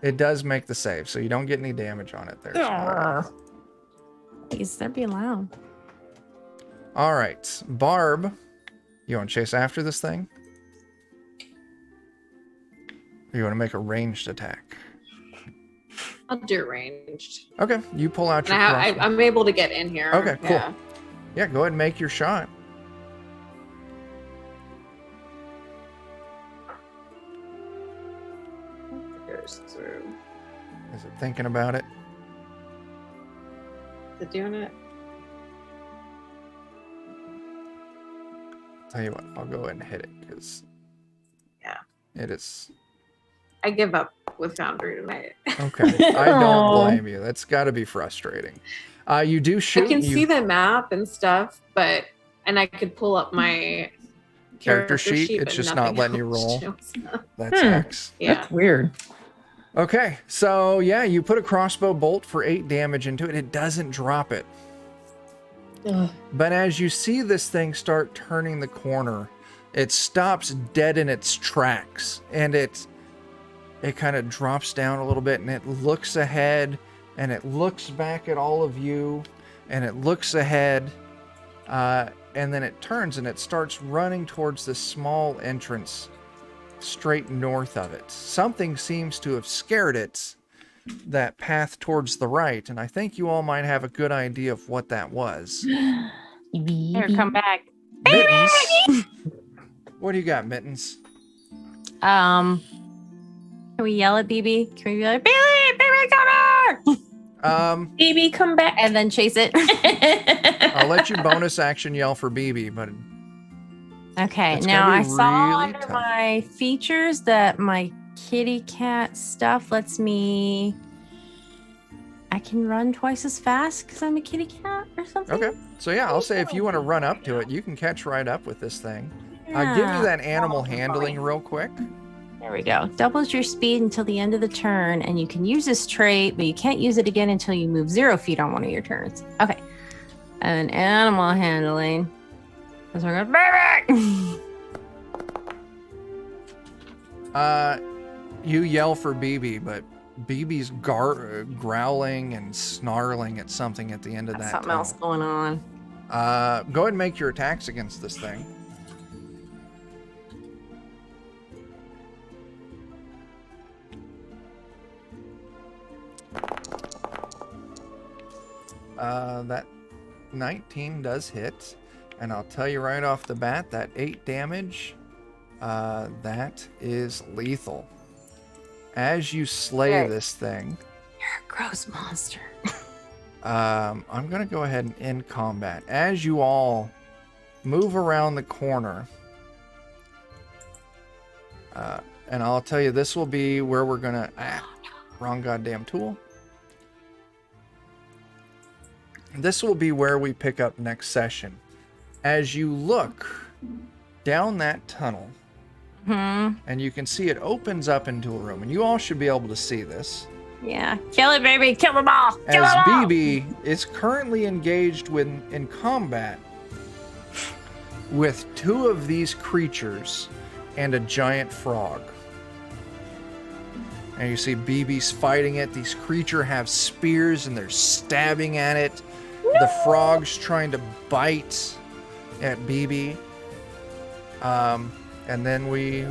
A: it does make the save, so you don't get any damage on it there.
B: Arrgh.
C: Please, they're being loud.
A: All right, Barb, you want to chase after this thing? Or you want to make a ranged attack?
D: I'll do ranged.
A: Okay, you pull out your
D: And
A: crossbow.
D: I'm able to get in here.
A: Okay, cool.
D: Yeah.
A: Yeah, go ahead and make your shot.
D: Goes through.
A: Is it thinking about it?
D: Is it doing it?
A: Tell you what, I'll go ahead and hit it because
D: Yeah.
A: it is.
D: I give up with Foundry tonight.
A: Okay, I don't
B: Aw.
A: blame you. That's got to be frustrating. You do shoot.
D: I can
A: you-
D: see the map and stuff, and I could pull up my
A: Character sheet, it's
D: but
A: just not
D: nothing
A: letting you
D: else
A: roll.
D: shows up.
A: That's
B: Hmm.
A: X.
D: Yeah.
B: That's weird.
A: Okay, so yeah, you put a crossbow bolt for 8 damage into it. It doesn't drop it.
B: Ugh.
A: But as you see this thing start turning the corner, it stops dead in its tracks, and it kind of drops down a little bit, and it looks ahead, and it looks back at all of you, and it looks ahead, and then it turns and it starts running towards this small entrance straight north of it. Something seems to have scared it, that path towards the right, and I think you all might have a good idea of what that was.
C: Here, come back.
A: Mittens. What do you got, Mittens?
C: Can we yell at BB? Can we be like, Billy, BB, come here!
B: Baby, come back.
C: And then chase it.
A: I'll let you bonus action yell for BB, but
C: Okay,
A: It's
C: now
A: gonna
C: I
A: be
C: saw
A: really
C: under
A: tough.
C: my features that my kitty cat stuff lets me. I can run twice as fast because I'm a kitty cat or something.
A: okay. So yeah, I'll say if you want to run up to it, you can catch right up with this thing. Give me
C: Yeah.
A: that animal
C: Oh,
A: handling
C: fine.
A: real quick.
C: There we go. Doubles your speed until the end of the turn, and you can use this trait, but you can't use it again until you move 0 feet on one of your turns. Okay. And animal handling. Because we're going, baby!
A: You yell for BB, but BB's growling and snarling at something at the end of
C: That's
A: that
C: something else going on.
A: Go ahead and make your attacks against this thing. That 19 does hit, and I'll tell you right off the bat that 8 damage, that is lethal. As you slay
C: Right.
A: this thing,
C: You're a gross monster.
A: I'm gonna go ahead and end combat. As you all move around the corner, and I'll tell you, this will be where we're gonna. Wrong goddamn tool. This will be where we pick up next session. As you look down that tunnel, and you can see it opens up into a room, and you all should be able to see this.
C: Yeah. Kill it, baby. Kill them all. Kill
A: As
C: them all.
A: BB is currently engaged in combat with 2 of these creatures and a giant frog. And you see BB's fighting it. These creatures have spears and they're stabbing at it. The frog's trying to bite at BB. And then we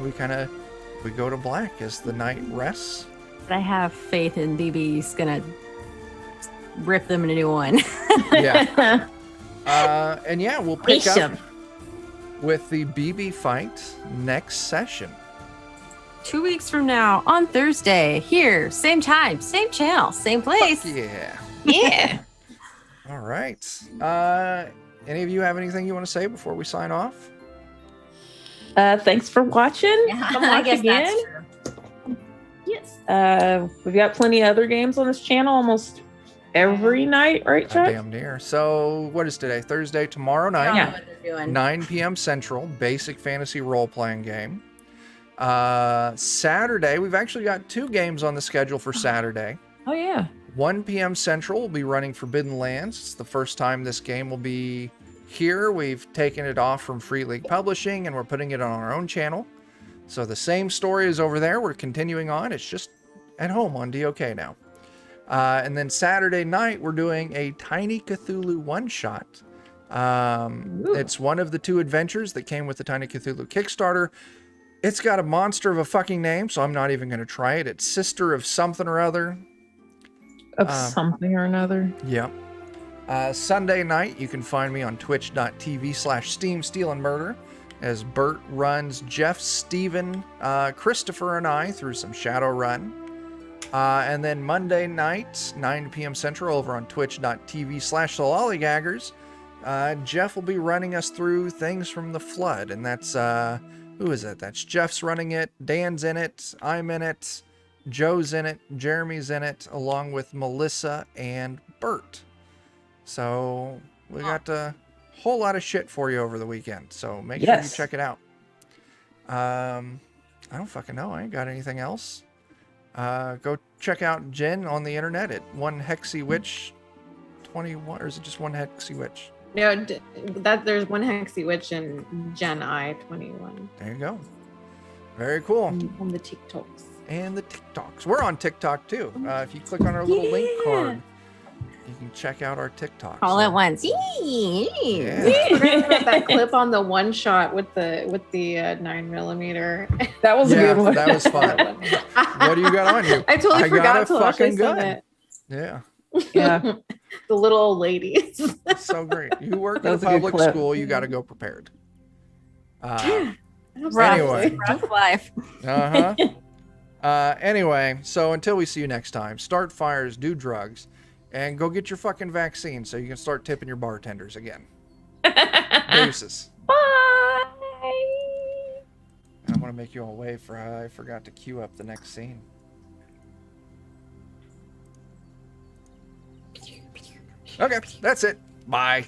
A: go to black as the night rests.
C: I have faith in BB's gonna rip them a new one.
A: Yeah. And yeah, we'll pick up
B: Bishop.
A: with the BB fight next session.
C: 2 weeks from now on Thursday, here, same time, same channel, same place.
A: Yeah.
C: Yeah.
A: All right. Any of you have anything you want to say before we sign off?
B: Thanks for watching. Come
C: I
B: watch
C: guess
B: again.
C: that's true.
B: Yes. We've got plenty of other games on this channel almost every night, right, Chuck?
A: Damn near. So what is today? Thursday, tomorrow
C: I don't
A: night,
C: know what they're doing.
A: 9 p.m. Central, basic fantasy role-playing game. Saturday, we've actually got 2 games on the schedule for Saturday.
B: Oh yeah.
A: 1 p.m. Central will be running Forbidden Lands. It's the first time this game will be here. We've taken it off from Free League Publishing and we're putting it on our own channel. So the same story is over there. We're continuing on. It's just at home on DOK now. And then Saturday night, we're doing a Tiny Cthulhu one-shot. It's one of the 2 adventures that came with the Tiny Cthulhu Kickstarter. It's got a monster of a fucking name, so I'm not even going to try it. It's Sister of something or other.
B: Of something or another.
A: Yep. Sunday night, you can find me on twitch.tv/Steam Steal and Murder as Bert runs Jeff, Steven, Christopher, and I through some Shadowrun. And then Monday night, 9 p.m. Central, over on twitch.tv/TheLollygaggers, Jeff will be running us through Things from the Flood. And that's, who is it? That's Jeff's running it, Dan's in it, I'm in it, Joe's in it, Jeremy's in it, along with Melissa and Bert. So we got a whole lot of shit for you over the weekend. So make sure you check it out. I don't fucking know. I ain't got anything else. Go check out Jen on the internet at 1HexyWitch21, or is it just 1HexyWitch?
D: No, there's 1HexyWitch and Jen I21.
A: There you go. Very cool.
D: On the TikToks.
A: And the TikToks. We're on TikTok too. If you click on our little link card, you can check out our TikToks.
C: All at once.
A: Yeah.
D: That clip on the one shot with the 9mm.
B: That was a good one.
A: That was fun. What do you got on you?
D: I totally forgot
A: got a
D: to
A: fucking
D: said
A: gun.
D: it.
A: Yeah.
B: Yeah.
D: The little old ladies.
A: That's so great. You work
B: That
A: in a
B: was a good
A: public
B: clip.
A: school, you got to go prepared.
C: Rough,
A: Anyway.
C: rough life.
A: Anyway, so until we see you next time, start fires, do drugs, and go get your fucking vaccine so you can start tipping your bartenders again. Deuces.
B: Bye.
A: And I want to make you all wait for how I forgot to queue up the next scene. Okay, that's it. Bye.